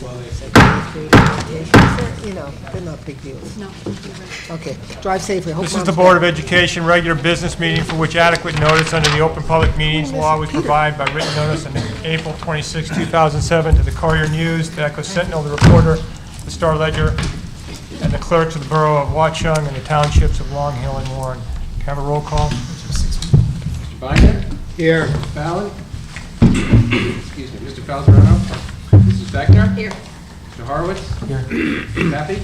You know, they're not big deals. No, you're right. Okay, drive safely. Hope This is Mom's the Board of Education regular business meeting for which adequate notice under the Open Public Meetings Law was provided by written notice on April 26, 2007 to the Courier News, the Echo Sentinel, the Reporter, the Star Ledger, and the clerks of the Borough of Watchung and the townships of Long Hill and Warren. Can I have a roll call? Mr. Binder? Here. Mr. Fallon? Excuse me, Mr. Falzarano? Mrs. Beckner? Here. Mr. Horowitz? Here. Kathy?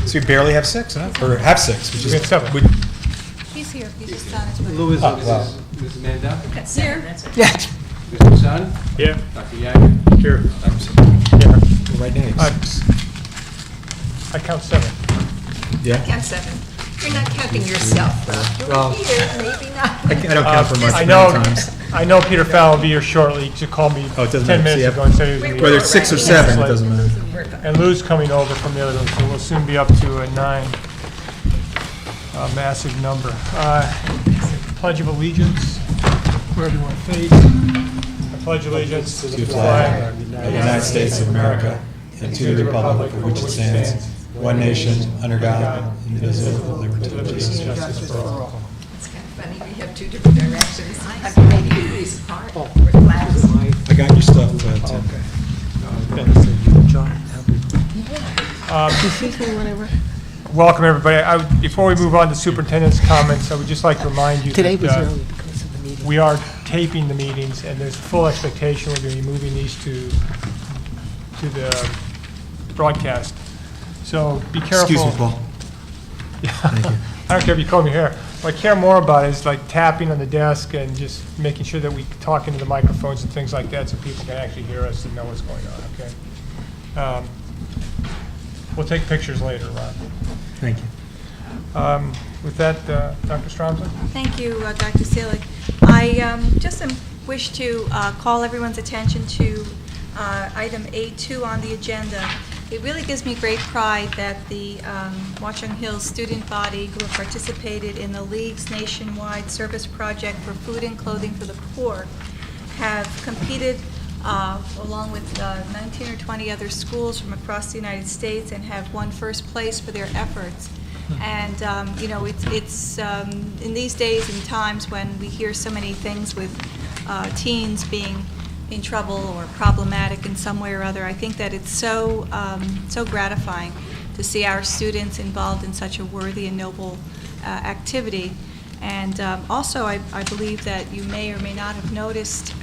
So we barely have six, huh? Or have six, which is... We have seven. He's here. He's just on his way. Louis. Mrs. Mandel? Here. Yeah. Mr. Sun? Yeah. Dr. Yager? Here. Yeah. Right names. I count seven. Yeah. Count seven. You're not counting yourself, though. Well, Here, maybe not. I don't count for much I many know, times. I know Peter Fallon will be here shortly. He just called me Oh, it doesn't 10 matter. minutes See, ago and said he was going to be Whether it's 6 or 7, it doesn't matter. And Lou's coming over from the other room, so we'll soon be up to a 9. A massive number. Pledge of Allegiance, where everyone face. I pledge allegiance to the flag of the United States of America and to the republic for which it stands, one nation, under God, indivisible, with liberty and justice for all. It's kind of funny. We have two different directions. 180 degrees apart. We're flags. I got your stuff, Tim. Welcome, everybody. Before we move on to superintendent's comments, I would just like to remind you Today was that early because of the meeting. we are taping the meetings, and there's full expectation we're going to be moving these to the broadcast. So be careful. Excuse me, Paul. Thank you. I don't care if you comb your hair. What I care more about is like tapping on the desk and just making sure that we talk into the microphones and things like that so people can actually hear us and know what's going on, okay? We'll take pictures later, Ron. Thank you. With that, Dr. Stromson? Thank you, Dr. Seelig. I just wish to call everyone's attention to item A2 on the agenda. It really gives me great pride that the Watchung Hills student body who have participated in the League's nationwide service project for food and clothing for the poor have competed along with 19 or 20 other schools from across the United States and have won first place for their efforts. And, you know, it's in these days and times when we hear so many things with teens being in trouble or problematic in some way or other, I think that it's so gratifying to see our students involved in such a worthy and noble activity. And also, I believe that you may or may not have noticed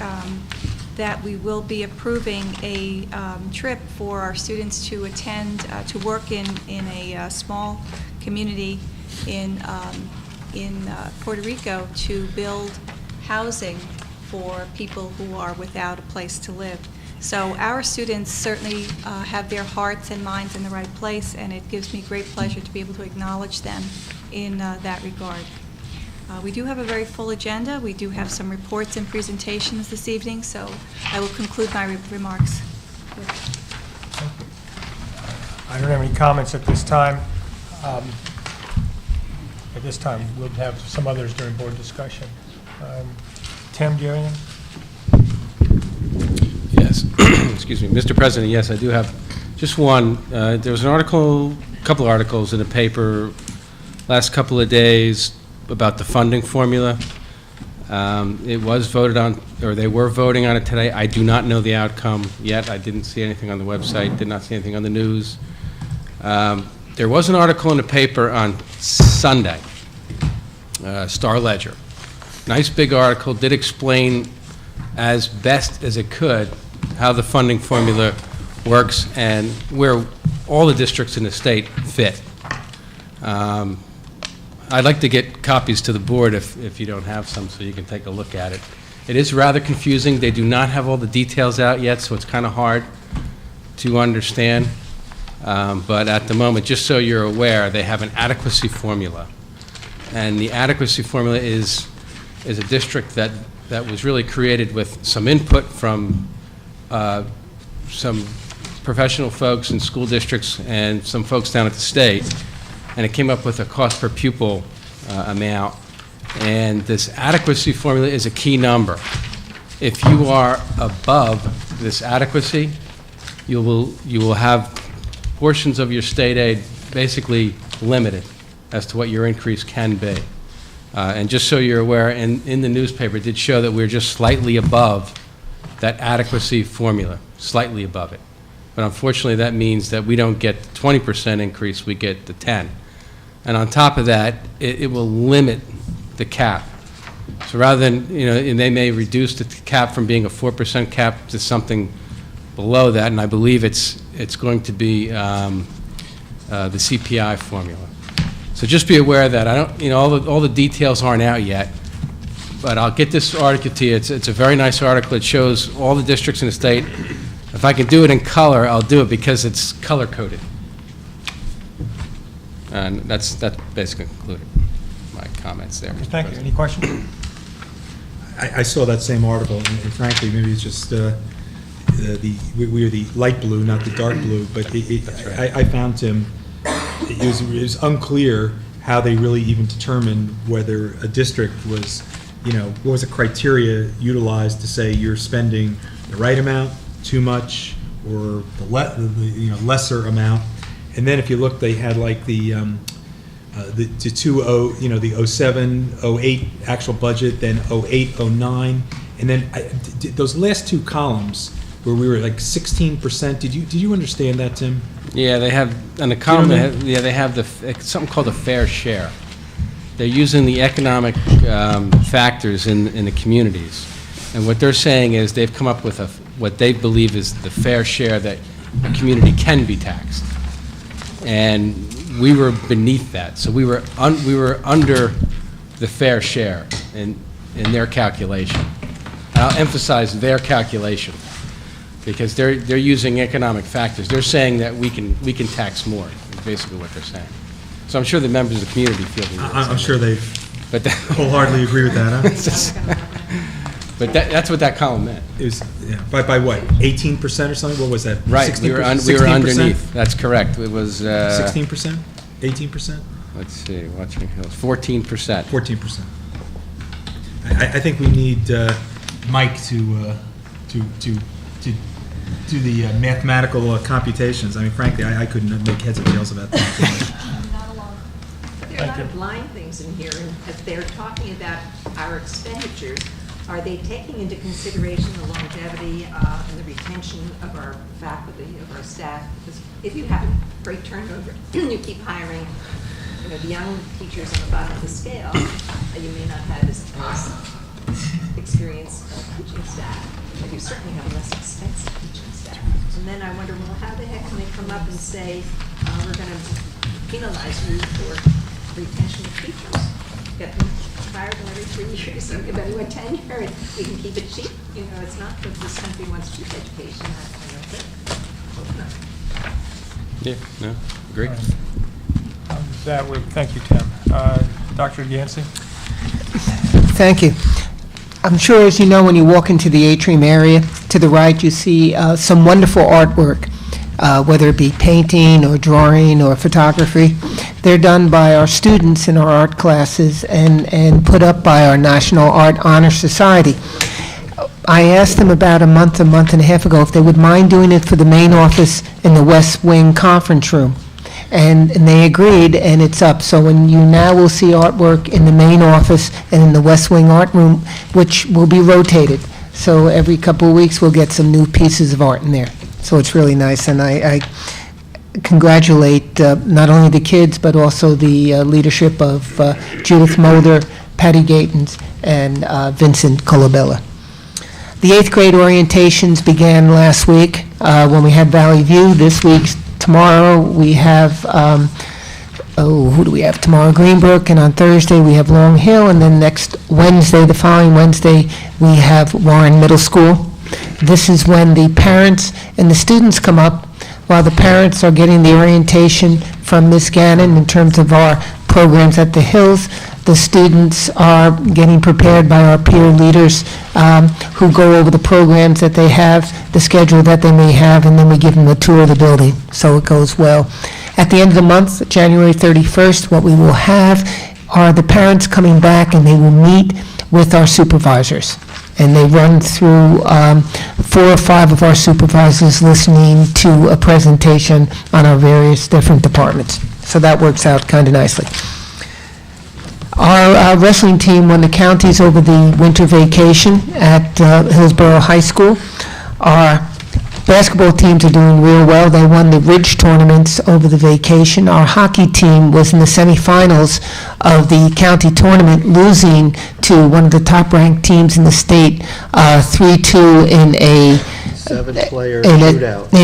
that we will be approving a trip for our students to attend, to work in a small community in Puerto Rico to build housing for people who are without a place to live. So our students certainly have their hearts and minds in the right place, and it gives me great pleasure to be able to acknowledge them in that regard. We do have a very full agenda. We do have some reports and presentations this evening, so I will conclude my remarks. I don't have any comments at this time. At this time, we'll have some others during board discussion. Tim, do you have anything? Yes. Excuse me. Mr. President, yes, I do have just one. There was an article, a couple of articles in the paper last couple of days about the funding formula. It was voted on, or they were voting on it today. I do not know the outcome yet. I didn't see anything on the website, did not see anything on the news. There was an article in the paper on Sunday, Star Ledger. Nice big article, did explain as best as it could how the funding formula works and where all the districts in the state fit. I'd like to get copies to the board if you don't have some so you can take a look at it. It is rather confusing. They do not have all the details out yet, so it's kind of hard to understand. But at the moment, just so you're aware, they have an adequacy formula. And the adequacy formula is a district that was really created with some input from some professional folks in school districts and some folks down at the state. And it came up with a cost per pupil amount. And this adequacy formula is a key number. if you are above this adequacy, you will have portions of your state aid basically limited as to what your increase can be. And just so you're aware, in the newspaper, it did show that we're just slightly above that adequacy formula, slightly above it. But unfortunately, that means that we don't get the 20% increase, we get the 10. And on top of that, it will limit the cap. So rather than, and they may reduce the cap from being a 4% cap to something below that, and I believe it's going to be the CPI formula. So just be aware of that. I don't, all the details aren't out yet, but I'll get this article to you. It's a very nice article. It shows all the districts in the state. If I can do it in color, I'll do it because it's color-coded. And that's basically concluded my comments there. Mr. Thank you. President. Any questions? I saw that same article, and frankly, maybe it's just we're the light blue, not the dark blue, but I found, Tim, it was unclear how they really even determined whether a district was, what was the criteria utilized to say you're spending the right amount, too much, or the lesser amount. And then if you look, they had like the 07, 08 actual budget, then 08, 09, and then those last two columns where we were like 16%. Did you understand that, Tim? Yeah, they have, on the column, they have something called a fair share. They're using the economic factors in the communities. And what they're saying is they've come up with what they believe is the fair share that a community can be taxed. And we were beneath that. So we were under the fair share in their calculation. And I'll emphasize their calculation, because they're using economic factors. They're saying that we can tax more, is basically what they're saying. So I'm sure the members of the community feel the I'm sure they but wholeheartedly agree with that, huh? But that's what that column meant. It was, by what, 18% or something? What was that? Right, 16%? we were underneath. That's correct. It was 16%? 18%? Let's see, watching Hills, 14%. 14%. I think we need Mike to do the mathematical computations. I mean, frankly, I couldn't make heads or tails about that. There are a lot of blind things in here, and as they're talking about our expenditures, are they taking into consideration the longevity and the retention of our faculty, of our staff? Because if you have a great turnover, you keep hiring, the young teachers on the bottom of the scale, you may not have as experienced teaching staff, but you certainly have less expensive teaching staff. And then I wonder, well, how the heck can they come up and say, we're going to penalize you for retention of teachers? Get them fired every 3 years, so give anyone tenure, and we can keep it cheap. It's not that this country wants cheap education. I don't think. Yeah, no, agree. Thank you, Tim. Dr. Yancey? Thank you. I'm sure, as you know, when you walk into the atrium area, to the right, you see some wonderful artwork, whether it be painting or drawing or photography. They're done by our students in our art classes and put up by our National Art Honor Society. I asked them about a month and a half ago if they would mind doing it for the main office in the West Wing Conference Room. And they agreed, and it's up. So when you now will see artwork in the main office and in the West Wing Art Room, which will be rotated. So every couple of weeks, we'll get some new pieces of art in there. So it's really nice, and I congratulate not only the kids, but also the leadership of Judith Mulder, Patty Gatens, and Vincent Colabella. The 8th grade orientations began last week when we had Valley View. This week's tomorrow we have, who do we have tomorrow? Greenbrook, and on Thursday we have Long Hill, and then next Wednesday, the following Wednesday, we have Warren Middle School. This is when the parents and the students come up, while the parents are getting the orientation from Ms. Gannon in terms of our programs at the Hills. The students are getting prepared by our peer leaders who go over the programs that they have, the schedule that they may have, and then we give them a tour of the building, so it goes well. At the end of the month, January 31st, what we will have are the parents coming back, and they will meet with our supervisors. And they run through 4 or 5 of our supervisors listening to a presentation on our various different departments. So that works out kind of nicely. Our wrestling team won the counties over the winter vacation at Hillsborough High School. Our basketball teams are doing real well. They won the Ridge tournaments over the vacation. Our hockey team was in the semifinals of the county tournament, losing to one of the top-ranked teams in the state, 3-2 in a... 7-player in shootout.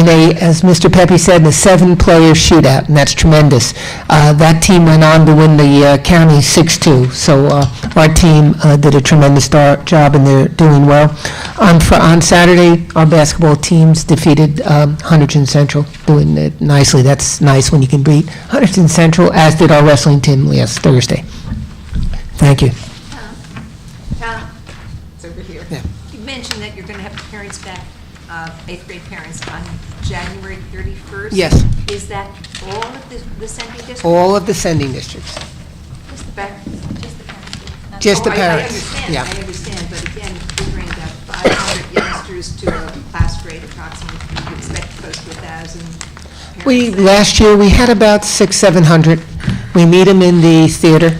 As Mr. Pepe said, in a 7-player shootout, and that's tremendous. That team went on to win the county 6-2, so our team did a tremendous job, and they're doing well. On Saturday, our basketball teams defeated Huntington Central, doing it nicely. That's nice when you can beat Huntington Central, as did our wrestling team last Thursday. Thank you. Tom, it's over here. Yeah. You mentioned that you're going to have the parents back, 8th grade parents, on January 31st. Yes. Is that all of the sending districts? All of the sending districts. Just the back? Just the Oh, parents. I understand, but again, figuring that 500 youngsters to a class grade approximately, you expect close to 1,000 parents. Last year, we had about 700. We meet them in the theater.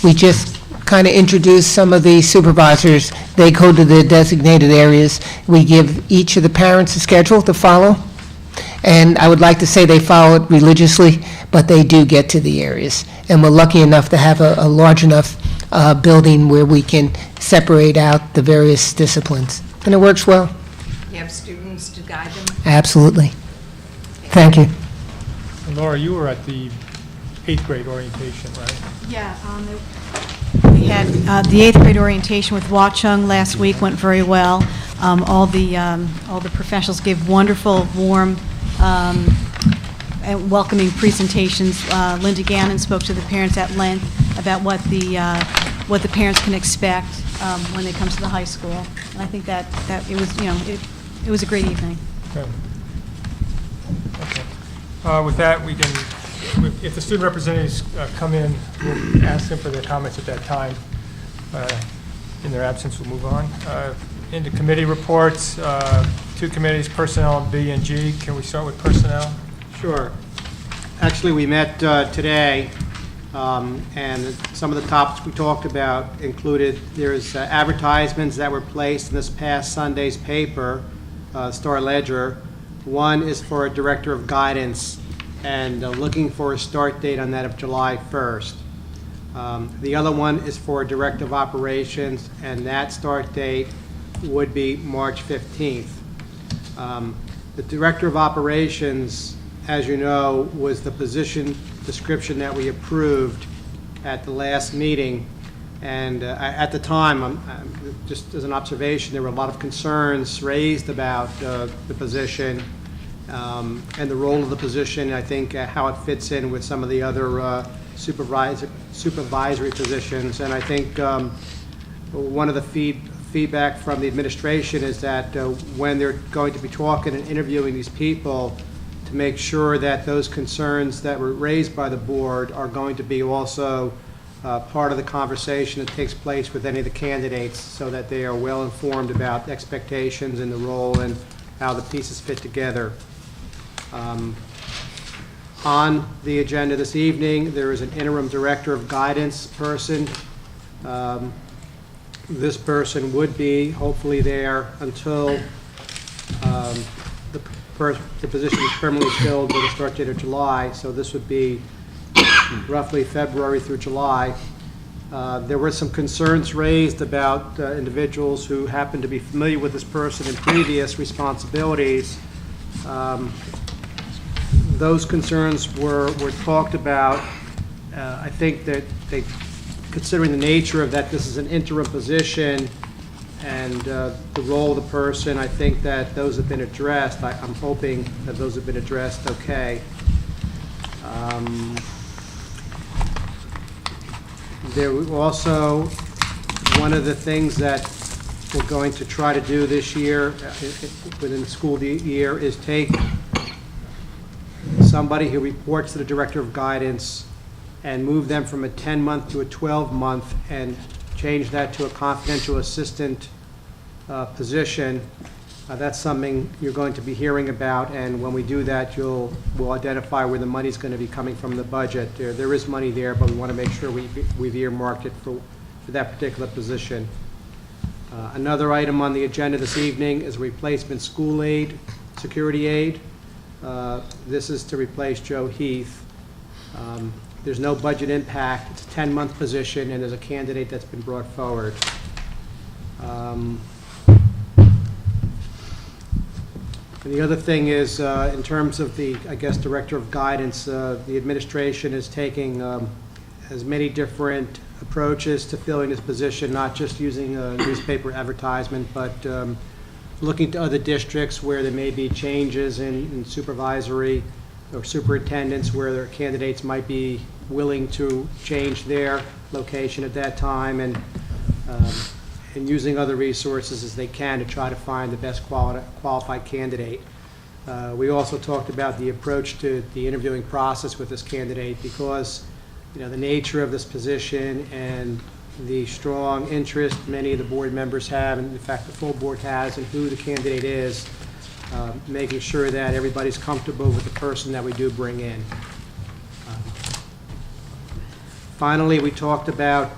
We just kind of introduce some of the supervisors. They go to the designated areas. We give each of the parents a schedule to follow. And I would like to say they follow it religiously, but they do get to the areas. And we're lucky enough to have a large enough building where we can separate out the various disciplines. And it works well. You have students to guide them? Absolutely. Thank you. And Laura, you were at the 8th grade orientation, right? Yeah, we had the 8th grade orientation with Watchung last week, went very well. All the professionals gave wonderful, warm, and welcoming presentations. Linda Gannon spoke to the parents at length about what the parents can expect when they come to the high school. And I think that it was, it was a great evening. Good. Okay. With that, we can, if the student representatives come in, we'll ask them for their comments at that time. In their absence, we'll move on. Into committee reports, 2 committees, Personnel B and G. Can we start with Personnel? Sure. Actually, we met today, and some of the topics we talked about included, there's advertisements that were placed in this past Sunday's paper, Star Ledger. One is for a director of guidance, and looking for a start date on that of July 1st. The other one is for a director of operations, and that start date would be March 15th. The director of operations, as you know, was the position description that we approved at the last meeting. And at the time, just as an observation, there were a lot of concerns raised about the position and the role of the position. I think how it fits in with some of the other supervisory positions. And I think one of the feedback from the administration is that when they're going to be talking and interviewing these people, to make sure that those concerns that were raised by the board are going to be also part of the conversation that takes place with any of the candidates, so that they are well informed about expectations and the role and how the pieces fit together. On the agenda this evening, there is an interim director of guidance person. This person would be hopefully there until the position is permanently filled with a start date of July, so this would be roughly February through July. There were some concerns raised about individuals who happened to be familiar with this person in previous responsibilities. Those concerns were talked about. I think that considering the nature of that this is an interim position and the role of the person, I think that those have been addressed. I'm hoping that those have been addressed okay. There were also, one of the things that we're going to try to do this year within the school year is take somebody who reports to the director of guidance and move them from a 10-month to a 12-month and change that to a confidential assistant position. That's something you're going to be hearing about, and when we do that, we'll identify where the money's going to be coming from in the budget. There is money there, but we want to make sure we've earmarked it for that particular position. Another item on the agenda this evening is replacement school aid, security aid. This is to replace Joe Heath. There's no budget impact. It's a 10-month position, and there's a candidate that's been brought forward. And the other thing is, in terms of the, I guess, Director of Guidance, the administration is taking as many different approaches to filling this position, not just using a newspaper advertisement, but looking to other districts where there may be changes in supervisory or superintendents, where their candidates might be willing to change their location at that time, and using other resources as they can to try to find the best qualified candidate. We also talked about the approach to the interviewing process with this candidate, because the nature of this position and the strong interest many of the board members have, and in fact the full board has, in who the candidate is, making sure that everybody's comfortable with the person that we do bring in. Finally, we talked about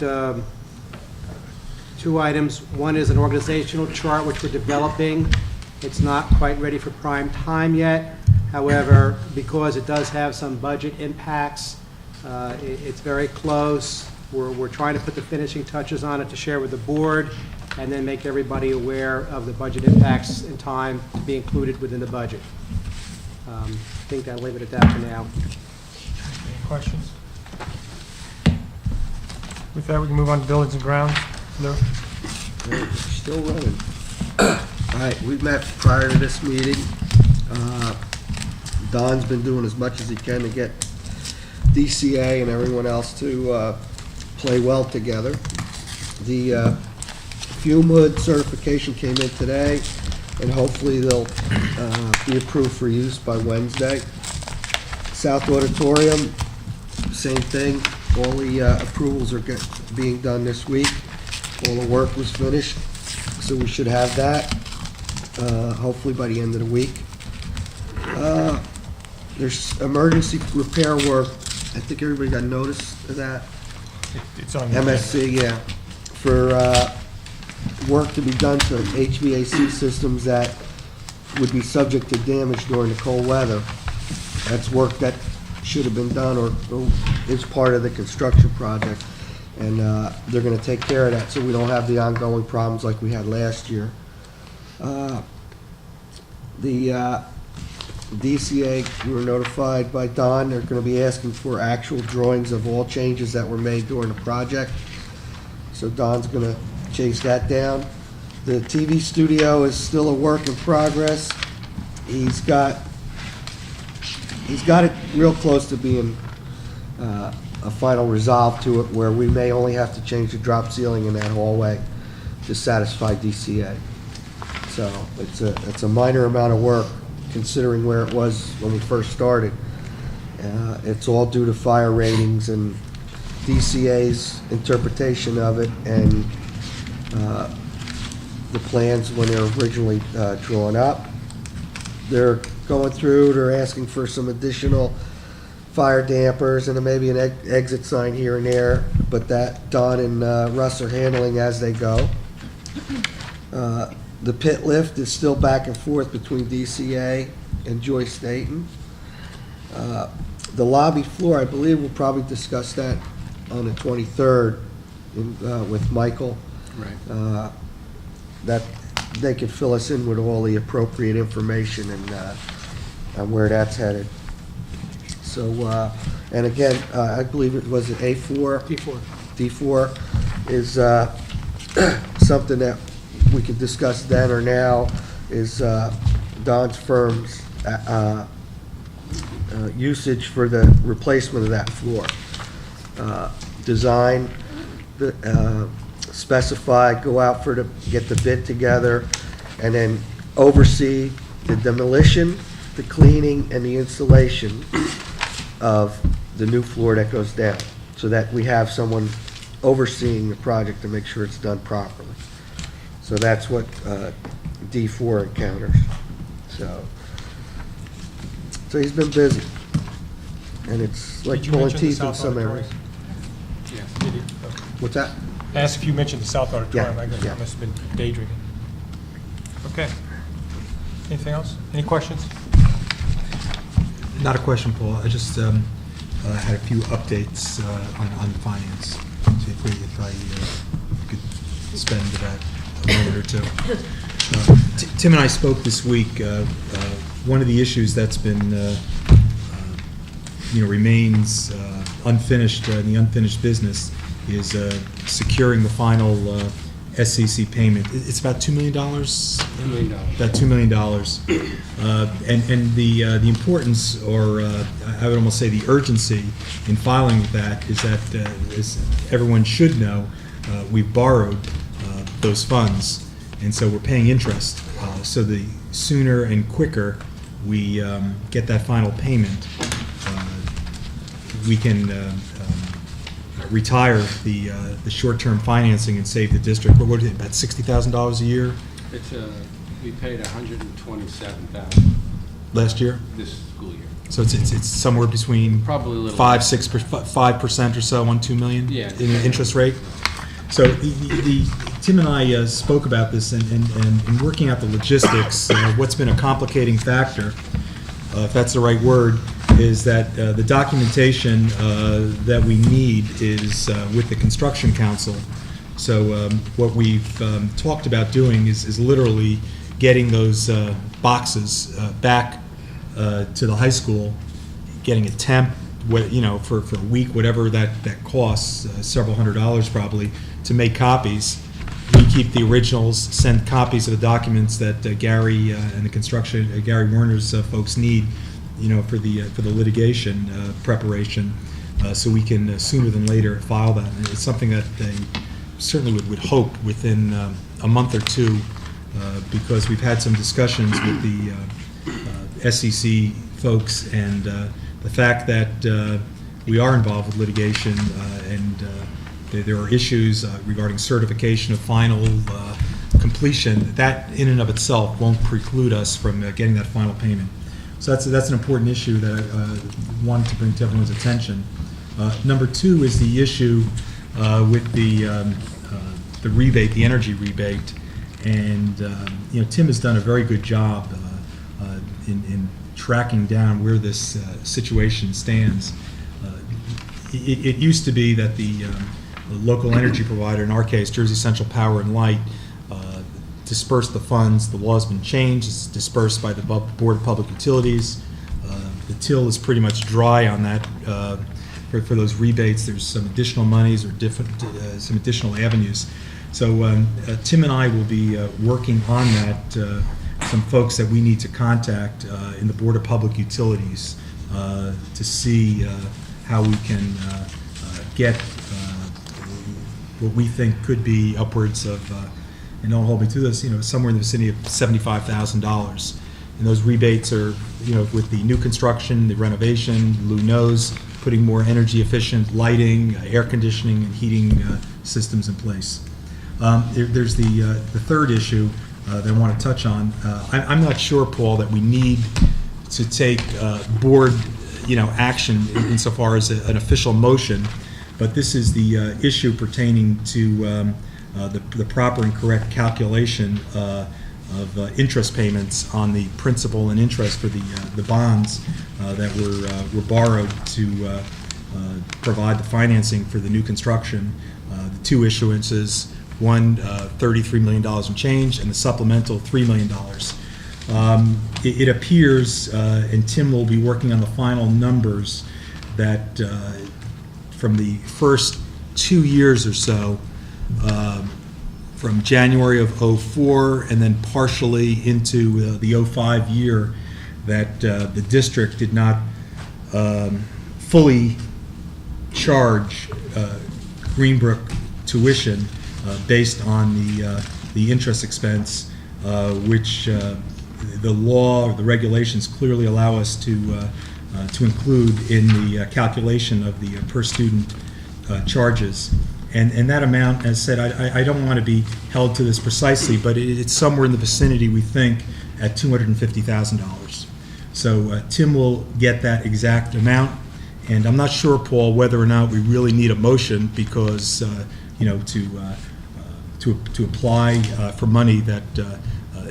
two items. One is an organizational chart which we're developing. It's not quite ready for prime time yet. However, because it does have some budget impacts, it's very close. We're trying to put the finishing touches on it to share with the board, and then make everybody aware of the budget impacts in time to be included within the budget. I think I'll leave it at that for now. Any questions? With that, we can move on to buildings and grounds. Lou? Still running. All right, we met prior to this meeting. Don's been doing as much as he can to get DCA and everyone else to play well together. The fume hood certification came in today, and hopefully they'll be approved for use by Wednesday. South Auditorium, same thing. All the approvals are being done this week. All the work was finished, so we should have that hopefully by the end of the week. There's emergency repair work. I think everybody got notice of that. It's on the agenda. MSC, yeah, for work to be done to HVAC systems that would be subject to damage during the cold weather. That's work that should have been done or is part of the construction project, and they're going to take care of that so we don't have the ongoing problems like we had last year. The DCA, we were notified by Don, they're going to be asking for actual drawings of all changes that were made during the project. So Don's going to chase that down. The TV studio is still a work in progress. He's got it real close to being a final resolve to it, where we may only have to change the drop ceiling in that hallway to satisfy DCA. So it's a minor amount of work, considering where it was when we first started. It's all due to fire ratings and DCA's interpretation of it, and the plans when they were originally drawn up. They're going through, they're asking for some additional fire dampers and maybe an exit sign here and there, but that Don and Russ are handling as they go. The pit lift is still back and forth between DCA and Joyce Staten. The lobby floor, I believe we'll probably discuss that on the 23rd with Michael. Right. That they could fill us in with all the appropriate information and where that's headed. So, and again, I believe it was an A4? D4. D4 is something that we could discuss then or now, is Don's firm's usage for the replacement of that floor. Design, specify, go out for get the bid together, and then oversee the demolition, the cleaning, and the installation of the new floor that goes down, so that we have someone overseeing the project to make sure it's done properly. So that's what D4 encounters. So he's been busy. And it's like Did you pulling mention the teeth in South some Auditorium? areas. Did you? What's that? I asked if you mentioned the South Auditorium. Yeah, I guess yeah. I must have been daydreaming. Okay. Anything else? Any questions? Not a question, Paul. I just had a few updates on finance. See if I could spend about a moment or two. Tim and I spoke this week. One of the issues that's been, remains unfinished, the unfinished business, is securing the final SCC payment. It's about $2 million? $2 million. About $2 million. And the importance, or I would almost say the urgency in filing that is that, as everyone should know, we've borrowed those funds, and so we're paying interest. So the sooner and quicker we get that final payment, we can retire the short-term financing and save the district. What is it, about $60,000 a year It's, we paid $127,000 last year? this school year. So it's somewhere between Probably a little 5% or so on $2 million Yeah. in interest rate. So Tim and I spoke about this, and in working out the logistics, what's been a complicating factor, if that's the right word, is that the documentation that we need is with the construction council. So what we've talked about doing is literally getting those boxes back to the high school, getting a temp, for a week, whatever that costs, several $100s probably, to make copies. We keep the originals, send copies of the documents that Gary and the construction, Gary Werner's folks need, for the litigation preparation, so we can sooner than later file that. And it's something that they certainly would hope within a month or two, because we've had some discussions with the SEC folks, and the fact that we are involved with litigation, and there are issues regarding certification of final completion, that in and of itself won't preclude us from getting that final payment. So that's an important issue that I wanted to bring to everyone's attention. Number two is the issue with the rebate, the energy rebate, and Tim has done a very good job in tracking down where this situation stands. It used to be that the local energy provider, in our case, Jersey Central Power and Light, dispersed the funds. The law's been changed. It's dispersed by the Board of Public Utilities. The till is pretty much dry on that. For those rebates, there's some additional monies or some additional avenues. So Tim and I will be working on that. Some folks that we need to contact in the Board of Public Utilities to see how we can get what we think could be upwards of, and don't hold me to this, somewhere in the vicinity of $75,000. And those rebates are, with the new construction, the renovation, Lou knows, putting more energy efficient lighting, air conditioning, and heating systems in place. There's the third issue that I want to touch on. I'm not sure, Paul, that we need to take board, action insofar as an official motion, but this is the issue pertaining to the proper and correct calculation of interest payments on the principal and interest for the bonds that were borrowed to provide the financing for the new construction. The two issuances, one $33 million in change, and the supplemental $3 million. It appears, and Tim will be working on the final numbers, that from the first 2 years or so, from January of '04 and then partially into the '05 year, that the district did not fully charge Greenbrook tuition based on the interest expense, which the law or the regulations clearly allow us to include in the calculation of the per student charges. And that amount, as said, I don't want to be held to this precisely, but it's somewhere in the vicinity, we think, at $250,000. So Tim will get that exact amount, and I'm not sure, Paul, whether or not we really need a motion because, to apply for money that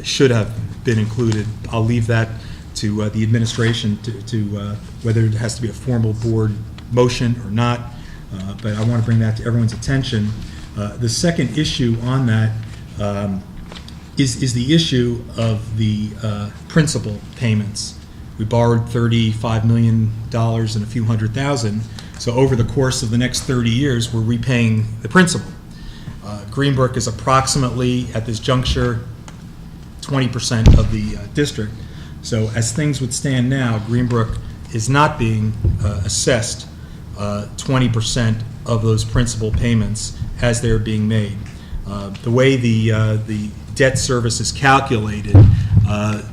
should have been included. I'll leave that to the administration to whether it has to be a formal board motion or not, but I want to bring that to everyone's attention. The second issue on that is the issue of the principal payments. We borrowed $35 million and a few hundred thousand, so over the course of the next 30 years, we're repaying the principal. Greenbrook is approximately, at this juncture, 20% of the district. So as things would stand now, Greenbrook is not being assessed 20% of those principal payments as they're being made. The way the debt service is calculated,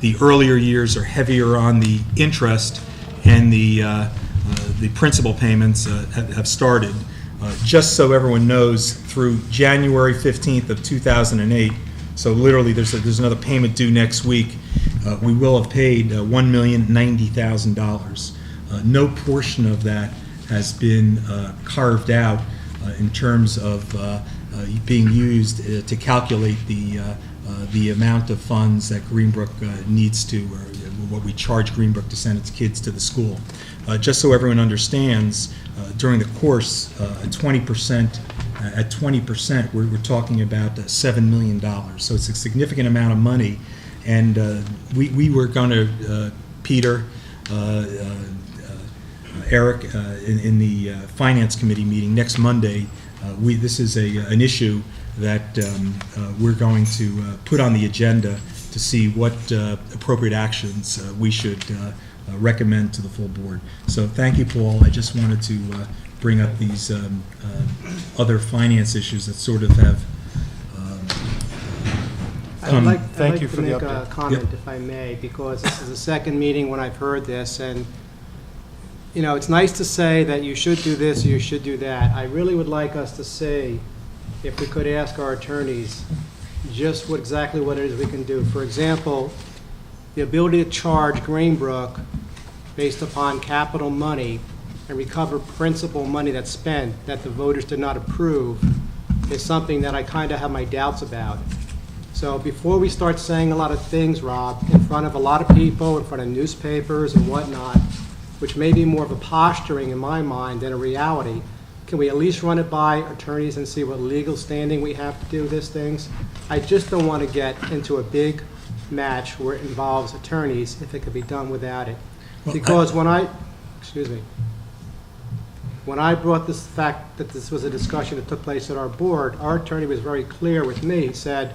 the earlier years are heavier on the interest, and the principal payments have started. Just so everyone knows, through January 15th of 2008, so literally there's another payment due next week, we will have paid $1,090,000. No portion of that has been carved out in terms of being used to calculate the amount of funds that Greenbrook needs to, or what we charge Greenbrook to send its kids to the school. Just so everyone understands, during the course, at 20%, we're talking about $7 million. So it's a significant amount of money. And we were going to, Peter, Eric, in the Finance Committee meeting next Monday, this is an issue that we're going to put on the agenda to see what appropriate actions we should recommend to the full board. So thank you, Paul. I just wanted to bring up these other finance issues that sort of have I'd like Thank you to for the make a update. comment, Yep. if I may, because this is the second meeting when I've heard this, and, it's nice to say that you should do this or you should do that. I really would like us to see, if we could ask our attorneys, just exactly what it is we can do. For example, the ability to charge Greenbrook based upon capital money and recover principal money that's spent that the voters did not approve is something that I kind of have my doubts about. So before we start saying a lot of things, Rob, in front of a lot of people, in front of newspapers and whatnot, which may be more of a posturing in my mind than a reality, can we at least run it by attorneys and see what legal standing we have to do these things? I just don't want to get into a big match where it involves attorneys if it could be done without it. Well, Because when I brought this fact that this was a discussion that took place at our board, our attorney was very clear with me. He said,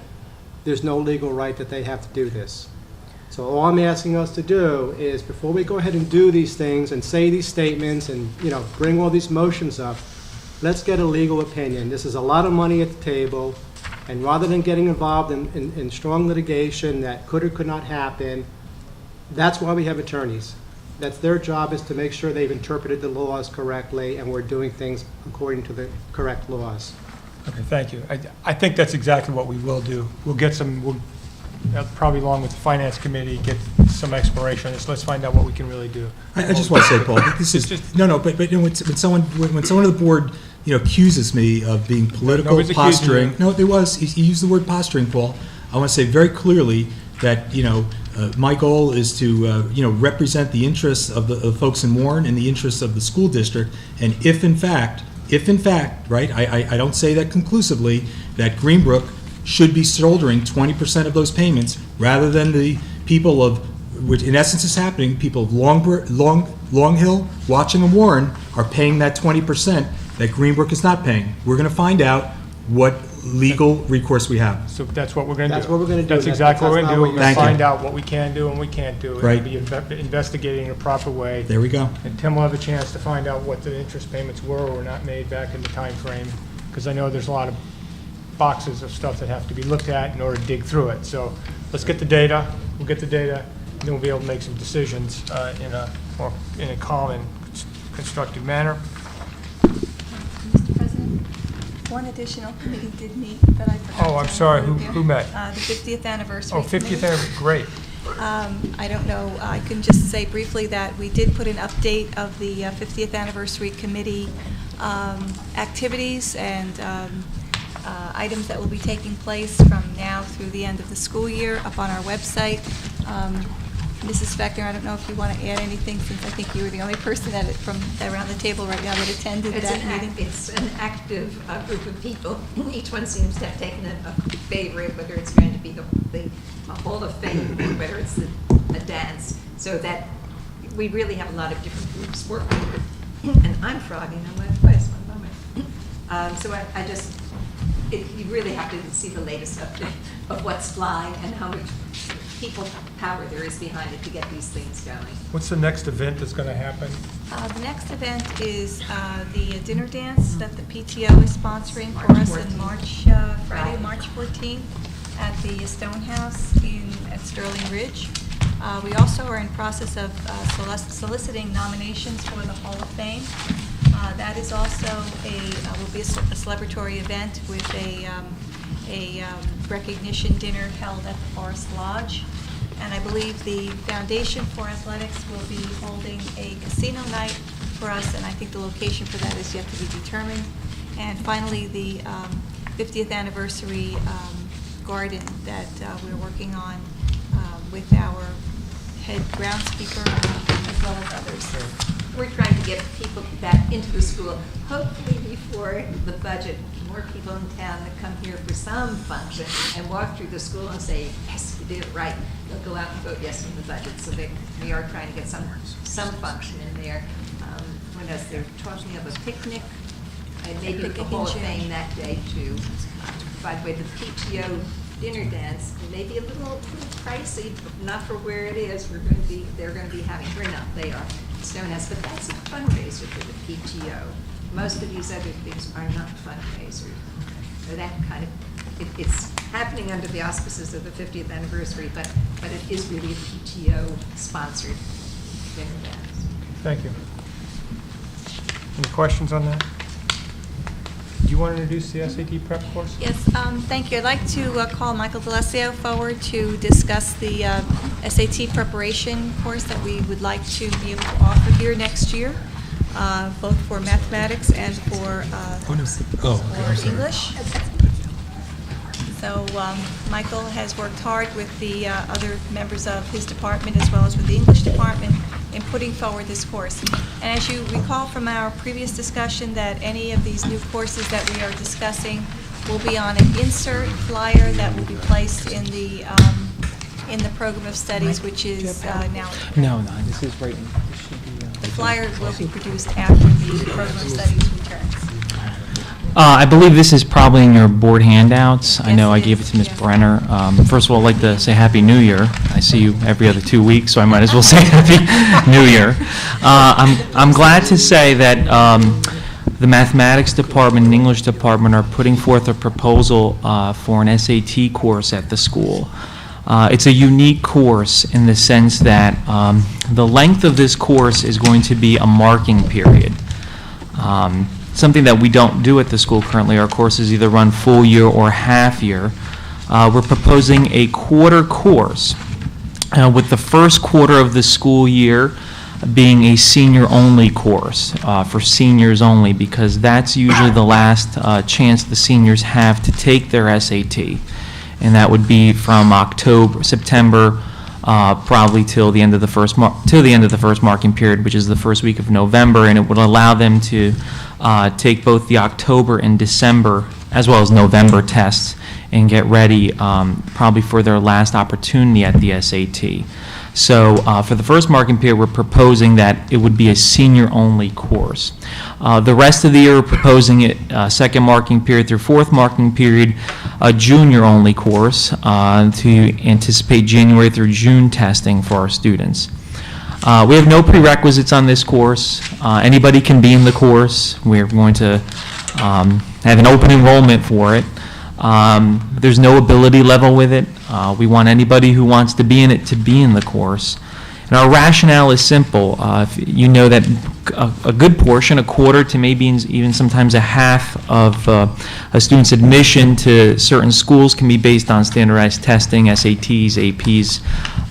there's no legal right that they have to do this. So all I'm asking us to do is, before we go ahead and do these things and say these statements and, bring all these motions up, let's get a legal opinion. This is a lot of money at the table, and rather than getting involved in strong litigation that could or could not happen, that's why we have attorneys. That's their job, is to make sure they've interpreted the laws correctly and we're doing things according to the correct laws. Okay, thank you. I think that's exactly what we will do. We'll get we'll probably along with the Finance Committee, get some exploration on this. Let's find out what we can really do. I just want to say, Paul, this is, but when someone on the board, accuses me of being political, Nobody's accusing posturing. you. No, there was, he used the word posturing, Paul. I want to say very clearly that, my goal is to, represent the interests of the folks in Warren and the interests of the school district. And if in fact, right, I don't say that conclusively, that Greenbrook should be shouldering 20% of those payments rather than the people of, which in essence is happening, people of Long Hill, Watchung, and Warren are paying that 20% that Greenbrook is not paying. We're going to find out what legal recourse we have. So that's what we're going to do. That's what we're gonna do. That's exactly what we're going to do. We're going Thank to you. find out what we can do and we can't do. Right. And be investigating in a proper way. There we go. And Tim will have a chance to find out what the interest payments were or were not made back in the time frame, because I know there's a lot of boxes of stuff that have to be looked at in order to dig through it. So let's get the data. We'll get the data, and then we'll be able to make some decisions in a calm and constructive manner. Mr. President, one additional committee did meet that I forgot Oh, I'm to sorry, include there. who met? The 50th anniversary Oh, 50th committee. anniversary, great. I don't know, I can just say briefly that we did put an update of the 50th Anniversary Committee activities and items that will be taking place from now through the end of the school year up on our website. Mrs. Spector, I don't know if you want to add anything, since I think you were the only person from around the table right now that attended that meeting. It's an active group of people. Each one seems to have taken a favorite, whether it's going to be the Hall of Fame, or whether it's a dance, so that we really have a lot of different groups working. And I'm frogging on my voice, one moment. So I just, you really have to see the latest update of what's flying and how much people power there is behind it to get these things going. What's the next event that's going to happen? The next event is the dinner dance that the PTO is sponsoring for March us in 14th. Friday, Friday. March 14th, at the Stonehouse at Sterling Ridge. We also are in process of soliciting nominations for the Hall of Fame. That is also will be a celebratory event with a recognition dinner held at the Forest Lodge. And I believe the Foundation for Athletics will be holding a casino night for us, and I think the location for that is yet to be determined. And finally, the 50th anniversary garden that we're working on with our head groundskeeper as well as others. We're trying to get people back into the school, hopefully before the budget, more people in town that come here for some function and walk through the school and say, yes, we did it right. They'll go out and vote yes in the budget. So we are trying to get some function in there. What else? They're talking of a picnic, and maybe the Hall of Fame that day too. By the way, the PTO dinner dance may be a little pricey, but not for where it is. They're going to be having, we're not, they are, Stonehouse, but that's a fundraiser for the PTO. Most of these other things are not fundraisers. So that kind of, it's happening under the auspices of the 50th anniversary, but it is really a PTO-sponsored dinner dance. Thank you. Any questions on that? Do you want to introduce the SAT prep course? Yes, thank you. I'd like to call Michael D'Alessio forward to discuss the SAT preparation course that we would like to be able to offer here next year, both for mathematics and for English. So Michael has worked hard with the other members of his department as well as with the English department in putting forward this course. And as you recall from our previous discussion, that any of these new courses that we are discussing will be on an insert flyer that will be placed in the program of studies, which is now. No, this is right. This should be, The flyer will be produced after the program of studies returns. I believe this is probably in your board handouts. I Yes, know I it gave it is, to Ms. yeah. Brenner. First of all, I'd like to say Happy New Year. I see you every other 2 weeks, so I might as well say Happy New Year. I'm glad to say that the mathematics department and English department are putting forth a proposal for an SAT course at the school. It's a unique course in the sense that the length of this course is going to be a marking period. Something that we don't do at the school currently. Our courses either run full year or half year. We're proposing a quarter course with the first quarter of the school year being a senior-only course for seniors only, because that's usually the last chance the seniors have to take their SAT. And that would be from September, probably till the end of the first marking period, which is the first week of November, and it would allow them to take both the October and December, as well as November tests, and get ready probably for their last opportunity at the SAT. So for the first marking period, we're proposing that it would be a senior-only course. The rest of the year, we're proposing it second marking period through fourth marking period, a junior-only course to anticipate January through June testing for our students. We have no prerequisites on this course. Anybody can be in the course. We're going to have an open enrollment for it. There's no ability level with it. We want anybody who wants to be in it to be in the course. And our rationale is simple. If you know that a good portion, a quarter to maybe even sometimes a half of a student's admission to certain schools can be based on standardized testing, SATs, APs,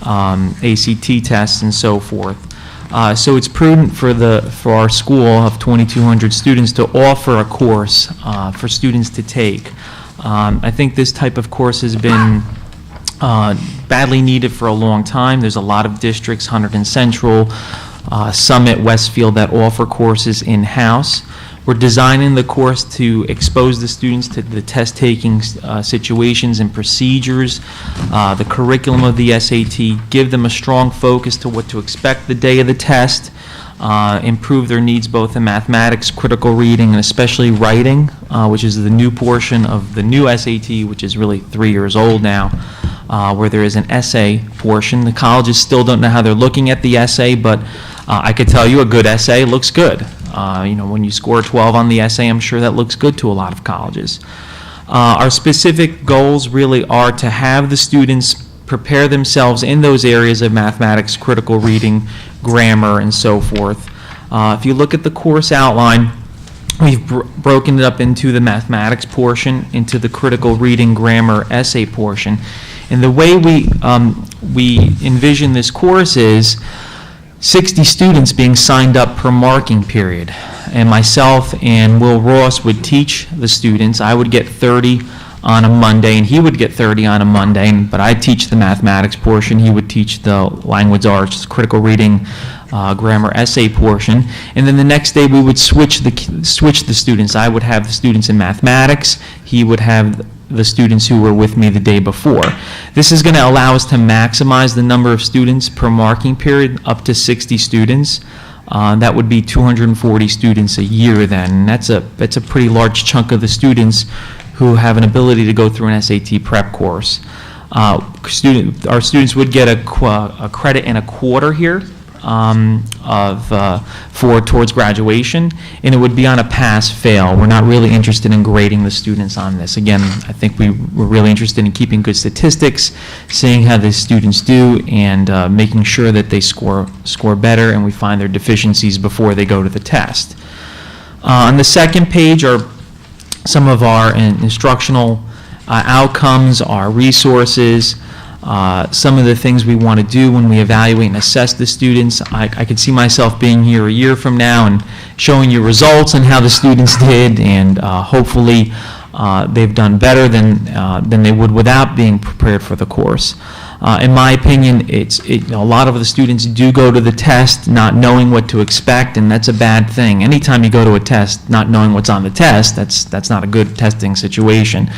ACT tests, and so forth. So it's prudent for our school of 2,200 students to offer a course for students to take. I think this type of course has been badly needed for a long time. There's a lot of districts, Hunterdon Central, Summit, Westfield, that offer courses in-house. We're designing the course to expose the students to the test-taking situations and procedures, the curriculum of the SAT, give them a strong focus to what to expect the day of the test, improve their needs both in mathematics, critical reading, and especially writing, which is the new portion of the new SAT, which is really 3 years old now, where there is an essay portion. The colleges still don't know how they're looking at the essay, but I could tell you a good essay looks good. When you score 12 on the essay, I'm sure that looks good to a lot of colleges. Our specific goals really are to have the students prepare themselves in those areas of mathematics, critical reading, grammar, and so forth. If you look at the course outline, we've broken it up into the mathematics portion, into the critical reading, grammar, essay portion. And the way we envision this course is 60 students being signed up per marking period. And myself and Will Ross would teach the students. I would get 30 on a Monday, and he would get 30 on a Monday, but I'd teach the mathematics portion. He would teach the language arts, critical reading, grammar, essay portion. And then the next day we would switch the students. I would have the students in mathematics. He would have the students who were with me the day before. This is going to allow us to maximize the number of students per marking period up to 60 students. That would be 240 students a year then. And that's a pretty large chunk of the students who have an ability to go through an SAT prep course. Our students would get a credit and a quarter here towards graduation, and it would be on a pass-fail. We're not really interested in grading the students on this. Again, I think we're really interested in keeping good statistics, seeing how the students do, and making sure that they score better, and we find their deficiencies before they go to the test. On the second page are some of our instructional outcomes, our resources, some of the things we want to do when we evaluate and assess the students. I could see myself being here a year from now and showing you results and how the students did, and hopefully they've done better than they would without being prepared for the course. In my opinion, a lot of the students do go to the test not knowing what to expect, and that's a bad thing. Anytime you go to a test not knowing what's on the test, that's not a good testing situation.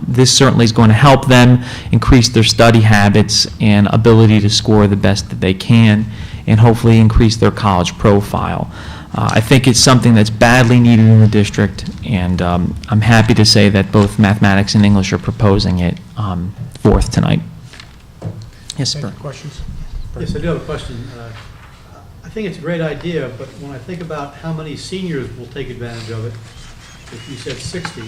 This certainly is going to help them increase their study habits and ability to score the best that they can, and hopefully increase their college profile. I think it's something that's badly needed in the district, and I'm happy to say that both mathematics and English are proposing it forth tonight. Yes, sir. Questions? Yes, I do have a question. I think it's a great idea, but when I think about how many seniors will take advantage of it, if you said 60,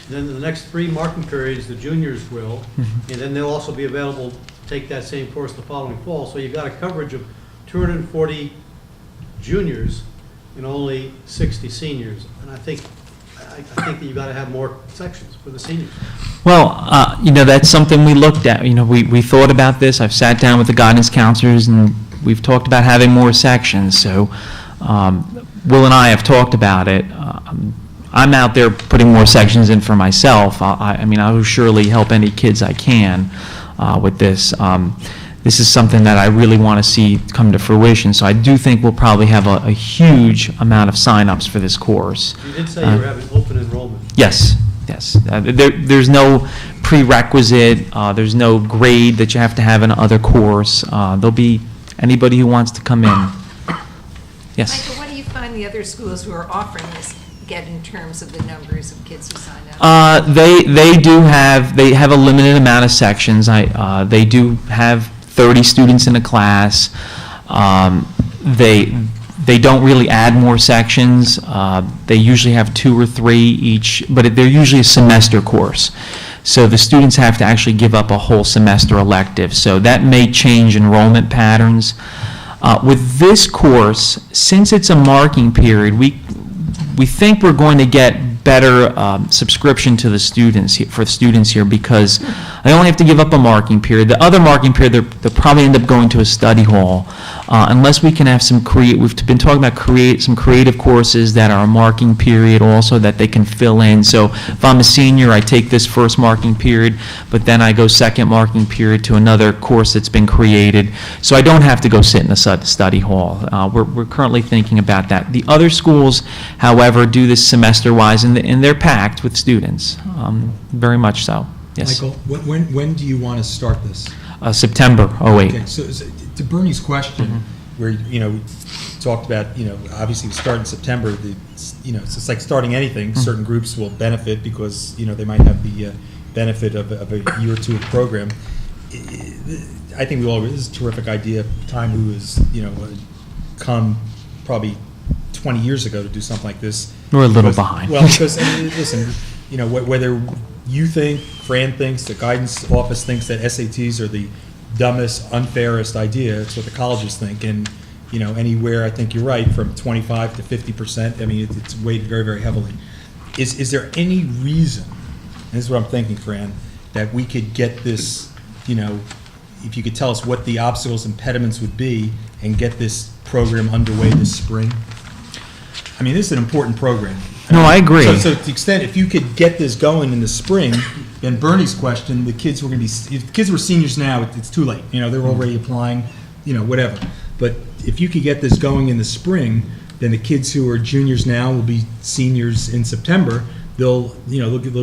then the next 3 marking periods, the juniors will, and then they'll also be available to take that same course the following fall. So you've got a coverage of 240 juniors and only 60 seniors. And I think that you've got to have more sections for the seniors. Well, that's something we looked at. We thought about this. I've sat down with the guidance counselors, and we've talked about having more sections. So Will and I have talked about it. I'm out there putting more sections in for myself. I will surely help any kids I can with this. This is something that I really want to see come to fruition. So I do think we'll probably have a huge amount of sign-ups for this course. You did say you were having open enrollment. Yes. There's no prerequisite. There's no grade that you have to have in another course. There'll be anybody who wants to come in. Yes. Michael, what do you find the other schools who are offering this get in terms of the numbers of kids who sign up? They have a limited amount of sections. They do have 30 students in a class. They don't really add more sections. They usually have 2 or 3 each, but they're usually a semester course. So the students have to actually give up a whole semester elective. So that may change enrollment patterns. With this course, since it's a marking period, we think we're going to get better subscription to the students, for students here, because they only have to give up a marking period. The other marking period, they'll probably end up going to a study hall, unless we can have some we've been talking about some creative courses that are a marking period also that they can fill in. So if I'm a senior, I take this first marking period, but then I go second marking period to another course that's been created, so I don't have to go sit in the study hall. We're currently thinking about that. The other schools, however, do this semester-wise, and they're packed with students, very much so, yes. Michael, when do you want to start this? September '08. Okay, so to Bernie's question, where, we talked about, obviously we start in September, it's like starting anything. Certain groups will benefit because, they might have the benefit of a year or two of program. I think this is a terrific idea. Time who has, come probably 20 years ago to do something like this. We're a little behind. Well, because, listen, whether you think, Fran thinks, the guidance office thinks that SATs are the dumbest, unfairest idea, it's what the colleges think, and, anywhere, I think you're right, from 25 to 50%, it's weighted very, very heavily. Is there any reason, and this is what I'm thinking, Fran, that we could get this, if you could tell us what the obstacles, impediments would be, and get this program underway this spring? This is an important program. No, I agree. So to the extent, if you could get this going in the spring, then Bernie's question, the kids who are going to be, if the kids who are seniors now, it's too late. They're already applying, whatever. But if you could get this going in the spring, then the kids who are juniors now will be seniors in September. They'll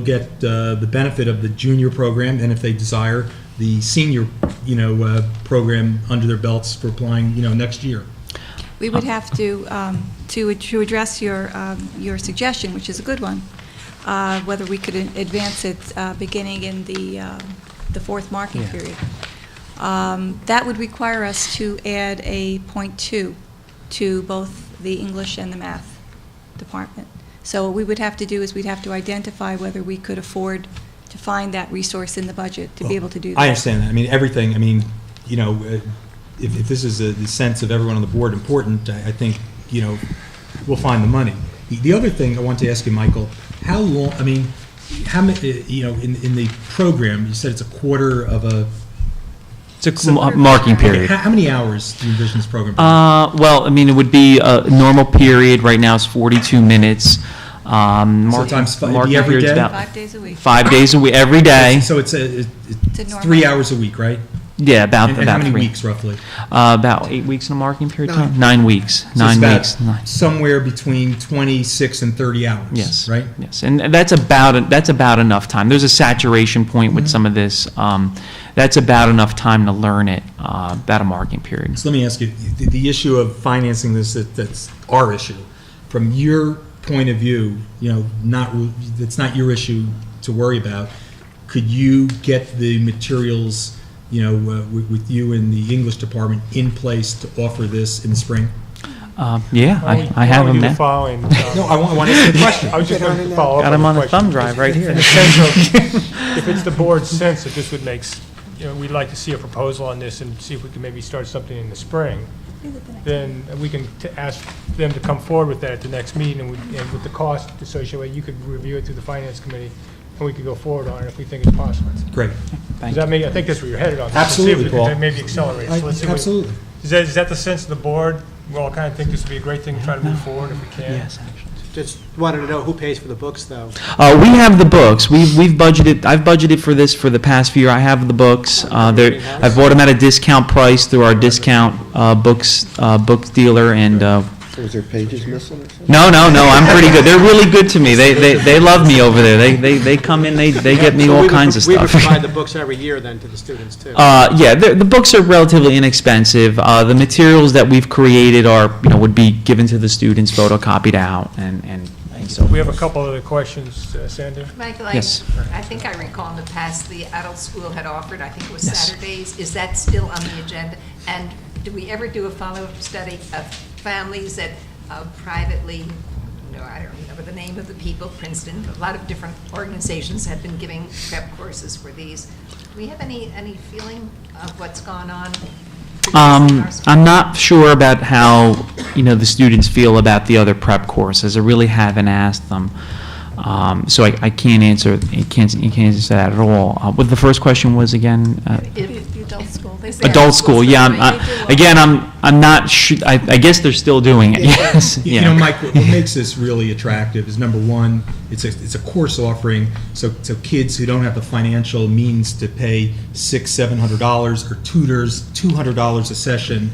get the benefit of the junior program, and if they desire, the senior, program under their belts for applying, next year. We would have to address your suggestion, which is a good one, whether we could advance it beginning in the fourth marking period. That would require us to add a .2 to both the English and the math department. So what we would have to do is we'd have to identify whether we could afford to find that resource in the budget to be able to do that. I understand that. Everything, if this is the sense of everyone on the board important, I think, we'll find the money. The other thing I want to ask you, Michael, how long, how many, in the program, you said it's a quarter of a... It's a marking period. How many hours do you envision this program? Well, it would be a normal period. Right now it's 42 minutes. So times marking every period's day? about 5 days a week. 5 days a week, every day. So it's a normal- 3 hours a week, right? Yeah, about And how many 3. weeks, roughly? About 8 weeks in a marking period. 9. 9 weeks. So 9 it's weeks. about somewhere between 26 and 30 hours. Yes. Right? Yes, and that's about enough time. There's a saturation point with some of this. That's about enough time to learn it, about a marking period. So let me ask you, the issue of financing this, that's our issue. From your point of view, it's not your issue to worry about. Could you get the materials, with you in the English department in place to offer this in the spring? Yeah, I have them the now. following. No, I want to ask you a question. I was just going to follow up. Got 'em on the a question. thumb drive right here. In the sense of, if it's the board's sense that this would make, we'd like to see a proposal on this and see if we can maybe start something in the spring, then we can ask them to come forward with that at the next meeting, and with the cost associated with it, you could review it through the finance committee, and we could go forward on it if we think it's possible. Great. Does that make, I think that's where you're headed on this. Absolutely, Paul. Maybe accelerate. So let's see what- Absolutely. Is that the sense of the board? We all kind of think this would be a great thing to try to move forward if we can? Yes, actually. Just wanted to know who pays for the books, though. We have the books. We've budgeted. I've budgeted for this for the past few years. I have the books. I've bought them at a discount price through our discount book dealer. And Was there pages missing or something? no, I'm pretty good. They're really good to me. They love me over there. They come in. They get me So all we would- kinds of We would stuff. provide the books every year then to the students, too. Yeah, the books are relatively inexpensive. The materials that we've created would be given to the students, photocopied out, and so. We have a couple other questions, Sandra? Michael, Yes. I think I recall in the past, the adult school had offered, I think it was Yes. Saturdays. Is that still on the agenda? And do we ever do a follow-up study of families that privately I don't remember the name of the people, Princeton, a lot of different organizations have been giving prep courses for these. Do we have any feeling of what's gone on? I'm not sure about how, the students feel about the other prep courses. I really haven't asked them. So I can't answer, you can't answer that at all. What the first question was again? The adult school. They say Adult school, yeah. I'm not sure, I guess they're still doing it, yes. You know, Mike, what makes this really attractive is, number one, it's a course offering, so kids who don't have the financial means to pay $600-700, or tutors $200 a session,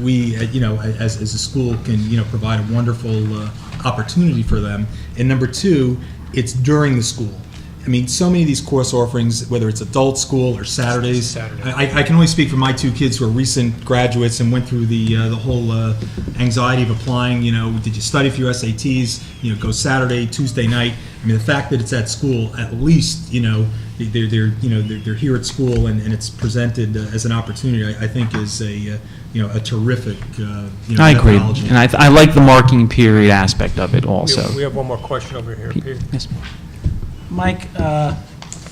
we, as a school can, provide a wonderful opportunity for them. And number two, it's during the school. I mean, so many of these course offerings, whether it's adult school or Saturdays, I can only speak for my two kids who are recent graduates and went through the whole anxiety of applying. Did you study for your SATs? Go Saturday, Tuesday night. I mean, the fact that it's at school, at least, they're here at school and it's presented as an opportunity. I think is a terrific I agree, methodology. and I like the marking period aspect of it also. We have one more question over here, Peter. Yes. Mike,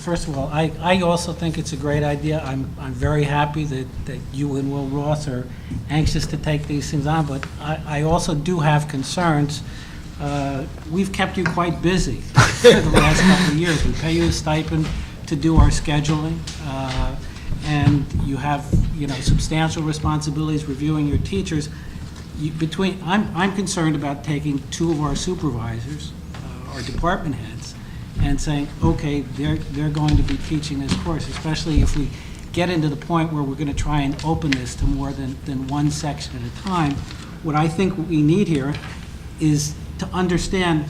first of all, I also think it's a great idea. I'm very happy that you and Will Ross are anxious to take these things on, but I also do have concerns. We've kept you quite busy for the last couple of years. We pay you a stipend to do our scheduling, and you have, substantial responsibilities reviewing your teachers. I'm concerned about taking two of our supervisors, our department heads, and saying, okay, they're going to be teaching this course, especially if we get into the point where we're going to try and open this to more than one section at a time. What I think we need here is to understand,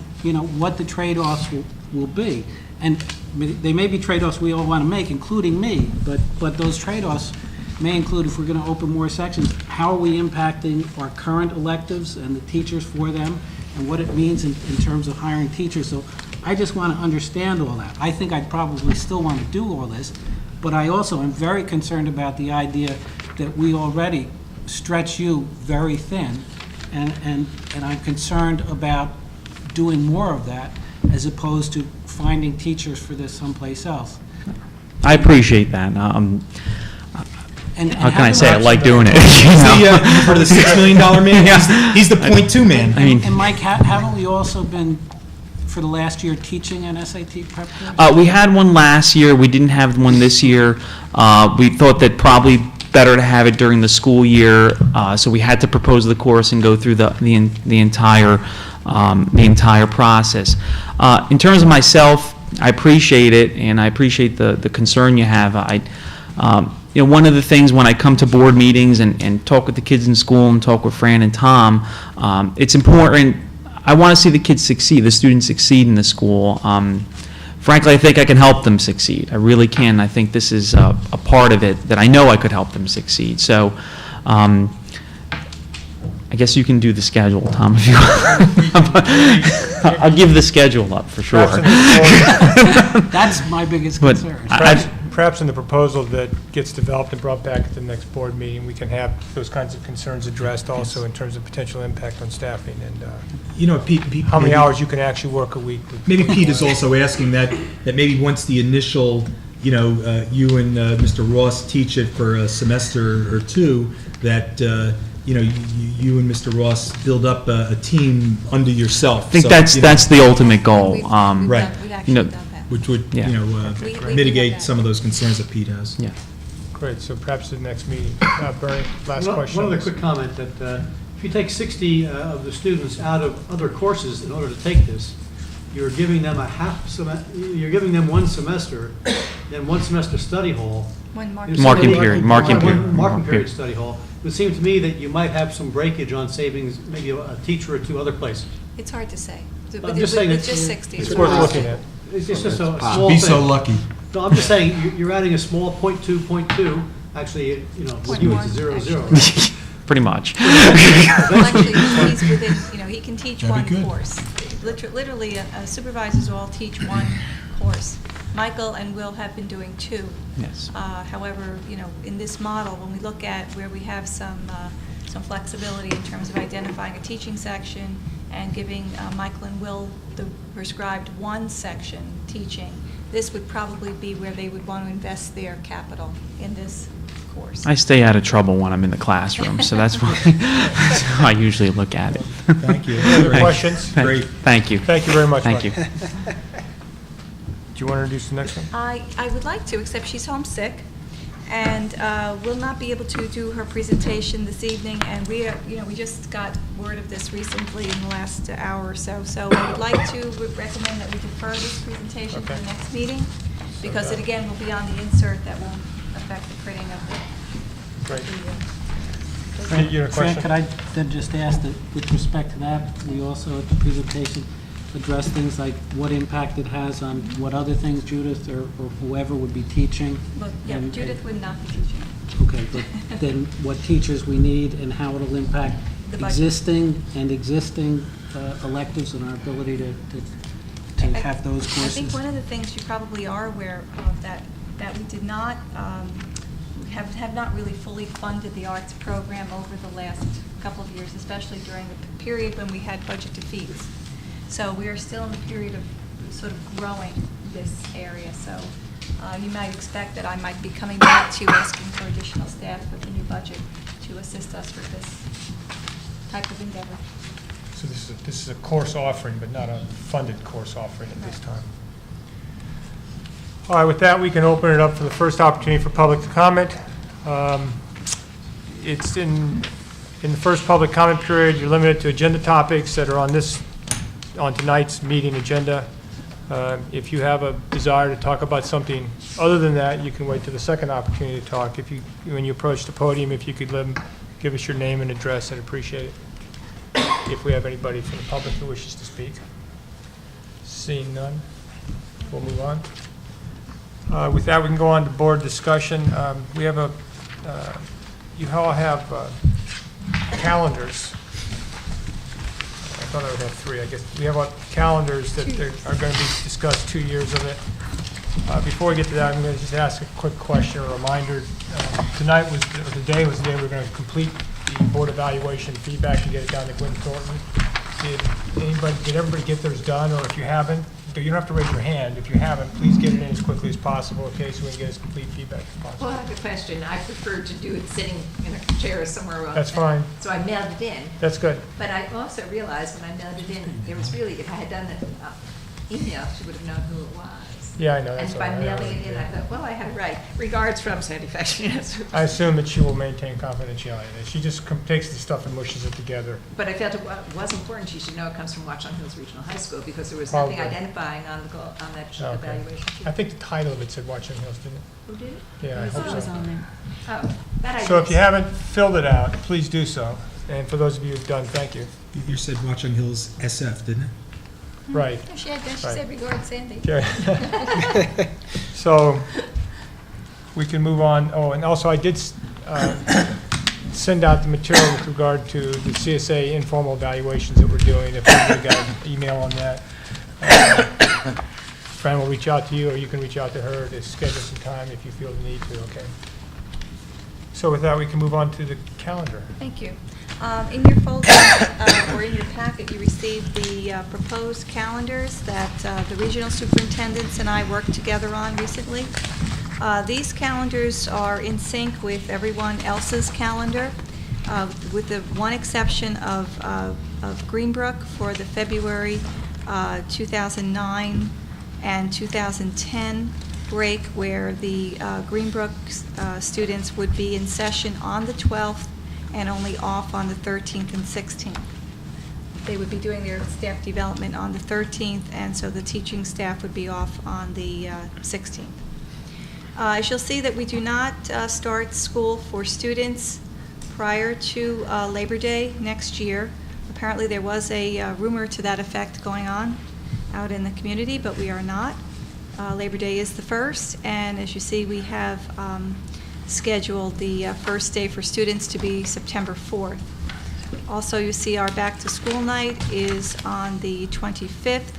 what the trade-offs will be. And they may be trade-offs we all want to make, including me, but those trade-offs may include, if we're going to open more sections, how are we impacting our current electives and the teachers for them, and what it means in terms of hiring teachers. So I just want to understand all that. I think I'd probably still want to do all this, but I also am very concerned about the idea that we already stretch you very thin, and I'm concerned about doing more of that as opposed to finding teachers for this someplace else. I appreciate that. And How can I have say I them- like doing it? He's part of the $6 million man. He's the .2 man. I mean, And Mike, haven't we also been, for the last year, teaching an SAT prep course? we had one last year. We didn't have one this year. We thought that probably better to have it during the school year, so we had to propose the course and go through the entire process. In terms of myself, I appreciate it, and I appreciate the concern you have. One of the things when I come to board meetings and talk with the kids in school and talk with Fran and Tom, it's important. I want to see the kids succeed, the students succeed in the school. Frankly, I think I can help them succeed. I really can. I think this is a part of it that I know I could help them succeed. So I guess you can do the schedule, Tom, if you want. I'll give the schedule up for sure. That's my biggest But concern. Perhaps in the proposal that gets developed and brought back at the next board meeting, we can have those kinds of concerns addressed also in terms of potential impact on staffing and Pete, how many maybe- hours you can actually work a week. Maybe Pete is also asking that maybe once the initial, you and Mr. Ross teach it for a semester or two, that, you and Mr. Ross build up a team under yourself. I think So, that's the ultimate goal. We've Right. actually done that. which would, Yeah. We do mitigate that. some of those concerns that Pete has. Yeah. Great, so perhaps the next meeting. Bernie, last question. One other quick comment, that if you take 60 of the students out of other courses in order to take this, you're giving them you're giving them one semester, then one semester study hall. One mark. Marking period, marking period. One marking period study hall. It would seem to me that you might have some breakage on savings, maybe a teacher or two other places. It's hard to say. I'm just saying With it's- just 60. It's worth looking at. It's just a small Be thing. so lucky. No, I'm just saying, you're adding a small .2, actually, with you, it's a 0.0. Pretty much. Well, actually, he's within, he can teach That'd one be good. course. Literally, supervisors all teach one course. Michael and Will have been doing two. Yes. However, in this model, when we look at where we have some flexibility in terms of identifying a teaching section and giving Michael and Will the prescribed one section teaching, this would probably be where they would want to invest their capital in this course. I stay out of trouble when I'm in the classroom, so that's why that's how I usually look at it. Thank you. Any other questions? Great. Thank you. Thank you very much, Thank Mike. you. Do you want to introduce the next one? I would like to, except she's homesick and will not be able to do her presentation this evening. And we just got word of this recently in the last hour or so. So I would like to recommend that we defer this presentation to Okay. the next meeting, because it again will be on the insert that will affect the printing of the. Great. Fran, You had a question? could I then just ask that with respect to that, we also at the presentation address things like what impact it has on what other things Judith or whoever would be teaching? Look, yeah, And- Judith would not be teaching. Okay, but then what teachers we need and how it'll impact The budget. existing electives and our ability to have those courses? I think one of the things you probably are aware of that we did not, have not really fully funded the arts program over the last couple of years, especially during the period when we had budget defeats. So we are still in the period of sort of growing this area. So you might expect that I might be coming back to you asking for additional staff with the new budget to assist us with this type of endeavor. So this is a course offering, but not a funded course offering at this time. All right, with that, we can open it up for the first opportunity for public comment. It's in the first public comment period, you're limited to agenda topics that are on tonight's meeting agenda. If you have a desire to talk about something other than that, you can wait to the second opportunity to talk. When you approach the podium, if you could give us your name and address, I'd appreciate it. If we have anybody from the public who wishes to speak. Seeing none, we'll move on. With that, we can go on to board discussion. We have you all have calendars. I thought I would have three, I guess. We have calendars that are going to be discussed, 2 years of it. Before we get to that, I'm going to just ask a quick question, a reminder. Tonight was, the day we were going to complete the board evaluation feedback and get it down to Gwen Thornton. Did everybody get theirs done, or if you haven't, you don't have to raise your hand. If you haven't, please get it in as quickly as possible, okay, so we can get as complete feedback as possible. Well, I have a question. I prefer to do it sitting in a chair somewhere else. That's fine. So I mailed it in. That's good. But I also realized when I mailed it in, there was really, if I had done it email, she would have known who it was. Yeah, I know. That's And by all right. mailing it in, I thought, well, I had it right. Regards from Sandy Fashion. I assume that she will maintain confidentiality. She just takes the stuff and mushes it together. But I felt it was important. She should know it comes from Watchung Hills Regional High School because there was nothing Probably. identifying on that Okay. evaluation sheet. I think the title of it said Watchung Hills, didn't it? Who did it? Yeah, I hope so. Oh, that I So if you missed. haven't filled it out, please do so. And for those of you who've done, thank you. You said Watchung Hills SF, didn't it? Right. She Right. said regards Sandy. Okay. So we can move on. Oh, and also I did send out the material with regard to the CSA informal evaluations that we're doing. If you got an email on that, Fran will reach out to you, or you can reach out to her to schedule some time if you feel the need to, okay? So with that, we can move on to the calendar. Thank you. In your folder, or in your packet, you received the proposed calendars that the regional superintendents and I worked together on recently. These calendars are in sync with everyone else's calendar, with the one exception of Greenbrook for the February 2009 and 2010 break, where the Greenbrook students would be in session on the 12th and only off on the 13th and 16th. They would be doing their staff development on the 13th, and so the teaching staff would be off on the 16th. As you'll see that we do not start school for students prior to Labor Day next year. Apparently there was a rumor to that effect going on out in the community, but we are not. Labor Day is the 1st, and as you see, we have scheduled the first day for students to be September 4th. Also, you see our back-to-school night is on the 25th,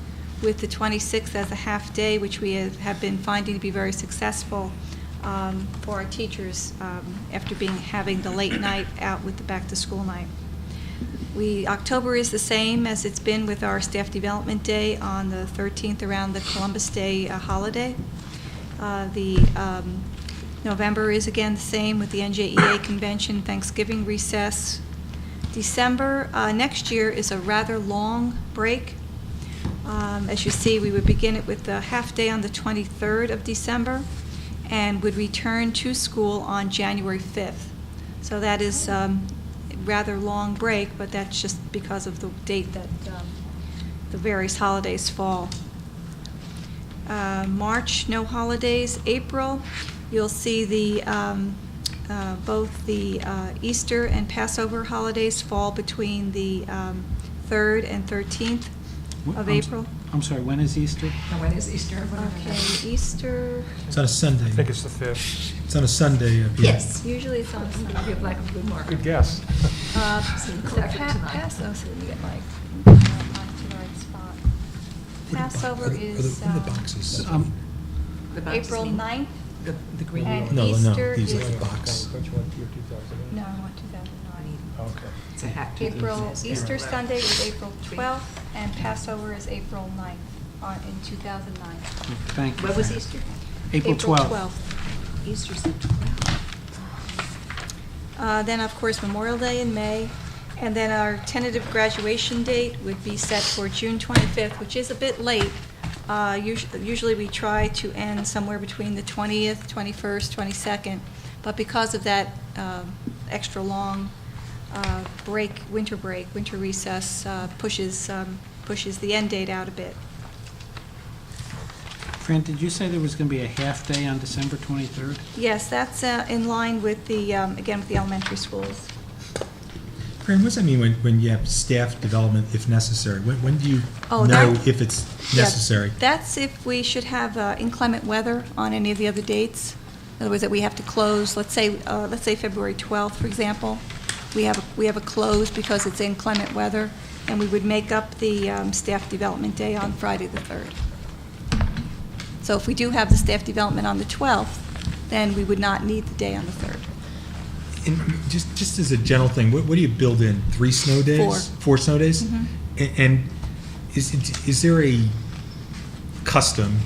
with the 26th as a half-day, which we have been finding to be very successful for our teachers after having the late night out with the back-to-school night. October is the same as it's been with our Staff Development Day on the 13th around the Columbus Day holiday. November is again the same with the NJEA convention, Thanksgiving recess. December next year is a rather long break. As you see, we would begin it with a half day on the 23rd of December and would return to school on January 5th. So that is rather long break, but that's just because of the date that the various holidays fall. March, no holidays. April, you'll see both the Easter and Passover holidays fall between the 3rd and 13th of April. I'm sorry, when is Easter? And when is Easter? Okay, Easter, It's on a Sunday. I think it's the 5th. It's on a Sunday. Peter. Yes. usually it's on Sunday. Give like a good mark. Good guess. Passover, so let me get my, onto the right spot. Passover is What are the boxes? The boxes April mean 9th, The green and one. No, Easter these are is, the box. Which one, year 2008? no, I want 2009. Okay. It's a hat. April, Easter Sunday is April 12th, and Passover is April 9th in 2009. Thank you. When was Easter? April 12th. Easter's the 12th. Then, of course, Memorial Day in May, and then our tentative graduation date would be set for June 25th, which is a bit late. Usually we try to end somewhere between the 20th, 21st, 22nd, but because of that extra long winter recess, pushes the end date out a bit. Fran, did you say there was going to be a half-day on December 23rd? Yes, that's in line with the, again, with the elementary schools. Fran, what does that mean when you have staff development if necessary? When do you Oh, know that- if it's Yeah, necessary? That's if we should have inclement weather on any of the other dates. In other words, that we have to close, let's say February 12th, for example. We have a close because it's inclement weather, and we would make up the staff development day on Friday the 3rd. So if we do have the staff development on the 12th, then we would not need the day on the 3rd. And just as a general thing, what do you build in? 3 snow days? Four. 4 snow days? And is there a custom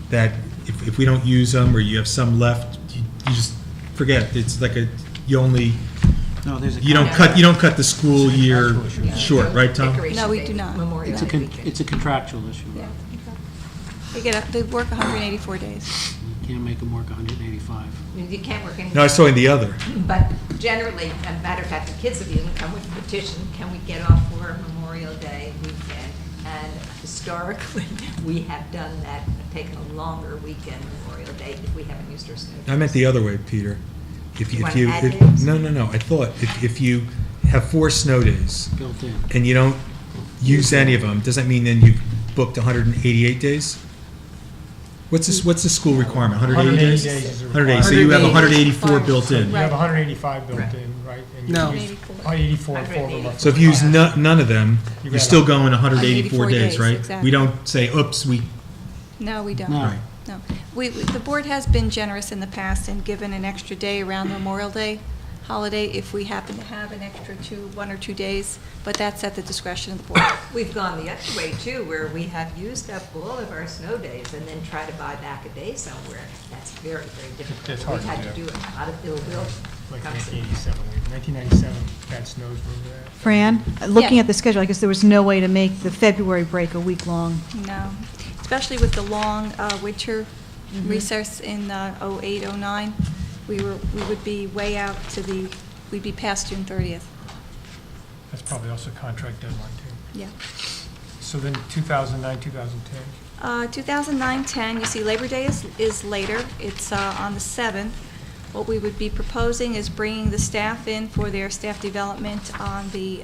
that if we don't use them or you have some left, you just forget it? It's like No, there's a... you don't cut the school year short, right, Tom? Decoration No, we Day, do not. Memorial It's a Day weekend. it's a contractual issue. Yeah. They work 184 days. You can't make them work 185. I mean, you can't work any. No, I saw in the other. But generally, as a matter of fact, the kids have even come with a petition, can we get off for Memorial Day weekend? And historically, we have done that, taken a longer weekend Memorial Day if we haven't used our snow days. I meant the other way, Peter. You want to add days? No. I thought if you have 4 snow days Built in. and you don't use any of them, does that mean then you've booked 188 days? What's the school requirement, 180 days? 180 days is a 180, so you have 180. 184 built in. You have 185 built in, right? And you No. use 184 and 4 of them. are So if you use for- none of them, You you're got still going 184 184 days, days, right? exactly. We don't say, oops, No, we don't. No. right. No. The board has been generous in the past and given an extra day around Memorial Day holiday if we happen to have an extra 1 or 2 days, but that's at the discretion of the board. We've gone the other way too, where we have used up all of our snow days and then try to buy back a day somewhere. That's very, very difficult. It's hard We've had to to do. do a lot of ill will. Like 1987, 1997, bad snows, remember that? Fran, looking Yeah. at the schedule, I guess there was no way to make the February break a week long. No, especially with the long winter recess in 08, 09, we would be way out we'd be past June 30th. That's probably also contract deadline too. Yeah. So then 2009, 2010? 2009-10, you see Labor Day is later. It's on the 7th. What we would be proposing is bringing the staff in for their staff development on the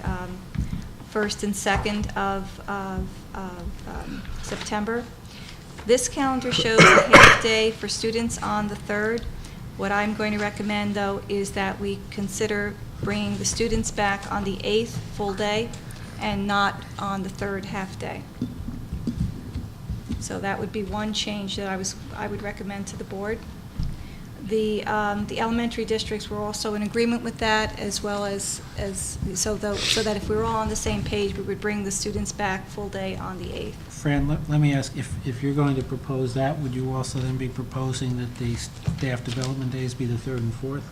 1st and 2nd of September. This calendar shows a half-day for students on the 3rd. What I'm going to recommend, though, is that we consider bringing the students back on the 8th full day and not on the 3rd half-day. So that would be one change that I would recommend to the board. The elementary districts were also in agreement with that, as well as, so that if we were all on the same page, we would bring the students back full day on the 8th. Fran, let me ask, if you're going to propose that, would you also then be proposing that the staff development days be the 3rd and 4th?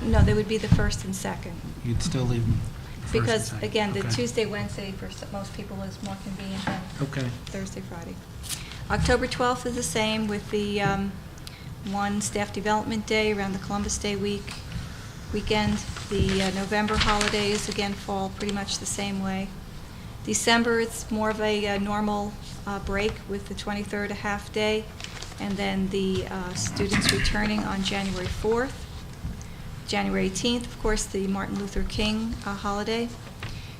No, they would be the 1st and 2nd. You'd still leave them first and Because, second. again, the Okay. Tuesday, Wednesday for most people is more convenient than Okay. Thursday, Friday. October 12th is the same with the one staff development day around the Columbus Day weekend. The November holidays, again, fall pretty much the same way. December, it's more of a normal break with the 23rd a half day, and then the students returning on January 4th. January 18th, of course, the Martin Luther King holiday.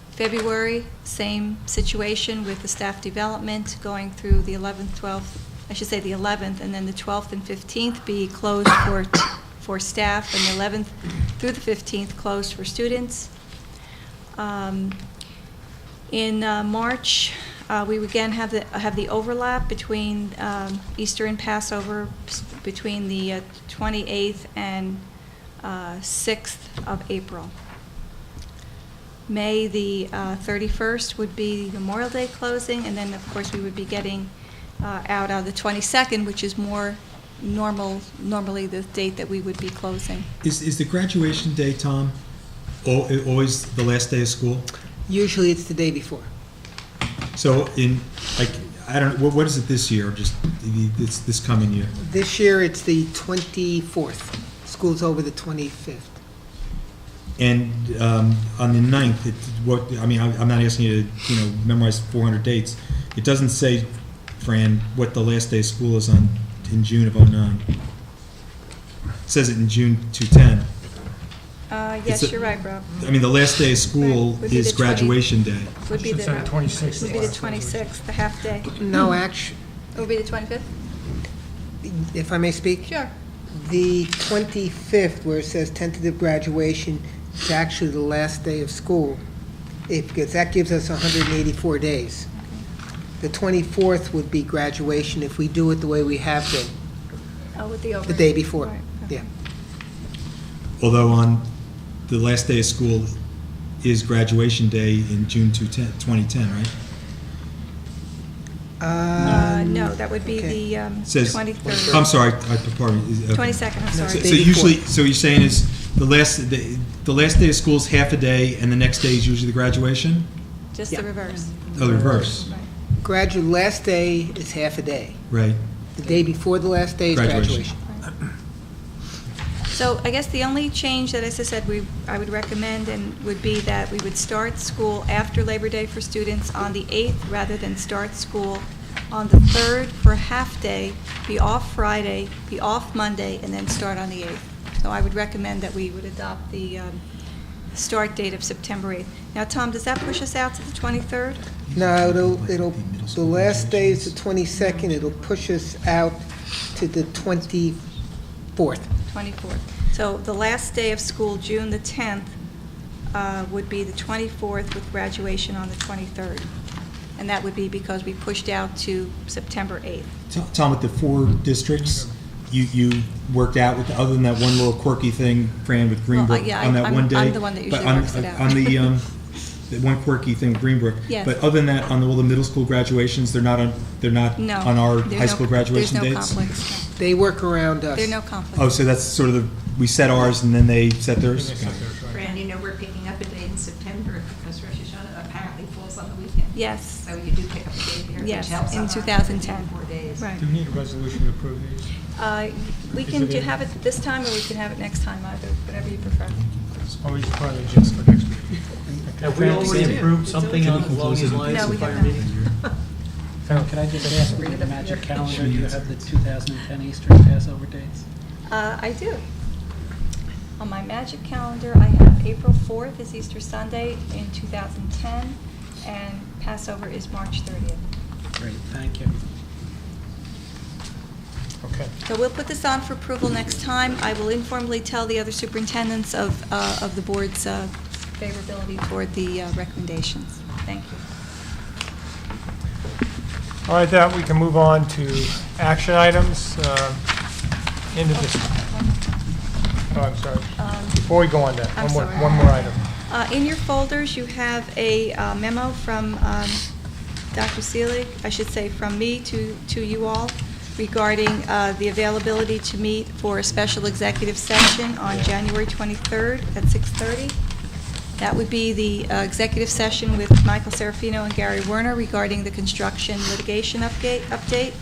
February, same situation with the staff development going through the 11th, 12th, I should say the 11th, and then the 12th and 15th be closed for staff, and the 11th through the 15th closed for students. In March, we would again have the overlap between Easter and Passover between the 28th and 6th of April. May the 31st would be Memorial Day closing, and then, of course, we would be getting out on the 22nd, which is more normally the date that we would be closing. Is the graduation day, Tom, always the last day of school? Usually it's the day before. So I don't, what is it this year, just this coming year? This year, it's the 24th. School's over the 25th. And on the 9th, I'm not asking you to, memorize 400 dates. It doesn't say, Fran, what the last day of school is in June of '09. It says it in June 2010. Yes, you're right, Rob. I mean, the last day of school Right. Would be is the 20 graduation day. Would be the Should say the 26th. Would be the 26th, the half day. No, actually, It would be the 25th? if I may speak? Sure. The 25th, where it says tentative graduation, is actually the last day of school, because that gives us 184 days. The 24th would be graduation if we do it the way we have been, Oh, with the over. the day before. Right, okay. Yeah. Although on the last day of school is graduation day in June 2010, right? No, that would be okay. the It says, 23rd. I'm sorry, pardon me. Okay. 22nd, I'm sorry. So Day usually, before. so you're saying is the last day of school is half a day, and the next day is usually the graduation? Just the Yeah. reverse. Oh, the reverse. Right. Last day is half a day. Right. The day before the last day is Graduation. graduation. So I guess the only change that, as I said, I would recommend and would be that we would start school after Labor Day for students on the 8th rather than start school on the 3rd for a half day, be off Friday, be off Monday, and then start on the 8th. So I would recommend that we would adopt the start date of September 8th. Now, Tom, does that push us out to the 23rd? No, the last day is the 22nd, it'll push us out to the 24th. 24th. So the last day of school, June the 10th, would be the 24th with graduation on the 23rd. And that would be because we pushed out to September 8th. Tom, with the 4 districts, you worked out with, other than that one little quirky thing, Fran, with Greenbrook yeah, on that I'm- one day? I'm the one that usually but works it out. On the one quirky thing, with Greenbrook. Yes. But other than that, on all the middle school graduations, they're not No. on our there's high no- school graduation There's no dates? conflicts. They work around us. There are no conflicts. Oh, so that's sort of we set ours and then they set theirs? They set theirs, right. Fran, we're picking up a day in September because Rosh Hashanah apparently falls on the weekend. Yes, So you do pick up a day there, which Yes, helps in out our 2010. 4 days. right. Do we need a resolution to approve these? We Is can it in- have it this time, or we can have it next time, either, whatever you prefer. Or we just part of the gist for next week? Have we already approved something along these lines No, in we prior have not. meetings? Farrell, could I just ask for the magic calendar, do you have the 2010 Easter and Passover dates? I do. On my magic calendar, I have April 4th is Easter Sunday in 2010, and Passover is March 30th. Great, thank you. Okay. So we'll put this on for approval next time. I will informally tell the other superintendents of the board's favorability toward the recommendations. Thank you. All right, that we can move on to action items. Into this I'm sorry. Before we go on that, I'm sorry. one more item. In your folders, you have a memo from Dr. Seelig, I should say from me to you all, regarding the availability to meet for a special executive session on January 23rd at 6:30. That would be the executive session with Michael Serafino and Gary Werner regarding the construction litigation update.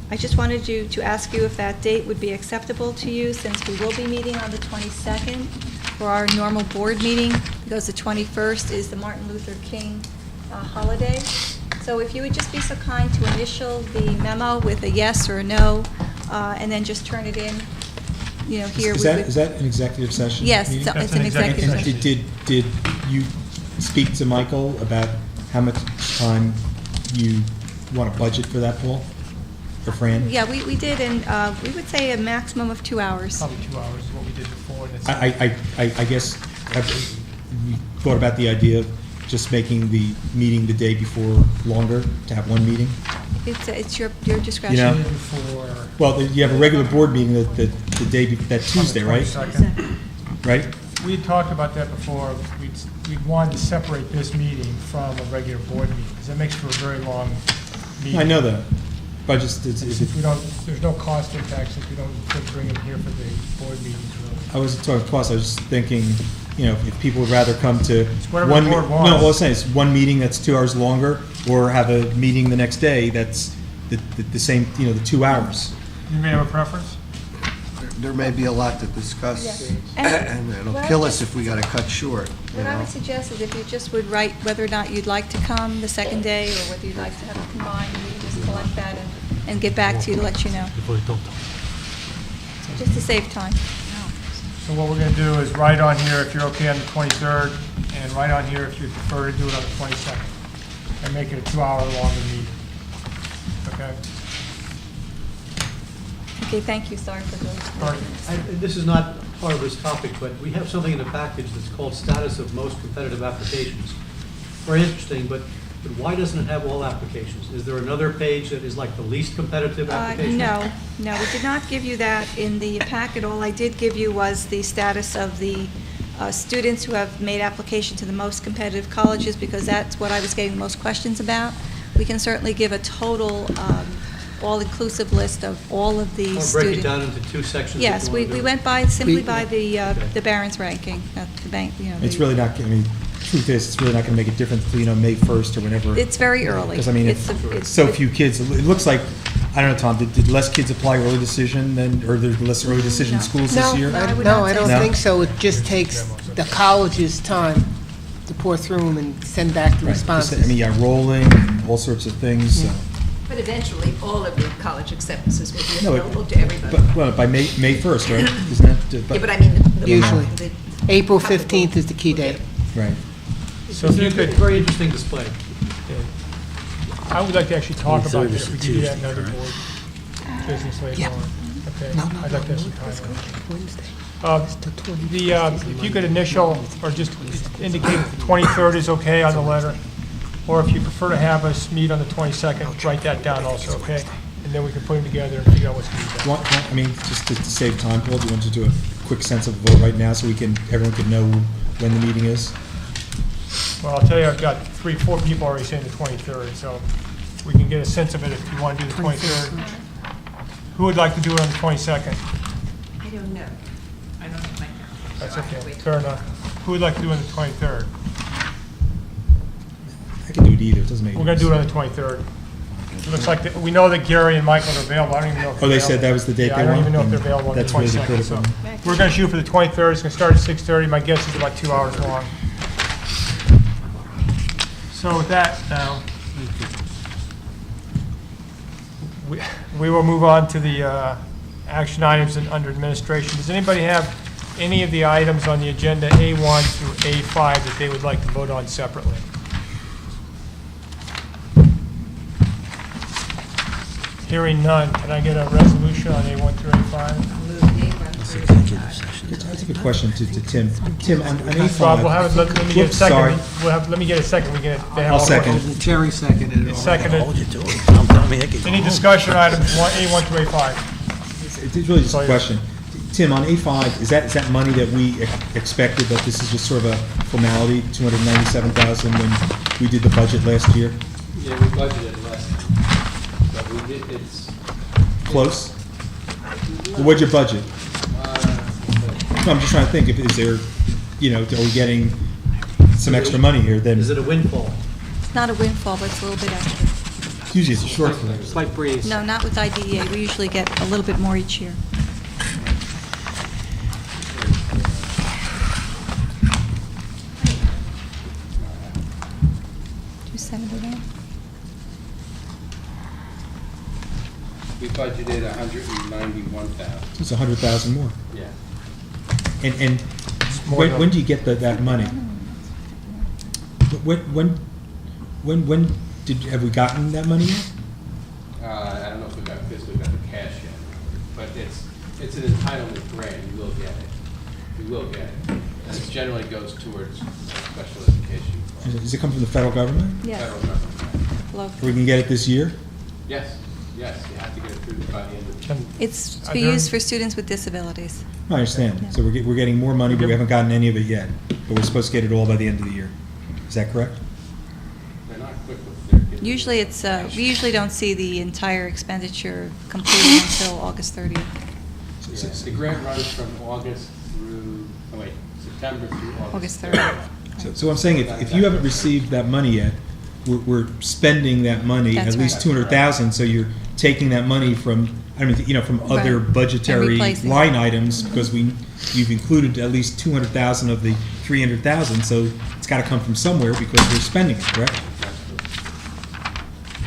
I just wanted to ask you if that date would be acceptable to you, since we will be meeting on the 22nd for our normal board meeting, because the 21st is the Martin Luther King holiday. So if you would just be so kind to initial the memo with a yes or a no, and then just turn it in, here. Is that an executive session? Yes, meeting? it's an executive And session. did you speak to Michael about how much time you want to budget for that, Paul? Or Fran? Yeah, we did, and we would say a maximum of 2 hours. Probably 2 hours is what we did before. and it's- I guess, have you thought about the idea of just making the meeting the day before longer, to have one meeting? It's your discretion. You know, Before. Well, you have a regular board meeting the day, that Tuesday, right? 22nd. Right? We had talked about that before. We'd wanted to separate this meeting from a regular board meeting, because it makes for a very long meeting. I know that, but just, Since we don't, there's no cost impact, since we don't bring them here for the board meetings, really. I wasn't talking cost, I was just thinking, if people would rather come to whatever one. the board No, wants. all I'm saying is one meeting that's 2 hours longer, or have a meeting the next day that's the same, the 2 hours. You may have a preference? There may be a lot to discuss, And and it'll what kill I us if we got to cut short, What I would suggest is if you just would write whether or not you'd like to come the second day, or whether you'd like to have it combined, and we can just collect that and get back to you to let you know. Just to save time. So what we're going to do is write on here if you're okay on the 23rd, and write on here if you prefer to do it on the 22nd, and make it a 2-hour longer meeting. Okay? Okay, thank you, sorry for the... All right. This is not part of this topic, but we have something in the package that's called Status of Most Competitive Applications. Very interesting, but why doesn't it have all applications? Is there another page that is like the least competitive application? No, we did not give you that in the packet. All I did give you was the status of the students who have made application to the most competitive colleges, because that's what I was getting the most questions about. We can certainly give a total, all-inclusive list of all of the students. Or break it down into two sections? if Yes, you wanna we do it. went simply by the Barron's ranking, the bank, It's really not, truth is, it's really not going to make a difference until, May 1st or whenever. It's very early. Because, It's- so few kids, it looks like, I don't know, Tom, did less kids apply early decision or there's less early decision No. schools this year? I would No, not I say don't so. think so. It just takes the college's time to pour through them and send back the Right, just, responses. rolling and all sorts of things, so. But eventually, all of the college acceptances will be No, available to everybody. Well, by May 1st, right? Isn't that? Yeah, but I mean, the... Usually. the- April 15th is the key date. Right. So if you It's a could, very interesting display. I would like to actually talk about this. We could do that in another board business later Yeah. on. Okay? No, I'd like to have some let's time go on it. Wednesday. It's the 20th. If you could initial, or just indicate the 23rd is okay on the letter, or if you prefer to have us meet on the 22nd, write that down also, okay? And then we can put them together and figure out what's going to be done. Just to save time, Paul, do you want to do a quick sense of vote right now so everyone can know when the meeting is? Well, I'll tell you, I've got 4 people already saying the 23rd, so we can get a sense of it if you want to do the 23rd. Who would like to do it on the 22nd? I don't know. I don't have my calendar. That's so I have to okay, wait. fair enough. Who would like to do it on the 23rd? I can do it either, it doesn't make. We're going to do it on the 23rd. It looks like, we know that Gary and Michael are available. I don't even know if Oh, they're they said that available. was the date Yeah, they I don't want? even know if they're Then available on the that's really the 22nd. So critical. we're going to shoot for the 23rd. It's going to start at 6:30. My guess is about 2 hours long. So with that, now, we will move on to the action items under administration. Does anybody have any of the items on the agenda A1 through A5 that they would like to vote on separately? Hearing none, can I get a resolution on A1 through A5? Move A1 through A5. That's a good question to Tim. Tim, on A5. Rob, we'll have it, let me get a Whoops, sorry. second. Let me get a second. We get, they have I'll all- second. Terry seconded it. It's seconded. Any discussion on items A1 through A5? It's really just a question. Tim, on A5, is that money that we expected, that this is just sort of a formality, 297,000 when we did the budget last year? Yeah, we budgeted less, but we did, it's, Close? Well, what'd you budget? No, I'm just trying to think, is there, are we getting some extra money here then? Is it a windfall? It's not a windfall, but it's a little bit extra. Usually it's a shortfall. Slight breeze. No, not with IDEA. We usually get a little bit more each year. $271. we budgeted 191,000. It's 100,000 more. Yeah. And more when, than- when do you get that money? When have we gotten that money yet? I don't know if we physically got the cash yet, but it's an entitlement grant, you will get it. You will get it. And it generally goes towards special education. Does it come from the federal government? Yes. Federal government. Local. We can get it this year? Yes, you have to get it through by the end of the year. It's to Are be there- used for students with disabilities. I understand. So we're getting more money, but we haven't gotten any of it yet. But we're supposed to get it all by the end of the year. Is that correct? They're not quick with their getting. Usually it's, we usually don't see the entire expenditure completed until August 30th. Yeah, the grant runs from August through, September through August August 30th. So I'm saying, if you haven't received that money yet, we're spending that money, That's at least right. 200,000, so you're taking that money from, from other Right. budgetary And replacing line it. items, because you've included at least 200,000 of the 300,000, so it's got to come from somewhere because we're spending it, correct?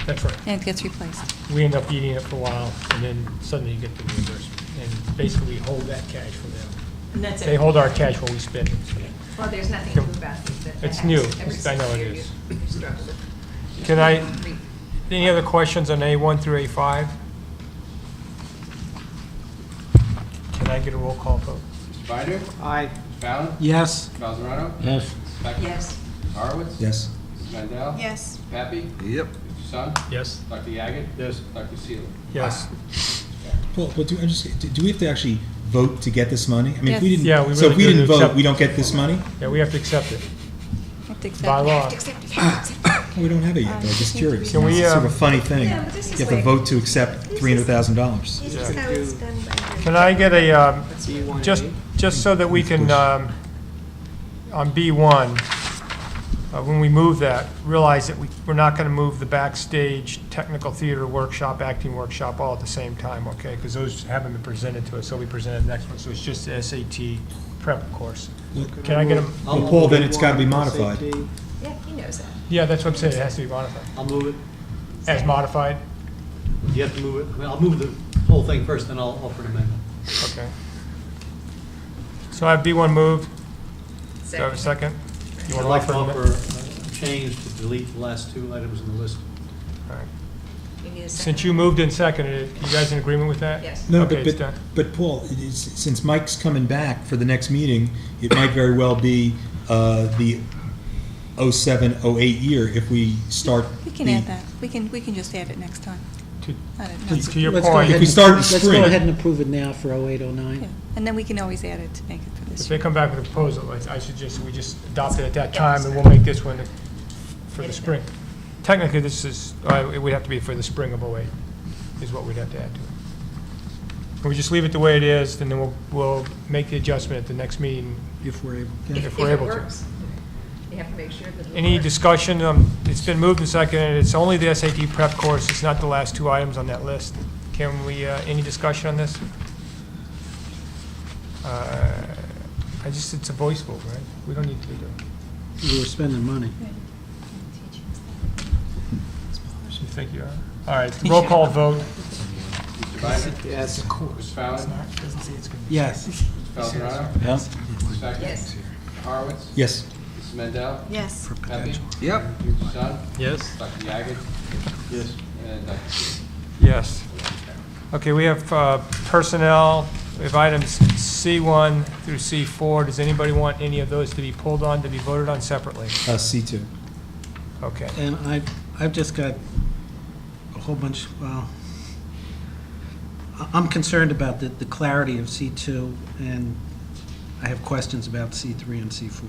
That's right. And it gets replaced. We end up eating it for a while, and then suddenly you get the reimbursement. And basically, we hold that cash for them. And that's They it. hold our cash while we spend it. Well, there's nothing new about this. that It's happens new. every I know it year. is. You struggle with Can I, re- any other questions on A1 through A5? Can I get a roll call vote? Mr. Binder? Aye. Mr. Fallon? Yes. Mr. Balzarano? Yes. Mrs. Beckman? Yes. Mr. Horowitz? Yes. Mrs. Mandel? Yes. Mr. Pappy? Yep. Mr. Sun? Yes. Dr. Yaget? Yes. Dr. Seeley? Yes. Well, do we have to actually vote to get this money? I mean, if we Yes. didn't, Yeah, we so if really we do didn't vote, accept- we don't get this money? Yeah, we have to accept it Have to accept by it. law. Well, we don't have it yet, though. I'm just curious. Can we, It's sort of a funny thing. Yeah, but this You is have to way- vote to accept $300,000. This is how it's done by. Can I get a, C1A. just so that we can, on B1, when we move that, realize that we're not going to move the backstage technical theater workshop, acting workshop all at the same time, okay? Because those haven't been presented to us, they'll be presented next one, so it's just the SAT prep course. Can I get a, Well, Paul, then it's gotta be modified. Yeah, he knows that. yeah, that's what I'm saying, it has to be modified. I'll move it. As modified? You have to move it. I'll move the whole thing first, then I'll offer an amendment. Okay. So I have B1 moved. Do I have a second? You I'd want like to to offer? offer a change to delete the last two items on the list. All right. You need a second. Since you moved and seconded it, you guys in agreement with that? Yes. No, Okay, it's done. but Paul, since Mike's coming back for the next meeting, it might very well be the 07-08 year if we start. We can add that. We can just add it next time. To- I don't know. To your Let's go point, ahead If we and start in approve- spring- Let's go ahead and approve it now for 0809. Yeah. And then we can always add it to make it for if this they year. come back with a proposal, I suggest we just adopt it at that time, and we'll make this one for the spring. Technically, this is, it would have to be for the spring of '08, is what we'd have to add to it. Can we just leave it the way it is, and then we'll make the adjustment at the next meeting If we're able. if we're able to. If it works, you have to make sure that it Any works. discussion? It's been moved and seconded. It's only the SAT prep course. It's not the last two items on that list. Can we, any discussion on this? It's a voice vote, right? We don't need to do it. We were spending money. You think you are? All right, roll call vote. Mr. Binder? Yes. Mr. Fallon? Yes. Mr. Balzarano? Yes. Mrs. Beckman? Yes. Mr. Horowitz? Yes. Mrs. Mandel? Yes. Pepe? Yep. Mr. Sun? Yes. Dr. Yaget? Yes. And Dr. Seeley? Yes. Okay, we have personnel. We have items C1 through C4. Does anybody want any of those to be pulled on, to be voted on separately? C2. Okay. And I've just got a whole bunch, well, I'm concerned about the clarity of C2, and I have questions about C3 and C4.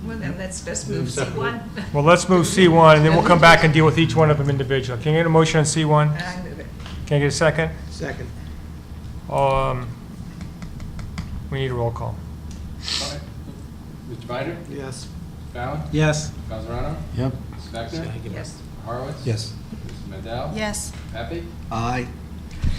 Well, then let's just move C1. Well, let's move C1, and then we'll come back and deal with each one of them individually. Can I get a motion on C1? I move it. Can I get a second? Second. We need a roll call. Mr. Bider? Yes. Fallon? Yes? Gazzarano? Yep. Spector? Yes. Horowitz? Yes. Mrs. Mandel? Yes. Pepe? Aye.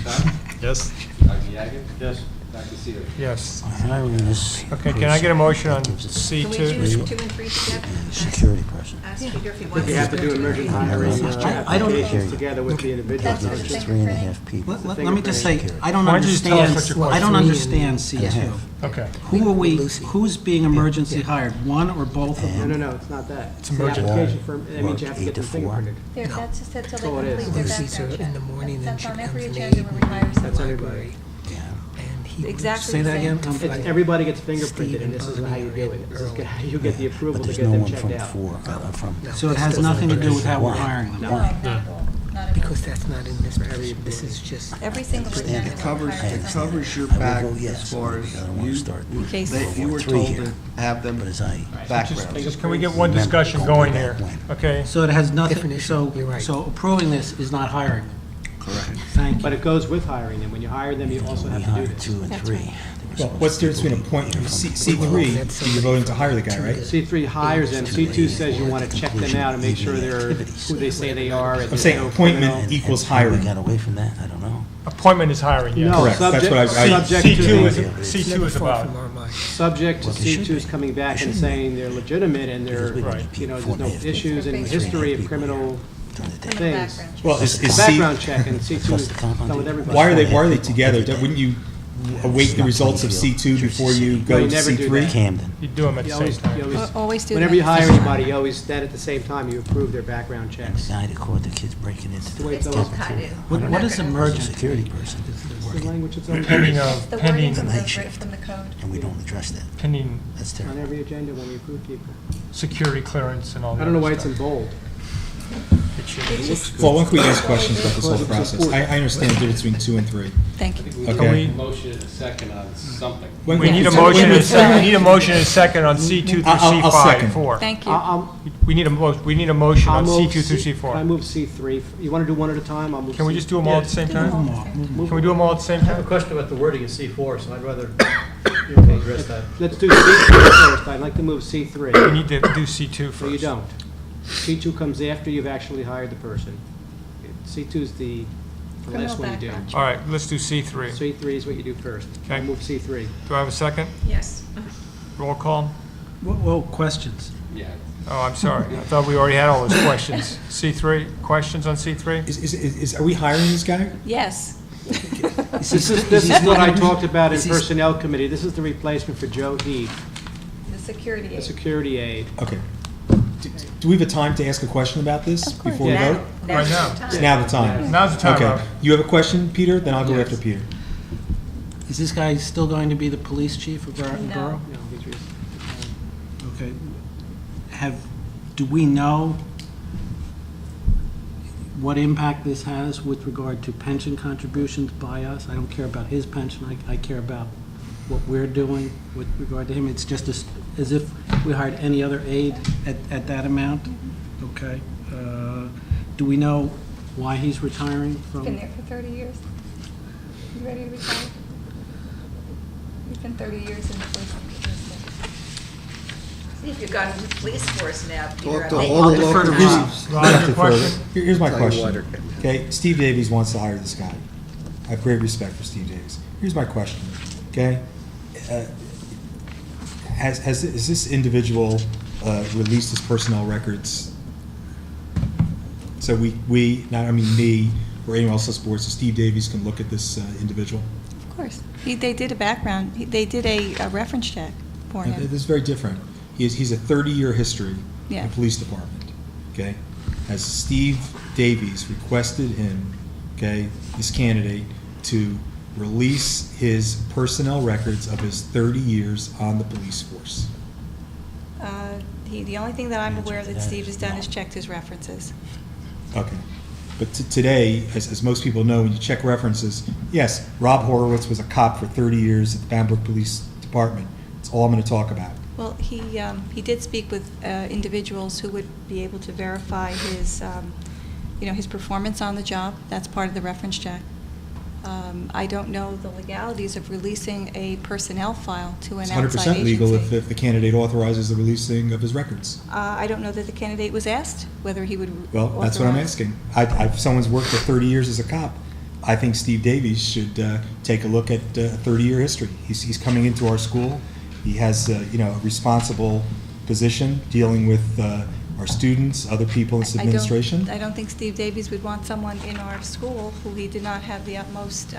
Son? Yes. Dr. Yagan? Yes. Dr. Seeley? Yes. Hiring this. Okay, can I get a motion on Can we do C2? 2 and 3 together? Security person. Ask Peter if he I wants think you have to do emergent hiring I don't- applications together with the individual. That's what don't it's you? saying. 3.5 people. Let me just say, I don't Why don't you just tell us what your understand, I don't question understand C2. Okay. Who are we, who's being emergency hired, one or both of No, them? no, it's not that. It's the emergent. application for, that means you have to get them fingerprinted. That's just until That's all it they is. complete their Well, she's background check. in the morning, then That's she on every comes in agenda the when we hire That's someone. everybody. and he Exactly Say the that same. again? It's, everybody gets fingerprinted, and this is how you do it. This is how you get the approval But to there's get no them one checked from out. from. So it has nothing to do with how we're hiring them? No, not at all. Not at all. because that's not in this position. This is just. Every single agenda. It covers, when we it hire covers your I will back vote as yes. far as I don't want to you, start. Case- you were Three told here. to have them But as I. background. Just can we get one discussion going here? Okay? So it has nothing, Definition, you're right. so approving this is not hiring them? Correct. Thank But you. it goes with hiring them. When you hire them, you also We have to do hired this. 2 and That's 3. right. Well, what's the difference between a point, C3, you're voting to hire the guy, right? C3 hires them, C2 says you want to check them out and make sure they're who they say they are. and I'm there's saying no appointment criminal- equals We hiring. got away from that, I don't know. Appointment is hiring, yes. No, Correct, that's what I- subject to C2 is, the, C2 is Far about. from our mind. subject to Well, they should C2's be. coming back They and should saying they're legitimate and they're, Because we Right. need you know, people, there's no 4.5 people. issues in history of criminal During the day. Criminal things. background check. Well, is C, Background check, and C2 Plus is the compound. done with everybody. why are they together? Wouldn't you await the results of C2 before you No, go you to never do C3? that. Camden. You do them at the You same always, time. you always, Always do whenever that. you hire anybody, you always, then at the same time, you approve their background And the checks. guy that caught the kids breaking into the way it It's goes. all kind of. What is the emergent? security person The working, language that's on Pending, The wording pending, from night the, shift. from the code. and we don't address that. pending That's on terrible. every agenda when we approve people. security clearance and all that. I don't know why it's stuff. in bold. It should It's be. just, Well, when can we ask questions about this whole Well, it's process? important. I understand the difference between 2 and 3. thank you. We Okay. need a motion and a second on something. When- We need a when- motion, when- and a second. We need a motion and a second on C2 through I'll C5 second. and 4. Thank you. We need a motion I'll on move C2 through C- Can I C4. move C3? You want to do one at a time? I'll move. Can we just do them all at the same time? Come on. Can we do them all at the same I have a time? question about the wording in C4, so I'd rather you address that. Let's do C3 first. I'd like to move C3. We need to do C2 first. No, you don't. C2 comes after you've actually hired the person. C2 is the Criminal last one you do. background check. All right, let's do C3. C3 is what you do first. Okay. I'll move C3. Do I have a second? Yes. Roll call? Well, questions. Yeah. Oh, I'm sorry. I thought we already had all those questions. C3, questions on C3? Are we hiring this guy? Yes. This is what I talked about in Personnel Committee. This is the replacement for Joe Heath, The security the aid. security aide. Okay. Do we have a time to ask a question about this Of course. before we Yeah. vote? Right now. It's now the time. Now's the time, Okay. Rob. You have a question, Peter? Then I'll go Yes. after Peter. Is this guy still going to be the police chief of Groton No. Borough? No, he's Okay. Do we know what impact this has with regard to pension contributions by us? I don't care about his pension, I care about what we're doing with regard to him. It's just as if we hired any other aide at that amount? Okay. Do we know why he's retiring from? Been there for 30 years. You ready to retire? You've been 30 years in the police. See if you've got into the police force now, Peter. Talk to I think. all the defer to local Rob. chiefs. Rob, your question? Here's my Tell you question. what. Okay, Steve Davies wants to hire this guy. I have great respect for Steve Davies. Here's my question, okay? Has this individual released his personnel records? So me, or anyone else on the board, so Steve Davies can look at this individual? Of course. They did a background, they did a reference check for This him. is very different. He's a 30-year history in Yeah. the police department, okay? Has Steve Davies requested him, okay, this candidate, to release his personnel records of his 30 years on the police force? The only thing that I'm aware that Steve has done is checked his references. Okay. But today, as most people know, when you check references, yes, Rob Horowitz was a cop for 30 years at the Bambrook Police Department. That's all I'm going to talk about. Well, he did speak with individuals who would be able to verify his, his performance on the job. That's part of the reference check. I don't know the legalities of releasing a personnel file to an It's outside 100% legal agency. if the candidate authorizes the releasing of his records. I don't know that the candidate was asked whether he would Well, that's what I'm authorize. asking. If someone's worked for 30 years as a cop, I think Steve Davies should take a look at a 30-year history. He's coming into our school. He has, a responsible position dealing with our students, other people in this administration. I don't think Steve Davies would want someone in our school who he did not have the utmost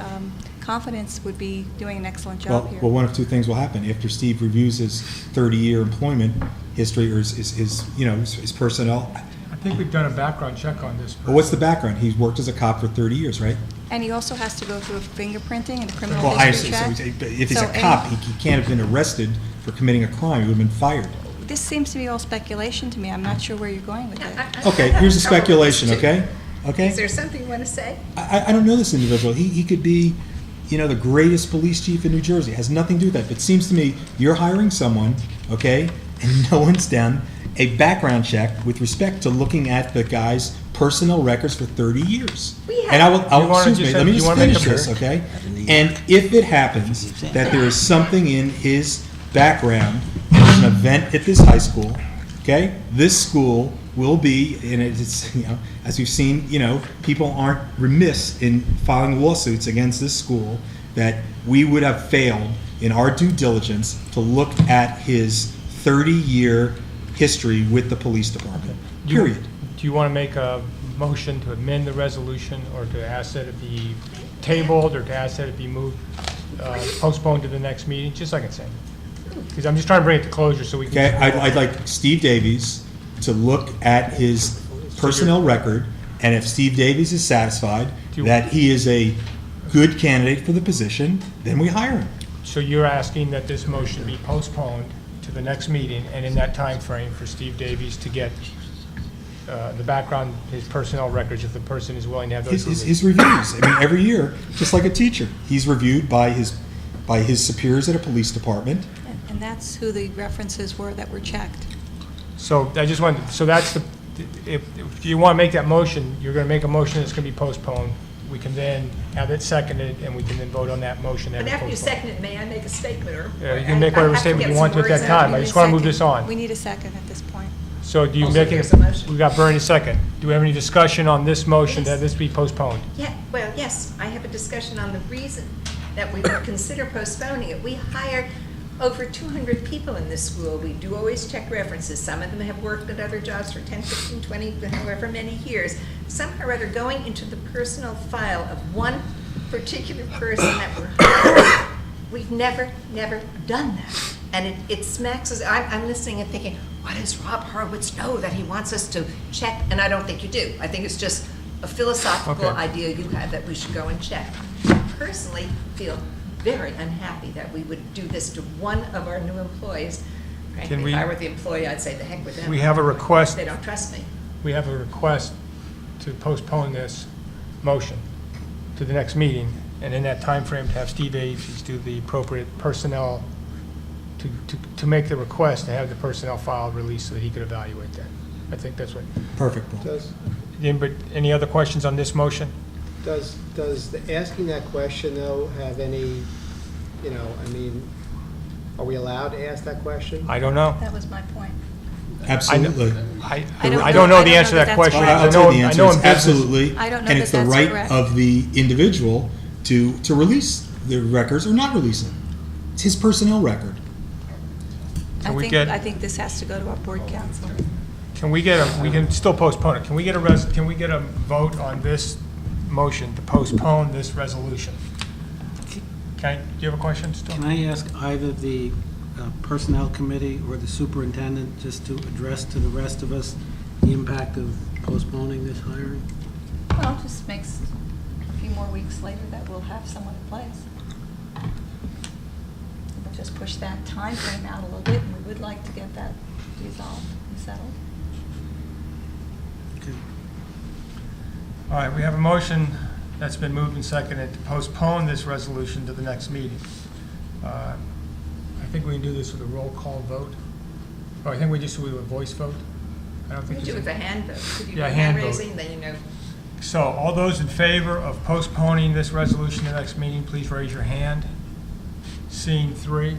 confidence would be doing an excellent job here. Well, one of two things will happen. After Steve reviews his 30-year employment history or his personnel. I think we've done a background check on this. Well, what's the background? He's worked as a cop for 30 years, right? And he also has to go through a fingerprinting and a criminal Well, I history see. check. So if he's So a cop, he can't have been arrested for committing a crime. He would have been fired. This seems to be all speculation to me. I'm not sure where you're going with it. Okay, here's the speculation, okay? Okay? Is there something you want to say? I don't know this individual. He could be, the greatest police chief in New Jersey. It has nothing to do with that. But it seems to me you're hiring someone, okay, and no one's done a background check with respect to looking at the guy's personnel records for 30 years. And You wanna excuse me, just let me you just wanna make finish a- this, okay? And if it happens that there is something in his background, and there's an event at this high school, okay, this school will be, and it's, as we've seen, people aren't remiss in filing lawsuits against this school, that we would have failed in our due diligence to look at his 30-year history with the police department, period. Do you want to make a motion to amend the resolution, or to ask that it be tabled, or to ask that it be moved, postponed to the next meeting, just like I said? Because I'm just trying to bring it to closure so we can. Okay, I'd like Steve Davies to look at his personnel record, and if Steve Davies is satisfied that he is a good candidate for the position, then we hire him. So you're asking that this motion be postponed to the next meeting, and in that time frame for Steve Davies to get the background, his personnel records, if the person is willing to have those released. His reviews, I mean, every year, just like a teacher, he's reviewed by his superiors at a police department. And that's who the references were that were checked. So I just wanted, so that's the, if you want to make that motion, you're going to make a motion that's going to be postponed. We can then have it seconded, and we can then vote on that motion. But after you second it, may I make a statement, or? Yeah, you can make whatever statement you want to at that time. I just want to move this on. We need a second at this point. So do you Also, make it, there's a motion. we got Bernie second. Do we have any discussion on this motion that this be postponed? Yeah, well, yes, I have a discussion on the reason that we would consider postponing it. We hire over 200 people in this school. We do always check references. Some of them have worked at other jobs for 10, 15, 20, however many years. Somehow or other, going into the personal file of one particular person that we're hiring, we've never done that. And it smacks us, I'm listening and thinking, what does Rob Horowitz know that he wants us to check? And I don't think you do. I think it's just a philosophical Okay. idea you have that we should go and check. I personally feel very unhappy that we would do this to one of our new employees. Frankly, if I were the employee, I'd say the heck with them. We have a request. They don't trust me. We have a request to postpone this motion to the next meeting, and in that time frame to have Steve Davies do the appropriate personnel, to make the request to have the personnel file released so that he could evaluate that. I think that's what. Perfect, Paul. Any other questions on this motion? Does asking that question, though, have any, are we allowed to ask that question? I don't know. That was my point. Absolutely. I don't don't know- know the answer to that that's question. correct. I'll tell you the I answer, know it's in business- absolutely. I don't know And that it's the that's right correct. of the individual to release the records or not release them. It's his personnel record. Can we get- I think this has to go to our board council. Can we get we can still postpone it. Can we get a vote on this motion to postpone this resolution? Do you have a question still? Can I ask either the Personnel Committee or the Superintendent just to address to the rest of us the impact of postponing this hiring? Well, it just makes a few more weeks later that we'll have someone in place. We'll just push that time frame out a little bit, and we would like to get that resolved and settled. Okay. All right, we have a motion that's been moved and seconded to postpone this resolution to the next meeting. I think we can do this with a roll call vote. Oh, I think we just do a voice vote. I don't think You do it's with a hand vote. If you do Yeah, a hand hand vote. raising, then you know. So, all those in favor of postponing this resolution to the next meeting, please raise your hand. Seeing three.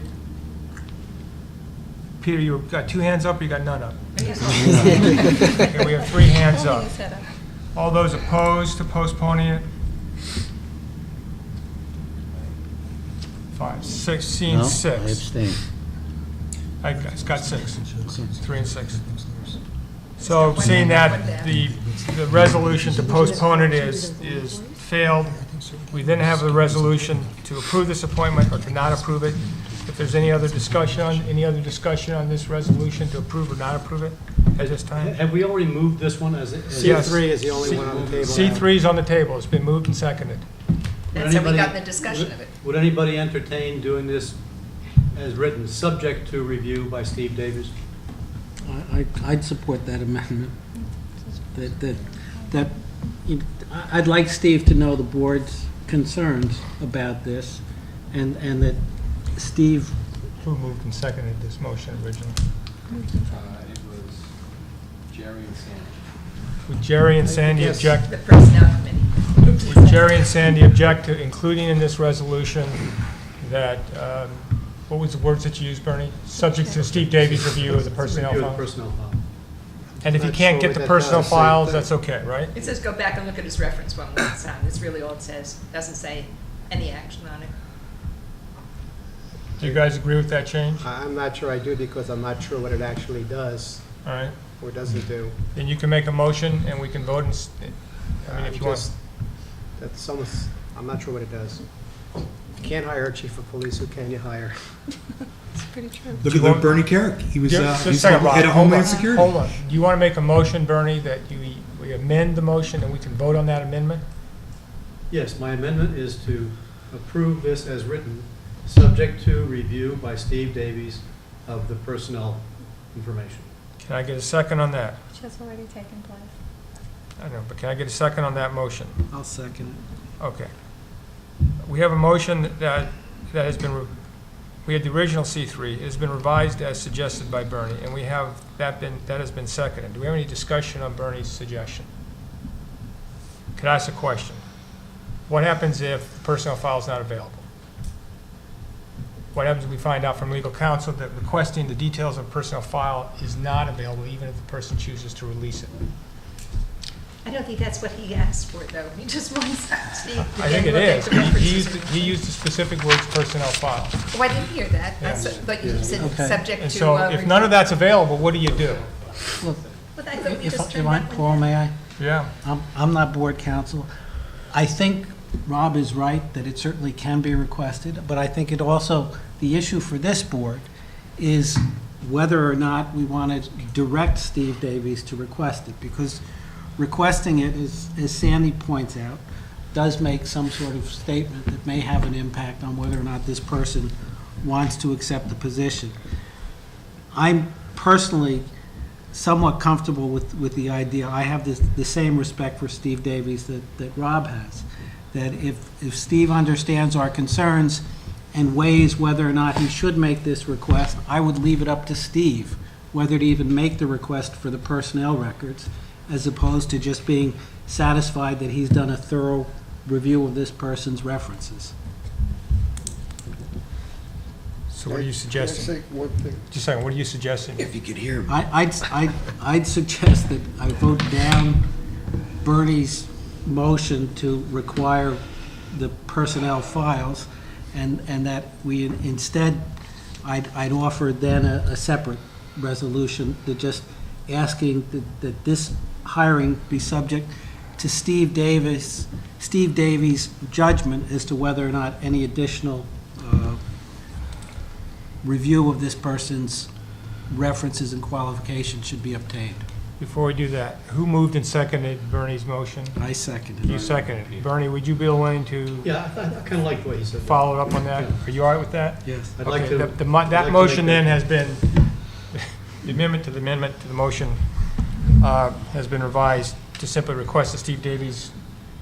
Peter, you got two hands up, or you got none up? Okay, we have three hands up. All those opposed to postponing it? 5, 6, seeing No, I 6. abstain. I got 6, 3 and 6. So seeing that the resolution to postpone it is failed, we then have the resolution to approve this appointment or to not approve it. If there's any other discussion on this resolution to approve or not approve it at this time? Have we already moved this one as? Yes. C3 is the only one on the table. C3 is on the table. It's been moved and seconded. That's how we got the discussion of it. Would anybody entertain doing this as written, subject to review by Steve Davies? I'd support that amendment. I'd like Steve to know the board's concerns about this, and that Steve, Who moved and seconded this motion originally? It was Jerry and Sandy. Would Jerry and Sandy object? The personnel committee. Would Jerry and Sandy object to including in this resolution that, what was the words that you used, Bernie? Subject to Steve Davies' review of the personnel Review of the file? personnel file. And if you Not can't sure get what the that personnel does, same files, thing. that's okay, right? It says go back and look at his reference one last time. That's really all it says. Doesn't say any action on it. Do you guys agree with that change? I'm not sure I do because I'm not sure what it actually does All right, or doesn't do. then you can make a motion and we can vote, I mean, if you want. That's almost, I'm not sure what it does. You can't hire a chief of police, who can you hire? It's pretty true. Look at Bernie Carrick. He was, Just a he's second, Rob. head of Hold Homeland on. Security. Hold on. Do you want to make a motion, Bernie, that we amend the motion and we can vote on that amendment? Yes, my amendment is to approve this as written, subject to review by Steve Davies of the personnel information. Can I get a second on that? Which has already taken place. I know, but can I get a second on that motion? I'll second it. Okay. We have a motion that has been, we had the original C3, it has been revised as suggested by Bernie, and we have that has been seconded. Do we have any discussion on Bernie's suggestion? Could I ask a question? What happens if the personnel file is not available? What happens if we find out from legal counsel that requesting the details of personnel file is not available, even if the person chooses to release it? I don't think that's what he asked for, though. He just wants Steve to I think get it look at is. the He references. used the specific words personnel file. Oh, I didn't hear that. I Yes. thought you said Okay. subject to. And so if none of that's available, what do you do? Look, But I thought we if just I, Paul, may I? Yeah. I'm not board counsel. I think Rob is right that it certainly can be requested, but I think it also, the issue for this board is whether or not we want to direct Steve Davies to request it, because requesting it, as Sandy points out, does make some sort of statement that may have an impact on whether or not this person wants to accept the position. I'm personally somewhat comfortable with the idea. I have the same respect for Steve Davies that Rob has, that if Steve understands our concerns and weighs whether or not he should make this request, I would leave it up to Steve whether to even make the request for the personnel records, as opposed to just being satisfied that he's done a thorough review of this person's references. So what are you suggesting? Can I say one thing? Just a second, what are you suggesting? If you could hear me. I'd suggest that I vote down Bernie's motion to require the personnel files, and that we instead, I'd offer then a separate resolution that just asking that this hiring be subject to Steve Davies' judgment as to whether or not any additional review of this person's references and qualifications should be obtained. Before we do that, who moved and seconded Bernie's motion? I seconded You it. seconded it. Bernie, would you be willing to Yeah, I kind of like the way he said that. follow up on that? Are you all right with that? Yes. I'd like Okay, to. that I'd like to motion make then that- has been, the amendment to the motion has been revised to simply request that Steve Davies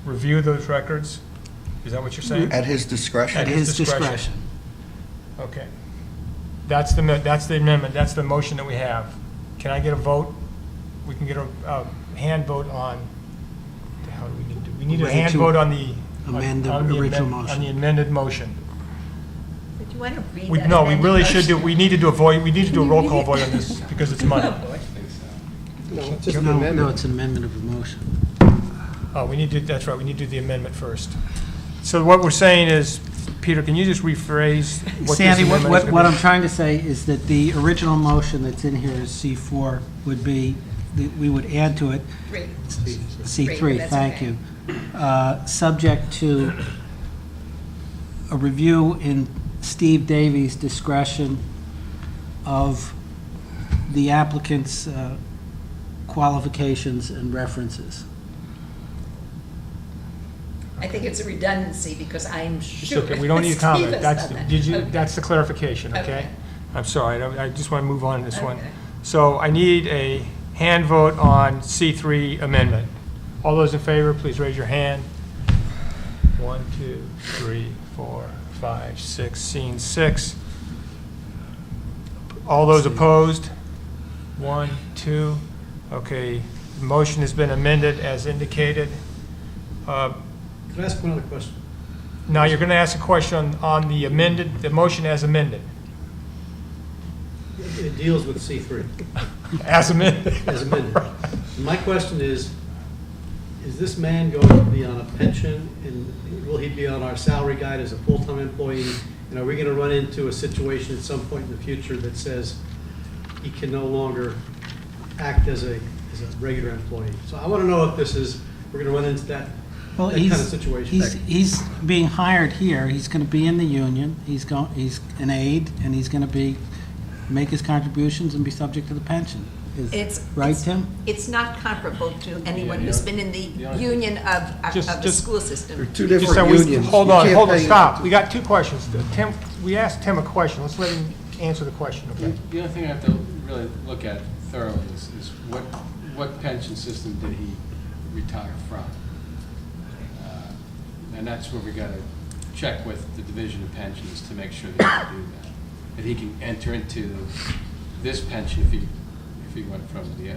review those records? Is that what you're saying? At his discretion. At his discretion. Okay. That's the amendment, that's the motion that we have. Can I get a vote? We can get a hand vote on, what the hell do we need to do? We need a Ready hand to vote on the. amend the on original amend- motion. On the amended motion. But you want to read We, that no, we amended really motion? should do, we need to do a vote, we need to do a roll call vote on this because it's money. No, it's just an No, amendment. it's an amendment of the motion. Oh, we need to, that's right, we need to do the amendment first. So what we're saying is, Peter, can you just rephrase what this Sandy, amendment is what gonna I'm be? trying to say is that the original motion that's in here is C4 would be, we would add to it Great. C3, Great, that's thank okay. you. Subject to a review in Steve Davies' discretion of the applicant's qualifications and references. I think it's a redundancy because I'm It's sure. okay, we don't need a Steve comment, has that's, done that. did you, Okay. that's the clarification, okay? Okay. I'm sorry, I just want to move on to this one. Okay. So I need a hand vote on C3 amendment. All those in favor, please raise your hand. 1, 2, 3, 4, 5, 6, scene 6. All those opposed? 1, 2. Okay, the motion has been amended as indicated. Can I ask one other question? Now, you're going to ask a question on the amended, the motion as amended. It deals with C3 As amended. as amended. My question is this man going to be on a pension, and will he be on our salary guide as a full-time employee? And are we going to run into a situation at some point in the future that says he can no longer act as a regular employee? So I want to know if we're going to run into that Well, kind of situation. he's being hired here, he's going to be in the union, he's an aide, and he's going to make his contributions and be subject to the pension. Right, Tim? It's not comparable to anyone who's been in the union of the school system. Two Just so different unions. Hold You on, can't pay- stop. We got two questions. Tim, we asked Tim a question. Let's let him answer the question, okay? The only thing I have to really look at thoroughly is what pension system did he retire from? And that's where we got to check with the Division of Pensions to make sure that he can do that. That he can enter into this pension if he went from the,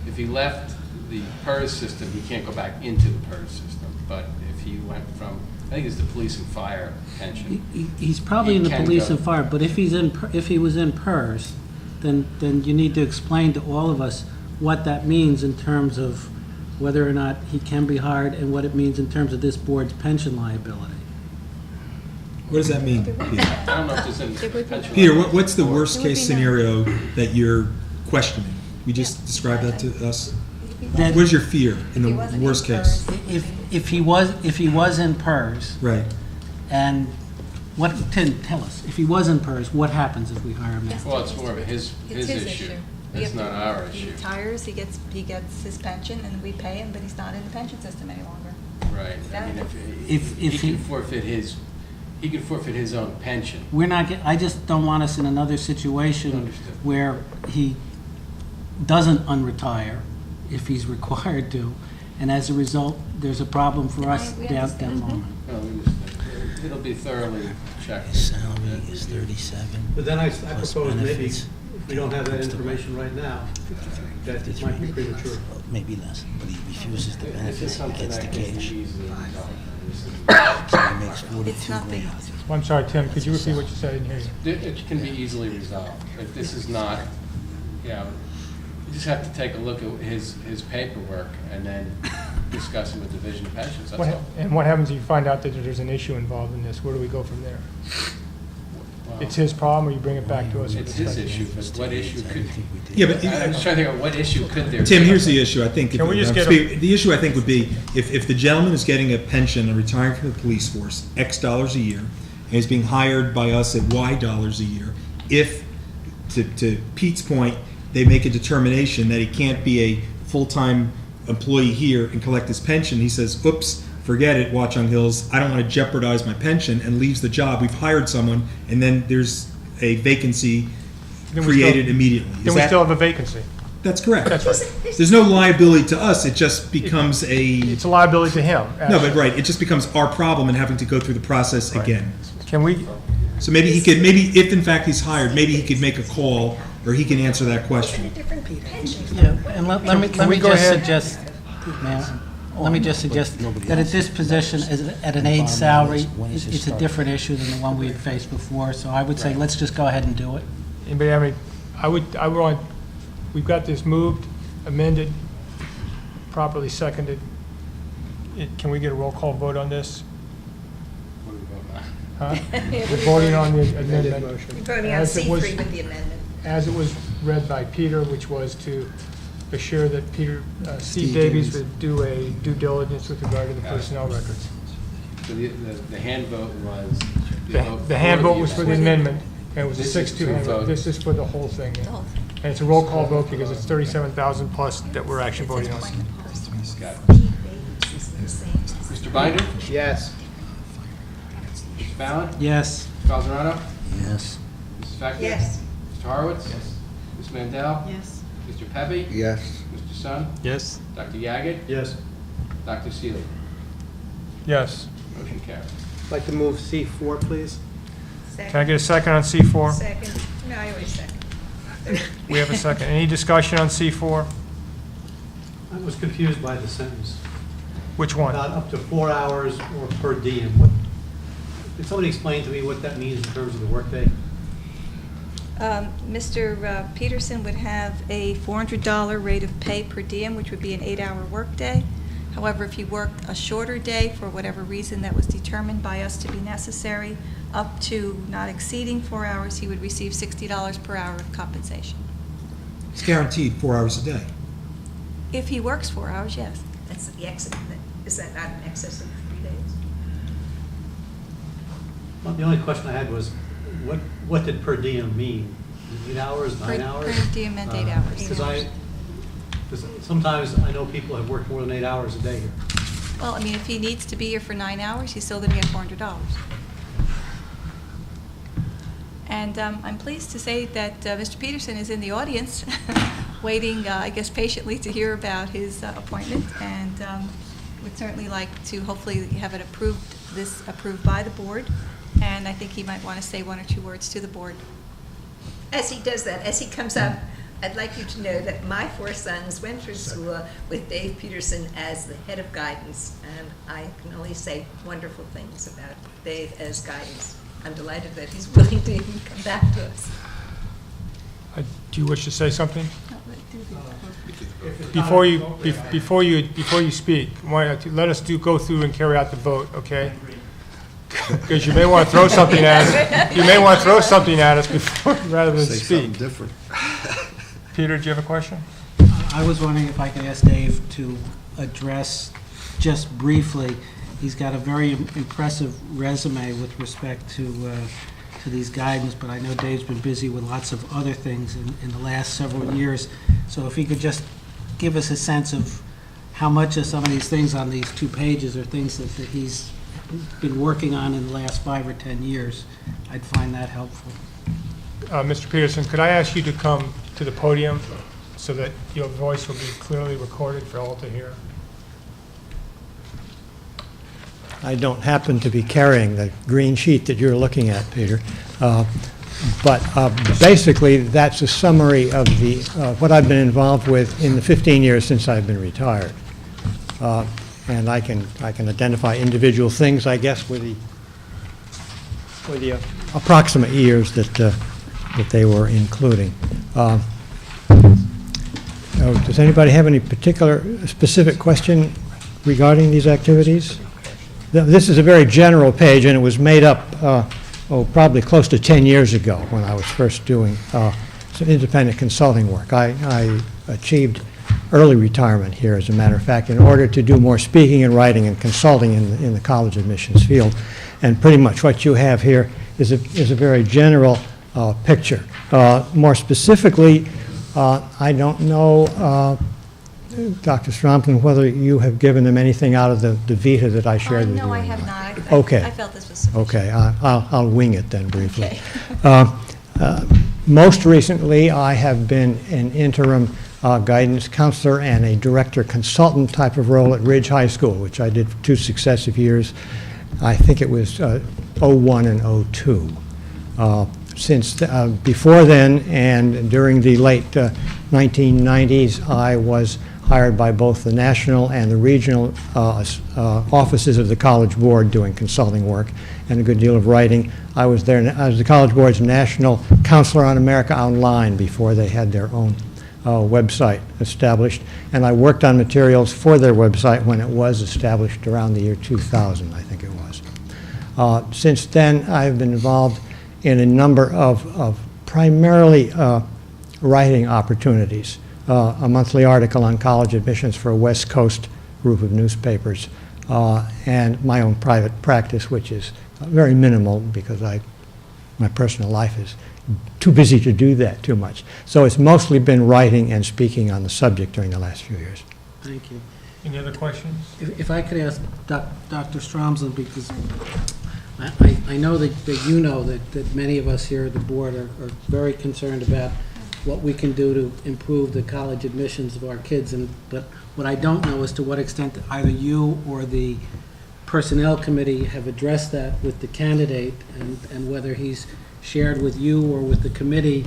if he left the PERS system, he can't go back into the PERS system. But if he went from, I think it's the police and fire pension. He's probably He in the can police go. and fire, but if he was in PERS, then you need to explain to all of us what that means in terms of whether or not he can be hired and what it means in terms of this board's pension liability. What does that mean, Peter? I don't know if there's any pension. Peter, what's the worst-case It would be scenario that you're questioning? You just described that to us. That- What is your fear in He the wasn't worst in case? PERS. If he was in PERS, Right. and Tim, tell us, if he was in PERS, what happens if we hire him now? Well, it's more of his It's his issue. We It's have not to- our He issue. retires, he gets his pension, and we pay him, but he's not in the pension system any longer. Right. I mean, If he he- can forfeit his own pension. I just don't want us in another situation Understood. where he doesn't unretire if he's required to, and as a result, there's a problem for us We down understand. the line. Well, we understand. It'll be thoroughly checked. His salary is 37. But then I plus propose maybe, benefits. if we don't have that information right now, that it might be premature. Maybe less, but he refuses the This is benefits, he something gets the that can be cash. easily resolved. So he makes It's 42 nothing. grand. I'm sorry, Tim, could you repeat what you said? I didn't hear you. It can be easily resolved. If this is not, you just have to take a look at his paperwork and then discuss it with the Division of Pensions, that's all. And what happens if you find out that there's an issue involved in this? Where do we go from there? Well, It's his problem, or you bring it back to us? with It's his discussion? issue, but what issue could, Yeah, but I'm just trying to think of what issue could there be? Tim, here's the issue, I think. Can we just get The issue, I think, would be, if the gentleman is getting a pension and retiring from the police force, X dollars a year, and he's being hired by us at Y dollars a year, if, to Pete's point, they make a determination that he can't be a full-time employee here and collect his pension, he says, oops, forget it, Watchung Hills, I don't want to jeopardize my pension, and leaves the job. We've hired someone, and then there's a vacancy Then we created still- immediately. Is Then we that- still have a vacancy. That's correct. That's right. There's no liability to us, it just becomes It's a liability to him. No, but right, it just becomes our problem and having to go through the process again. Can we, So maybe he could, maybe if in fact he's hired, maybe he could make a call, or he can answer that question. Yeah, and let me Can we go just ahead? suggest, ma'am, let me just suggest that at this position, at an aide salary, it's a different issue than the one we had faced before, so I would say, let's just go ahead and do it. anybody have any, I want, we've got this moved, amended, properly seconded. Can we get a roll call vote on this? Huh? We're voting on the amendment. Voting on As it was- C3 with the amendment. As it was read by Peter, which was to assure that Steve Davies would do a due diligence with regard to the personnel records. So the hand vote was... The hand vote was for the amendment, and it was a This is 6-2 to hand vote. vote. This is for the whole thing. The whole thing. And it's a roll call vote because it's 37,000 plus that we're actually voting on. Got it. Mr. Binder? Yes. Mr. Fallon? Yes. Mr. Calzarano? Yes. Mrs. Fecchio? Yes. Mr. Horowitz? Yes. Ms. Mandel? Yes. Mr. Pepe? Yes. Mr. Sun? Yes. Dr. Yaget? Yes. Dr. Seeley? Yes. Motion carries. I'd like to move C4, please. Can I get a second on C4? Second. No, I always second. We have a second. Any discussion on C4? I was confused by the sentence. Which one? About up to 4 hours or per diem. Did somebody explain to me what that means in terms of the workday? Mr. Peterson would have a $400 rate of pay per diem, which would be an 8-hour workday. However, if he worked a shorter day for whatever reason that was determined by us to be necessary, up to not exceeding 4 hours, he would receive $60 per hour of compensation. It's guaranteed 4 hours a day. If he works 4 hours, yes. That's the exit. Is that not in excess of 3 days? Well, the only question I had was, what did per diem mean? 8 hours, 9 hours? Per diem meant 8 hours. Because sometimes I know people have worked more than 8 hours a day here. Well, I mean, if he needs to be here for 9 hours, he's still going to get $400. And I'm pleased to say that Mr. Peterson is in the audience, waiting, I guess, patiently to hear about his appointment, and would certainly like to hopefully have it approved by the board, and I think he might want to say 1 or 2 words to the board. As he does that, as he comes up, I'd like you to know that my 4 sons went through school with Dave Peterson as the head of guidance, and I can only say wonderful things about Dave as guidance. I'm delighted that he's willing to even come back to us. Do you wish to say something? Before you speak, let us go through and carry out the vote, okay? Because you may want to throw something at us. You may want to throw something at us before, rather than Say something speak. different. Peter, do you have a question? I was wondering if I could ask Dave to address, just briefly, he's got a very impressive resume with respect to these guidance, but I know Dave's been busy with lots of other things in the last several years. So if he could just give us a sense of how much of some of these things on these 2 pages are things that he's been working on in the last 5 or 10 years, I'd find that helpful. Mr. Peterson, could I ask you to come to the podium so that your voice will be clearly recorded for all to hear? I don't happen to be carrying the green sheet that you're looking at, Peter. But basically, that's a summary of what I've been involved with in the 15 years since I've been retired. And I can identify individual things, I guess, with the approximate years that they were including. Does anybody have any particular specific question regarding these activities? This is a very general page, and it was made up, probably close to 10 years ago when I was first doing some independent consulting work. I achieved early retirement here, as a matter of fact, in order to do more speaking and writing and consulting in the college admissions field. And pretty much what you have here is a very general picture. More specifically, I don't know, Dr. Stromkin, whether you have given them anything out of the Vita that I shared with you. No, I have not. Okay. I felt this was sufficient. Okay, I'll wing it then briefly. Okay. Most recently, I have been an interim guidance counselor and a director consultant type of role at Ridge High School, which I did for 2 successive years. I think it was 01 and 02. Before then and during the late 1990s, I was hired by both the national and the regional offices of the College Board doing consulting work and a good deal of writing. I was the College Board's National Counselor on America Online before they had their own website established, and I worked on materials for their website when it was established around the year 2000, I think it was. Since then, I've been involved in a number of primarily writing opportunities. A monthly article on college admissions for a West Coast group of newspapers, and my own private practice, which is very minimal because my personal life is too busy to do that too much. So it's mostly been writing and speaking on the subject during the last few years. Thank you. Any other questions? If I could ask Dr. Stromsland, because I know that you know that many of us here at the board are very concerned about what we can do to improve the college admissions of our kids, but what I don't know is to what extent either you or the Personnel Committee have addressed that with the candidate, and whether he's shared with you or with the committee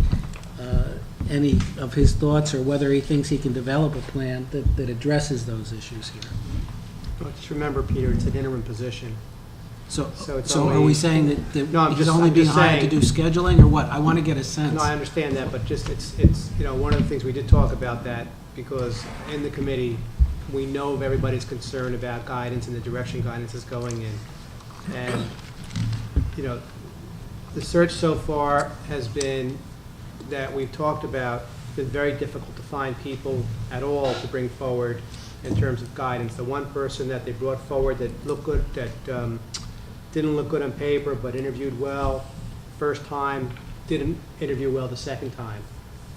any of his thoughts, or whether he thinks he can develop a plan that addresses those issues here. Well, just remember, Peter, it's an interim position. So it's are only- we saying that No, I'm he's just- only I'm being just hired to saying- do scheduling, or what? I want to get a sense. No, I understand that, but just, it's, one of the things we did talk about that, because in the committee, we know of everybody's concern about guidance and the direction guidance is going in. And, the search so far has been, that we've talked about, been very difficult to find people at all to bring forward in terms of guidance. The one person that they brought forward that looked good, that didn't look good on paper, but interviewed well first time, didn't interview well the second time.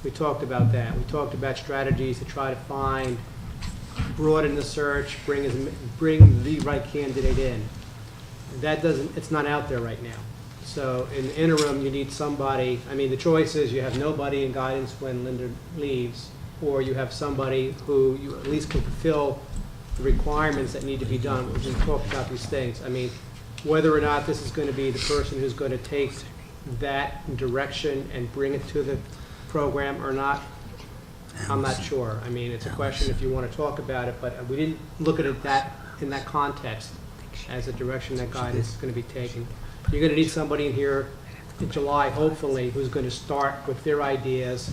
We talked about that. We talked about strategies to try to find, broaden the search, bring the right candidate in. It's not out there right now. So in the interim, you need somebody, the choice is you have nobody in guidance when Linda leaves, or you have somebody who you at least can fulfill the requirements that need to be done. We've talked about these things. Whether or not this is going to be the person who's going to take that direction and bring it to the program or not, I'm not sure. It's a question if you want to talk about it, but we didn't look at it in that context as a direction that guidance is going to be taken. You're going to need somebody in here in July, hopefully, who's going to start with their ideas,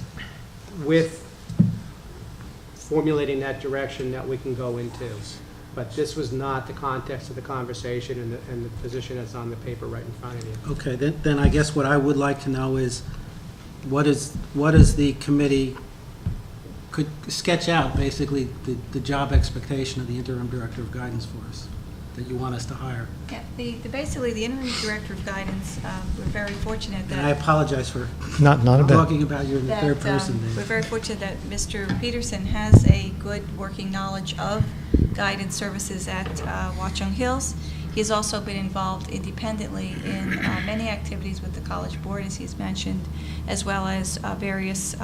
with formulating that direction that we can go into. But this was not the context of the conversation and the position that's on the paper right in front of you. Okay, then I guess what I would like to know is, what is the committee, could sketch out basically the job expectation of the interim director of guidance for us, that you want us to hire? Yeah, basically, the interim director of guidance, we're very fortunate that... And I apologize for Not a bit. talking about you in the third person. We're very fortunate that Mr. Peterson has a good working knowledge of guidance services at Watchung Hills. He's also been involved independently in many activities with the College Board, as he's mentioned, as well as various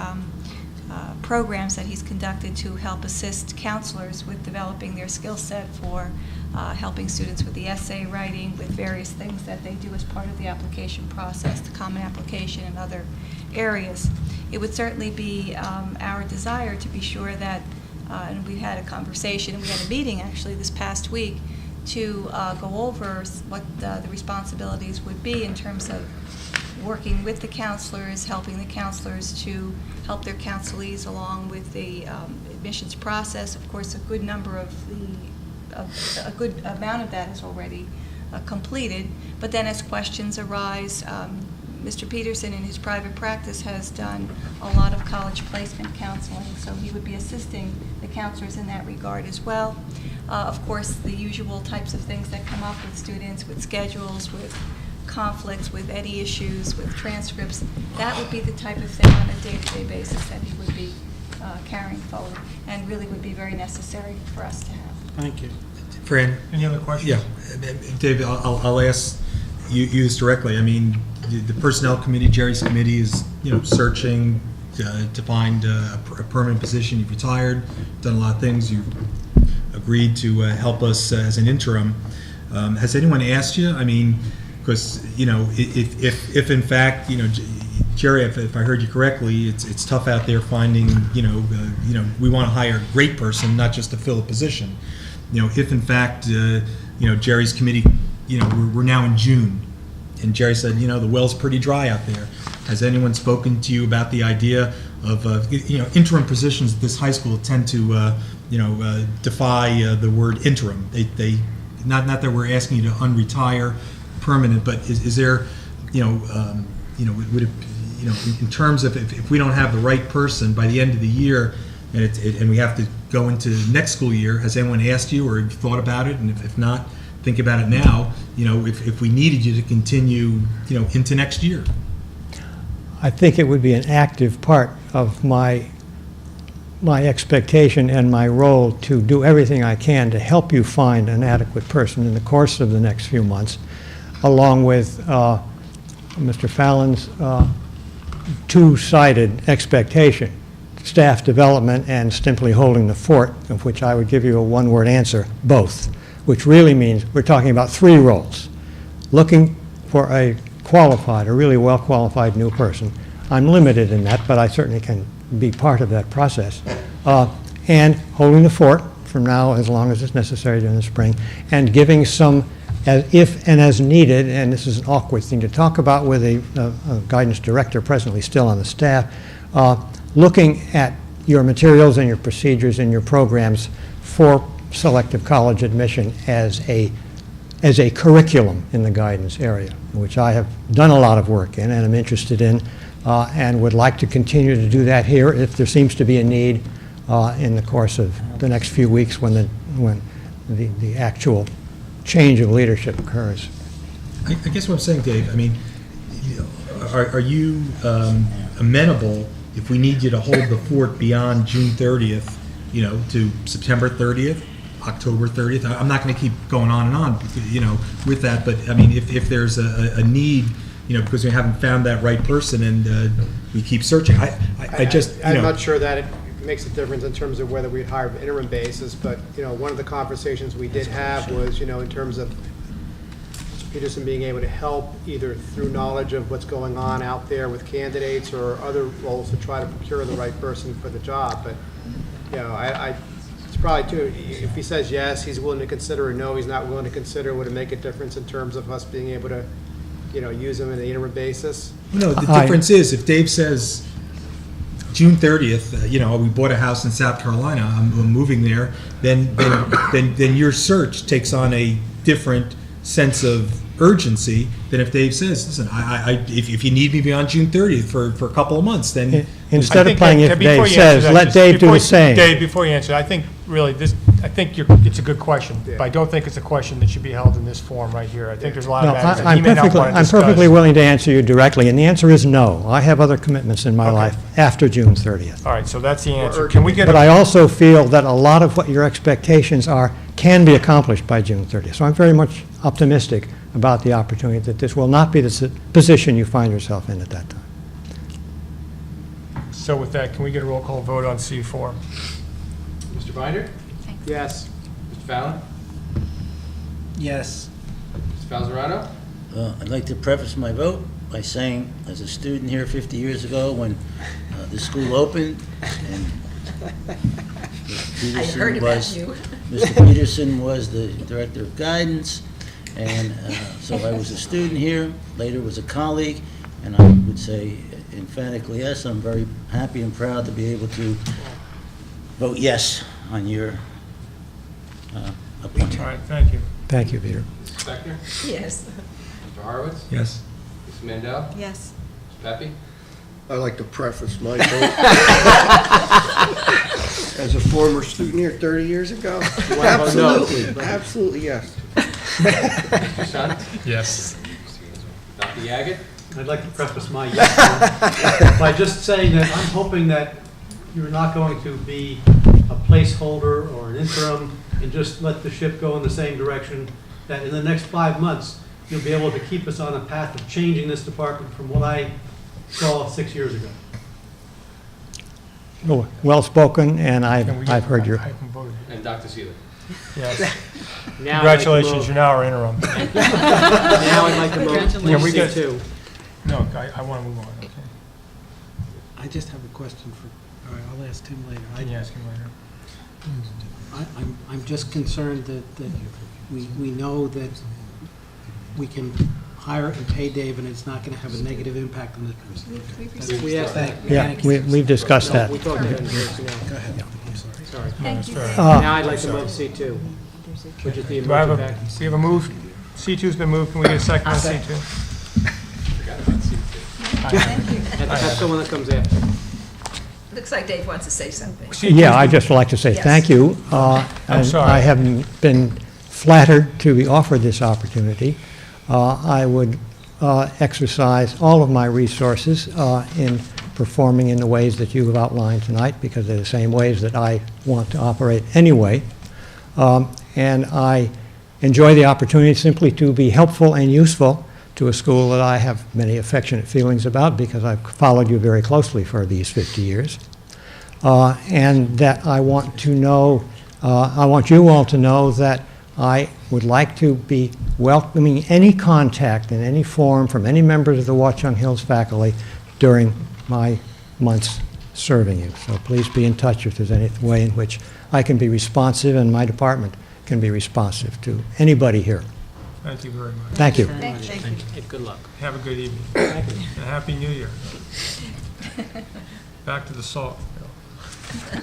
programs that he's conducted to help assist counselors with developing their skill set for helping students with the essay writing, with various things that they do as part of the application process, the common application and other areas. It would certainly be our desire to be sure that, and we had a conversation, we had a meeting actually this past week to go over what the responsibilities would be in terms of working with the counselors, helping the counselors to help their counselees along with the admissions process. Of course, a good number of a good amount of that is already completed. But then as questions arise, Mr. Peterson in his private practice has done a lot of college placement counseling, so he would be assisting the counselors in that regard as well. Of course, the usual types of things that come up with students, with schedules, with conflicts, with any issues, with transcripts, that would be the type of thing on a day-to-day basis that he would be carrying forward, and really would be very necessary for us to have. Thank you. Fran? Any other questions? Yeah. David, I'll ask you this directly. The Personnel Committee, Jerry's committee is, searching to find a permanent position. You've retired, done a lot of things. You've agreed to help us as an interim. Has anyone asked you? I mean, because, you know, if in fact, you know, Jerry, if I heard you correctly, it's tough out there finding, you know, we want to hire a great person, not just to fill a position. You know, if in fact, you know, Jerry's committee, you know, we're now in June, and Jerry said, you know, the well's pretty dry out there. Has anyone spoken to you about the idea of, you know, interim positions at this high school tend to, you know, defy the word interim. They not that we're asking you to unretire permanent, but is there, you know, would it, you know, in terms of if we don't have the right person by the end of the year, and we have to go into next school year, has anyone asked you or thought about it? And if not, think about it now. You know, if we needed you to continue, you know, into next year. I think it would be an active part of my expectation and my role to do everything I can to help you find an adequate person in the course of the next few months, along with Mr. Fallon's two-sided expectation, staff development and simply holding the fort, of which I would give you a one-word answer, both, which really means we're talking about three roles. Looking for a qualified, a really well-qualified new person. I'm limited in that, but I certainly can be part of that process. And holding the fort from now as long as it's necessary during the spring, and giving some, as if and as needed, and this is an awkward thing to talk about with a guidance director presently still on the staff, looking at your materials and your procedures and your programs for selective college admission as a curriculum in the guidance area, which I have done a lot of work in and am interested in, and would like to continue to do that here if there seems to be a need in the course of the next few weeks when the actual change of leadership occurs. I guess what I'm saying, Dave, I mean, are you amenable if we need you to hold the fort beyond June 30th, you know, to September 30th, October 30th? I'm not going to keep going on and on, you know, with that, but I mean, if there's a need, you know, because we haven't found that right person and we keep searching, I just, you know. I'm not sure that it makes a difference in terms of whether we'd hire on an interim basis, but, you know, one of the conversations we did have was, you know, in terms of Mr. Peterson being able to help either through knowledge of what's going on out there with candidates or other roles to try to procure the right person for the job. But, you know, it's probably too, if he says yes, he's willing to consider, or no, he's not willing to consider, would it make a difference in terms of us being able to, you know, use him on an interim basis? No, the difference is if Dave says June 30th, you know, we bought a house in South Carolina, I'm moving there, then your search takes on a different sense of urgency than if Dave says, listen, if you need me beyond June 30th for a couple of months, then. Instead of playing if Dave says, let Dave do the same. Dave, before you answer, I think really I think it's a good question, but I don't think it's a question that should be held in this forum right here. I think there's a lot of matters that he may not want to discuss. I'm perfectly willing to answer you directly, and the answer is no. I have other commitments in my life after June 30th. All right, so that's the answer. Can we get But I also feel that a lot of what your expectations are can be accomplished by June 30th. So I'm very much optimistic about the opportunity that this will not be the position you find yourself in at that time. So with that, can we get a roll call vote on C4? Mr. Binder? Yes. Mr. Fallon? Yes. Mr. Falzarano? I'd like to preface my vote by saying, as a student here 50 years ago when the school opened, and I heard about you. Mr. Peterson was the director of guidance, and so I was a student here, later was a colleague, and I would say emphatically yes, I'm very happy and proud to be able to vote yes on your appointment. All right, thank you. Thank you, Peter. Mr. Spector? Yes. Mr. Horowitz? Yes. Mrs. Mandel? Yes. Mr. Pepe? I'd like to preface my vote as a former student here 30 years ago. Absolutely, absolutely yes. Mr. Sun? Yes. Dr. Yaget? I'd like to preface my yes by just saying that I'm hoping that you're not going to be a placeholder or an interim and just let the ship go in the same direction, that in the next 5 months, you'll be able to keep us on a path of changing this department from what I saw 6 years ago. well-spoken, and Can we get- I've heard your, I haven't voted. And Dr. Seeley. Yes. Now I'd like to Congratulations, move- you're now our interim. Now I'd like to move Yeah, we get- C2. No, I want to move on, okay? I just have a question for, all right, I'll ask Tim later. Can you ask him later? I'm just concerned that we know that we can hire and pay Dave, and it's not going to have a negative impact on the. We asked that. yeah, we've discussed that. We talked to him personnel. Go ahead. Sorry. Thank you. Now I'd like to move C2, which is the Do I have emergency a, vac. we have a move, C2's been moved, can we get a second on C2? That's the one that comes after. Looks like Dave wants to say something. Yeah, I'd just like to say Yes. thank you. And sorry. I haven't been flattered to be offered this opportunity. I would exercise all of my resources in performing in the ways that you have outlined tonight, because they're the same ways that I want to operate anyway. And I enjoy the opportunity simply to be helpful and useful to a school that I have many affectionate feelings about, because I've followed you very closely for these 50 years. And that I want to know, I want you all to know that I would like to be welcoming any contact in any form from any members of the Watchung Hills faculty during my months serving you. So please be in touch if there's any way in which I can be responsive and my department can be responsive to anybody here. Thank you very much. Thank you. Thank you. Hey, good luck. Have a good evening. And a Happy New Year. Back to the salt.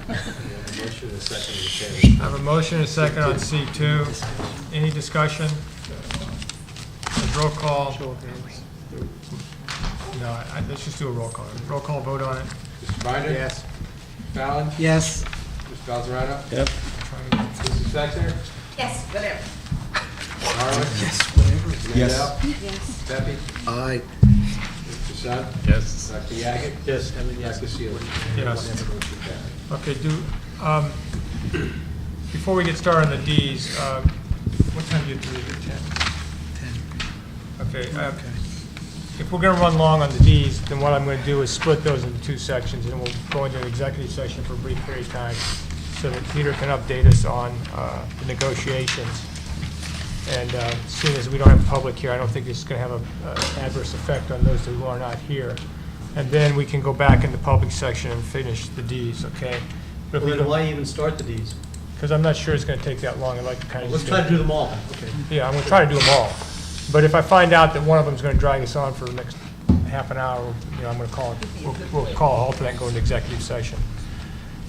Motion and a second to carry. I have a motion and a second on C2. Any discussion? Roll call. No, let's just do a roll call. Roll call vote on it. Mr. Binder? Yes. Fallon? Yes. Mr. Balzarano? Yep. Mrs. Spector? Yes, whatever. Harwood? Yes, whatever. Yes. Yes. Pepe? Aye. Mr. Sun? Yes. Dr. Yaget? Yes. Dr. Seeley? Yes. Okay, before we get started on the Ds, what time do you have to leave at 10? 10. Okay. If we're going to run long on the Ds, then what I'm going to do is split those into two sections, and we'll go into an executive session for a brief period of time so that Peter can update us on the negotiations. And seeing as we don't have a public here, I don't think this is going to have an adverse effect on those who are not here. And then we can go back in the public section and finish the Ds, okay? But Well, then why even start the Ds? because I'm not sure it's going to take that long. I'd like to kind of... Let's try to do them all. Okay. Yeah, I'm going to try to do them all. But if I find out that one of them is going to drag us on for the next half an hour, I'm going to call it, we'll call a halt to that and go into executive session.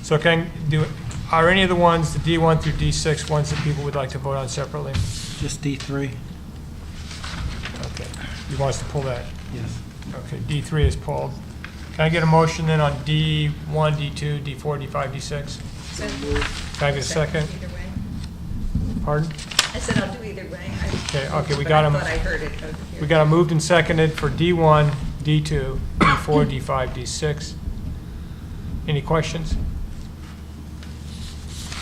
So are any of the ones, the D1 through D6, ones that people would like to vote on separately? Just D3. Okay. You want us to pull that? Yes. Okay, D3 is pulled. Can I get a motion then on D1, D2, D4, D5, D6? So moved. Can I get a second? Either way. Pardon? I said I'll do either way. Okay, we But got I them. thought I heard it over here. We got them moved and seconded for D1, D2, D4, D5, D6. Any questions?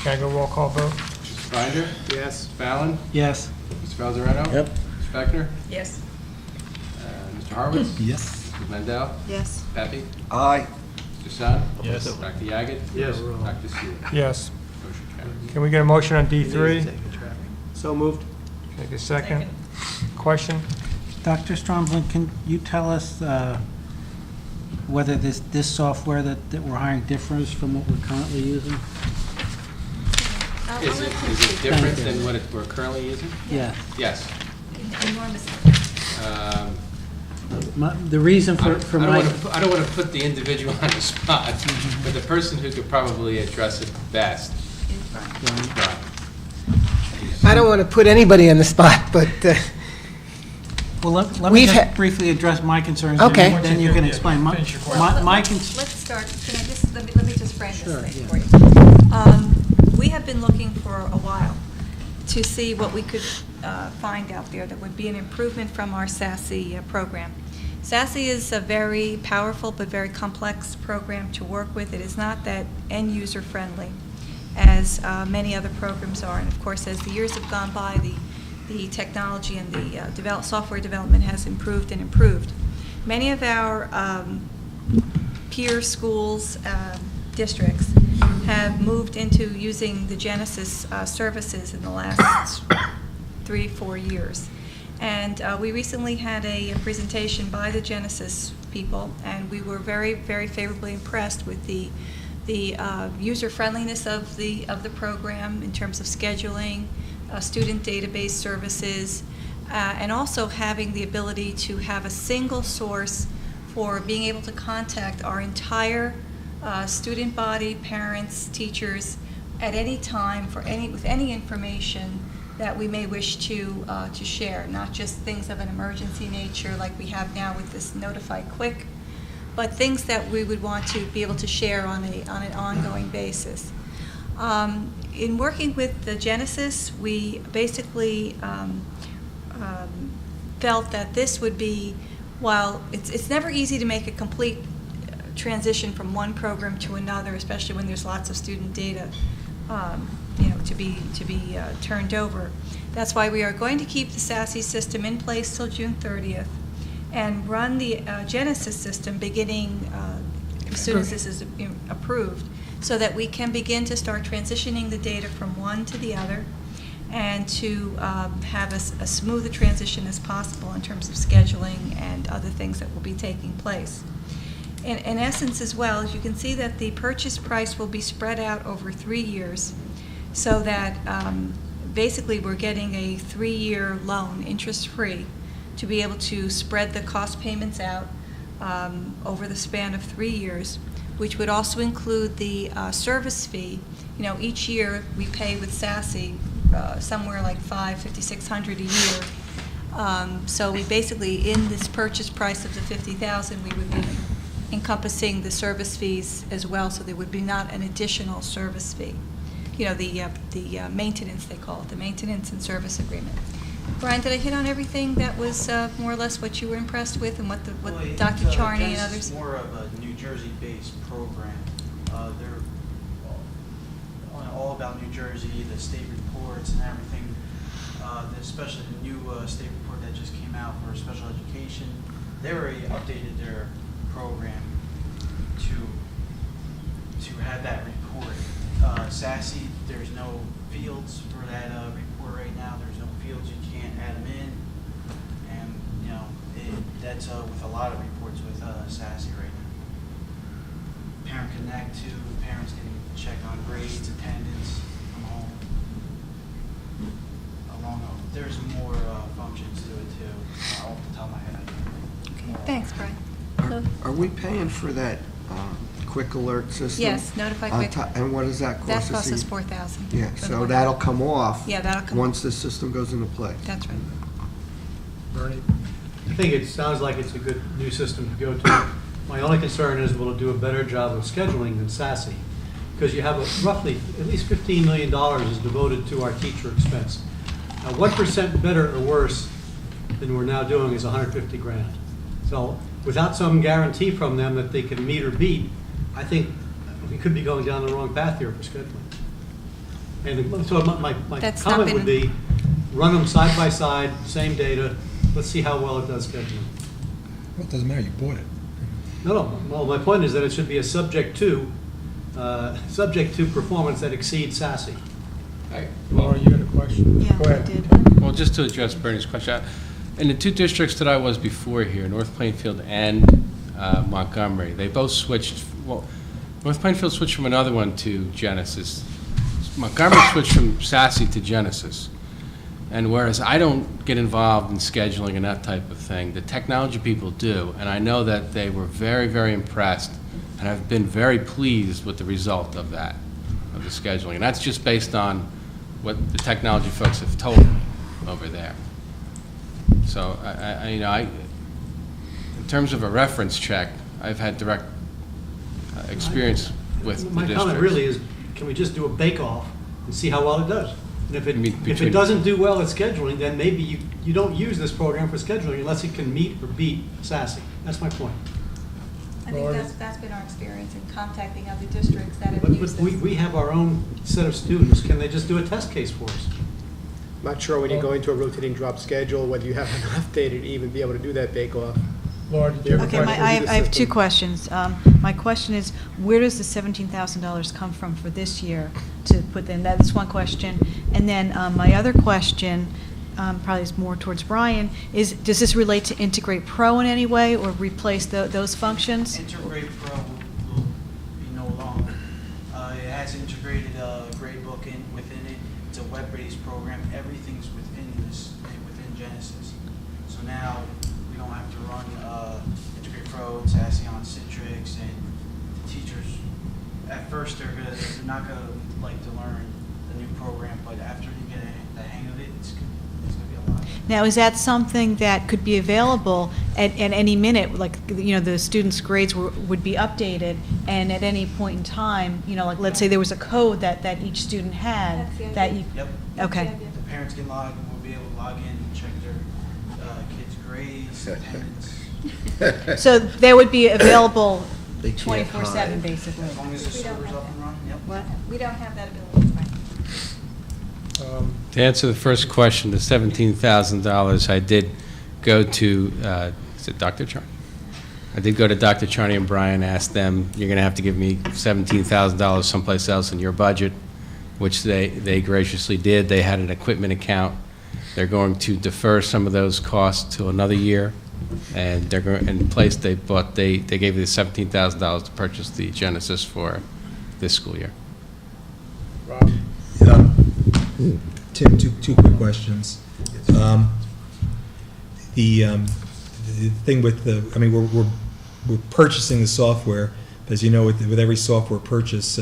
Can I go roll call vote? Mr. Binder? Yes. Fallon? Yes. Mr. Balzarano? Yep. Mr. Spector? Yes. Mr. Harwood? Yes. Mrs. Mendel? Yes. Pepe? Aye. Mr. Sun? Yes. Dr. Yaget? Yes. Dr. Seeley? Yes. Motion carries. Can we get a motion on D3? So moved. Take a second. Question? Dr. Stromblin, can you tell us whether this software that we're hiring differs from what we're currently using? Is it different than what we're currently using? Yeah. Yes. Enormously. The reason for my... I don't want to put the individual on the spot, but the person who could probably address it best is Brian. I don't want to put anybody on the spot, but Well, let me We've just had- briefly address my concerns. Okay. Then you can explain. My Finish your question. my Let's cons- start, can I just, let me just frame Sure, this thing yeah. for you. We have been looking for a while to see what we could find out there that would be an improvement from our SASE program. SASE is a very powerful but very complex program to work with. It is not that end-user friendly as many other programs are. And of course, as the years have gone by, the technology and the software development has improved and improved. Many of our peer schools districts have moved into using the Genesis services in the last 3-4 years. And we recently had a presentation by the Genesis people, and we were very, very favorably impressed with the user-friendliness of the program in terms of scheduling, student database services, and also having the ability to have a single source for being able to contact our entire student body, parents, teachers, at any time with any information that we may wish to share, not just things of an emergency nature like we have now with this Notify Quick, but things that we would want to be able to share on an ongoing basis. In working with the Genesis, we basically felt that this would be, while it's never easy to make a complete transition from one program to another, especially when there's lots of student data to be turned over. That's why we are going to keep the SASE system in place till June 30th and run the Genesis system beginning as soon as this is approved, so that we can begin to start transitioning the data from one to the other and to have a smoother transition as possible in terms of scheduling and other things that will be taking place. In essence as well, as you can see that the purchase price will be spread out over 3 years, so that basically we're getting a 3-year loan, interest-free, to be able to spread the cost payments out over the span of 3 years, which would also include the service fee. Each year we pay with SASE somewhere like $5,600 a year. So we basically, in this purchase price of the $50,000, we would be encompassing the service fees as well, so there would be not an additional service fee. The maintenance, they call it, the maintenance and service agreement. Brian, did I hit on everything that was more or less what you were impressed with, and what Dr. Charney and others? It's more of a New Jersey-based program. They're all about New Jersey, the state reports and everything, especially the new state report that just came out for special education. They already updated their program to have that report. SASE, there's no fields for that report right now. There's no fields, you can't add them in, and that's with a lot of reports with SASE right now. Parent Connect too, parents getting to check on grades, attendance from home. There's more functions to it too. Off the top of my head, Okay, thanks, Brian. Are we paying for that quick alert system? Yes, Notify Quick. And what does that cost us? That costs us $4,000. Yeah, so that'll come off. Yeah, that'll come once off. the system goes into place. That's right. Bernie? I think it sounds like it's a good new system to go to. My only concern is will it do a better job of scheduling than SASE? Because you have roughly at least $15 million is devoted to our teacher expense. Now, what % better or worse than we're now doing is 150 grand. So without some guarantee from them that they can meet or beat, I think we could be going down the wrong path here for scheduling. And so my comment would be, run them side by side, same data, let's see how well it does scheduling. Well, it doesn't matter, you bought it. No, well, my point is that it should be a subject to performance that exceeds SASE. Laura, you had a question? Yeah, Go ahead. I did. Well, just to address Bernie's question, in the two districts that I was before here, North Plainfield and Montgomery, they both switched, well, North Plainfield switched from another one to Genesis. Montgomery switched from SASE to Genesis. And whereas I don't get involved in scheduling and that type of thing, the technology people do, and I know that they were very, very impressed and have been very pleased with the result of that, of the scheduling. And that's just based on what the technology folks have told me over there. So, in terms of a reference check, I've had direct experience with the My districts. comment really is, can we just do a bake-off and see how well it does? And if it doesn't do well at scheduling, then maybe you don't use this program for scheduling unless it can meet or beat SASE. That's my point. I think that's been our experience in contacting other districts that have But used this. we have our own set of students. Can they just do a test case for us? I'm not sure when you go into a rotating drop schedule, whether you have enough data to even be able to do that bake-off. Laura, did you have a Okay, question? I have two questions. My question is, where does the $17,000 come from for this year to put in? That's one question. And then my other question, probably is more towards Brian, is does this relate to Integrate Pro in any way or replace those functions? Integrate Pro will be no longer. It has integrated gradebook within it. It's a web-based program. Everything's within Genesis. So now we don't have to run Integrate Pro and Sassy on Citrix, and the teachers at first they're not gonna like to learn the new program, but after they get the hang of it, it's gonna be a lot. Now, is that something that could be available at any minute? Like, you know, the students' grades would be updated, and at any point in time, you know, like, let's say there was a code that each student had, that you... Yep. Okay. The parents can log, will be able to log in and check their kids' grades, attendance. So they would be available They can't 24/7, hide. basically? As long as the server's up and running, yep. What? We don't have that ability. To answer the first question, the $17,000, I did go to, is it Dr. Charney? I did go to Dr. Charney and Brian, asked them, you're going to have to give me $17,000 someplace else in your budget, which they graciously did. They had an equipment account. They're going to defer some of those costs to another year, and they're going, in place, they gave you the $17,000 to purchase the Genesis for this school year. Rob? Tim, two quick questions. The thing with I mean, we're purchasing the software, but as you know, with every software purchase,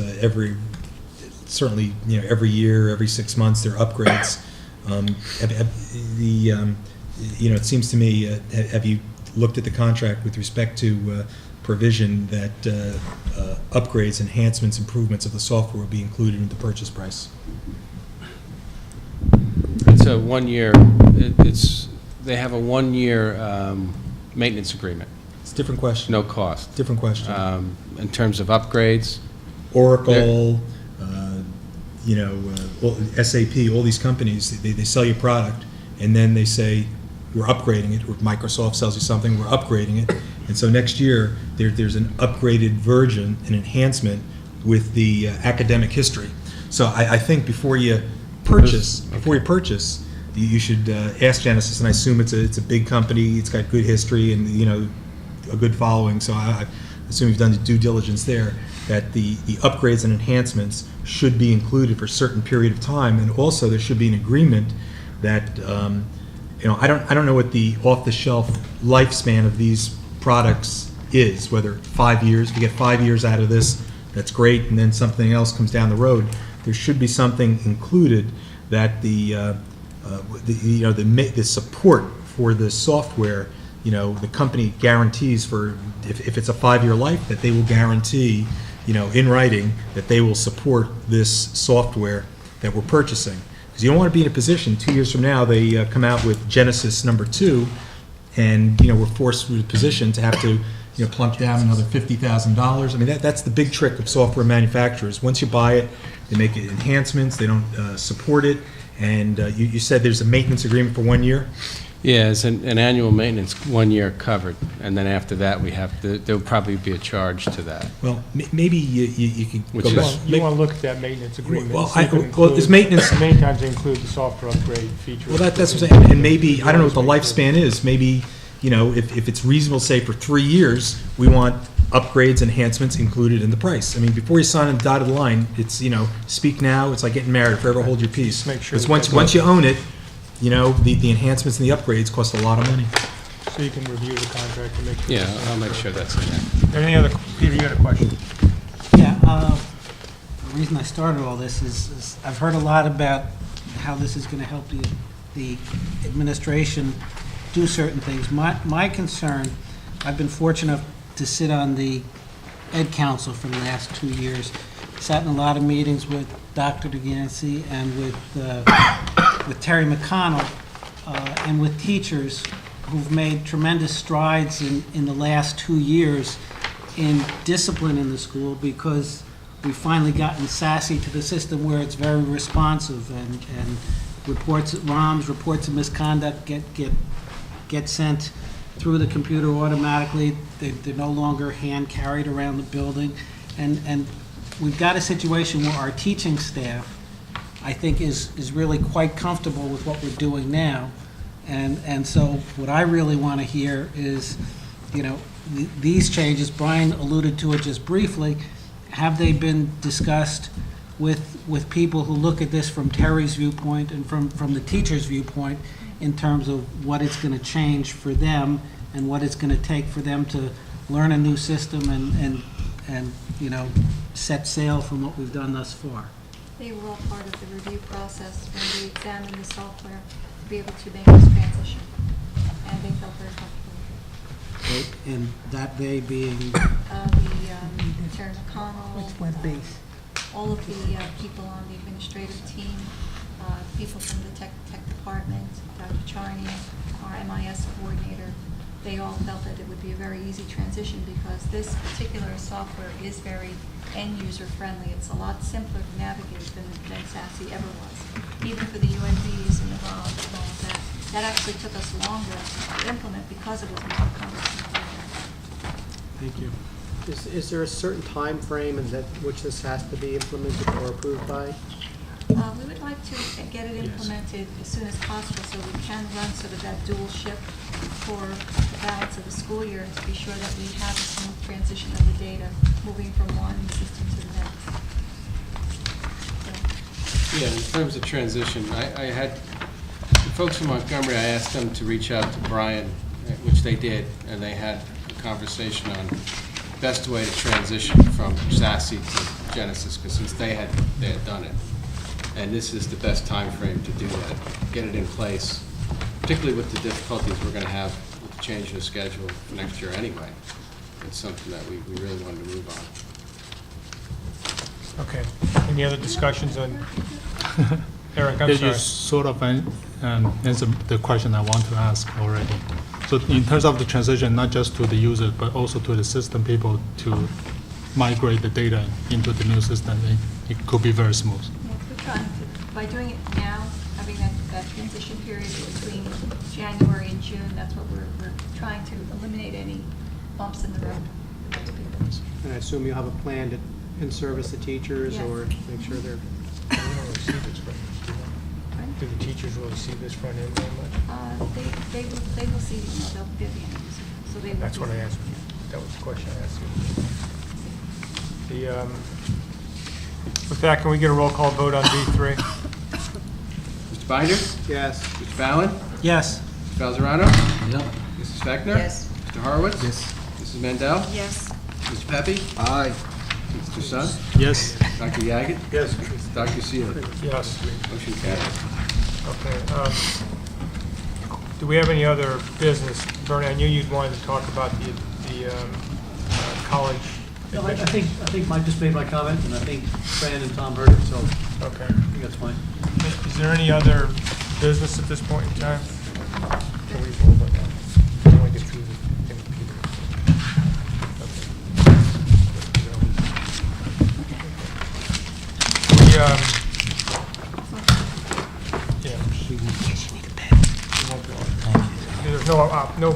certainly, you know, every year, every 6 months, there are upgrades. You know, it seems to me, have you looked at the contract with respect to provision that upgrades, enhancements, improvements of the software will be included in the purchase price? It's a 1 year, they have a 1 year maintenance agreement. It's a different question. No cost. Different question. In terms of upgrades. Oracle, you know, SAP, all these companies, they sell you a product, and then they say, we're upgrading it, or Microsoft sells you something, we're upgrading it. And so next year, there's an upgraded version, an enhancement with the academic history. So I think before you purchase, you should ask Genesis, and I assume it's a big company, it's got good history and, you know, a good following, so I assume you've done the due diligence there, that the upgrades and enhancements should be included for a certain period of time, and also there should be an agreement that, you know, I don't know what the off-the-shelf lifespan of these products is, whether 5 years, if you get 5 years out of this, that's great, and then something else comes down the road. There should be something included that the support for the software, you know, the company guarantees for, if it's a 5-year life, that they will guarantee, you know, in writing, that they will support this software that we're purchasing. Because you don't want to be in a position, 2 years from now, they come out with Genesis #2, and, you know, we're forced with a position to have to, you know, plunk down another $50,000. I mean, that's the big trick of software manufacturers. Once you buy it, they make it enhancements, they don't support it, and you said there's a maintenance agreement for 1 year? Yeah, it's an annual maintenance, 1 year covered, and then after that, there'll probably be a charge to that. Well, maybe you can go back. You want to look at that maintenance agreement. Well, see if it it's maintenance. Many times they include the software upgrade feature. Well, that's what I'm saying, and maybe, I don't know what the lifespan is, maybe, you know, if it's reasonable, say, for 3 years, we want upgrades, enhancements included in the price. I mean, before you sign on the dotted line, it's, you know, speak now, it's like getting married, forever hold your peace. Make sure Because once you own it, you know, the enhancements and the upgrades cost a lot of money. So you can review the contract and make sure. Yeah, I'll make sure that's in there. Any other, Peter, you had a question? Yeah, the reason I started all this is I've heard a lot about how this is going to help the administration do certain things. My concern, I've been fortunate to sit on the Ed Council for the last 2 years. Sat in a lot of meetings with Dr. DeGancy and with Terry McConnell and with teachers who've made tremendous strides in the last 2 years in discipline in the school, because we've finally gotten SASE to the system where it's very responsive, and reports of misconduct get sent through the computer automatically. They're no longer hand-carried around the building. And we've got a situation where our teaching staff, I think, is really quite comfortable with what we're doing now. And so what I really want to hear is, you know, these changes, Brian alluded to it just briefly, have they been discussed with people who look at this from Terry's viewpoint and from the teacher's viewpoint in terms of what it's going to change for them and what it's going to take for them to learn a new system and you know, set sail from what we've done thus far? They were all part of the review process when we examined the software to be able to make this transition, and they felt very comfortable. And that they being? Terry McConnell. It's web-based. All of the people on the administrative team, people from the tech department, Dr. Charney, our MIS coordinator, they all felt that it would be a very easy transition because this particular software is very end-user friendly. It's a lot simpler to navigate than SASE ever was. Even for the UNVs and the ROMs and all of that. That actually took us longer to implement because it was more cumbersome. Thank you. Is there a certain time frame in that which this has to be implemented or approved by? We would like to get it implemented as soon as possible so we can run sort of that dual shift for the balance of the school year and to be sure that we have a smooth transition of the data moving from one system to the next. Yeah, in terms of transition, I had, the folks from Montgomery, I asked them to reach out to Brian, which they did, and they had a conversation on best way to transition from SASE to Genesis, because since they had done it. And this is the best time frame to do that, get it in place, particularly with the difficulties we're going to have with the change in the schedule for next year anyway. It's something that we really wanted to move on. Okay. Any other discussions on? Eric, I'm You sorry. sort of answered the question I want to ask already. So in terms of the transition, not just to the user, but also to the system people to migrate the data into the new system, it could be very smooth. Yes, we're trying to, by doing it now, having that transition period between January and June, that's what we're trying to eliminate any bumps in the road. And I assume you have a plan to in-service the teachers Yes. or make sure they're... We don't really see this front end, do the teachers really see this front end very much? They will see, they'll be the end user, so they will. That's what I be- asked. That was the question I asked you. With that, can we get a roll call vote on B3? Mr. Binder? Yes. Mr. Fallon? Yes. Mr. Falzarano? Yep. Mrs. Spector? Yes. Mr. Horowitz? Yes. Mrs. Mandel? Yes. Mr. Pepe? Aye. Mr. Sun? Yes. Dr. Yaget? Yes. Dr. Seeley? Yes. Motion carries. Okay. Do we have any other business? Bernie, I knew you'd wanted to talk about the college. No, I think Mike just made my comment, and I think Fran and Tom heard it, so Okay. I think that's fine. Is there any other business at this point in time? Can we hold on that? I want to get through the thing with There's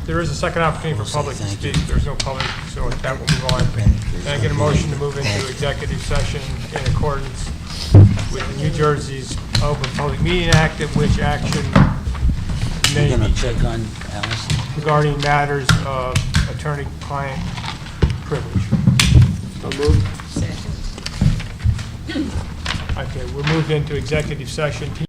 there is a second opportunity for public to speak. There's no public, so with that, we'll move on. Can I get a motion to move into executive session in accordance with New Jersey's Open Public Meeting Act, at which action may You're be gonna check on Allison? regarding matters of attorney-client privilege. So moved. Okay, we're moved into executive session.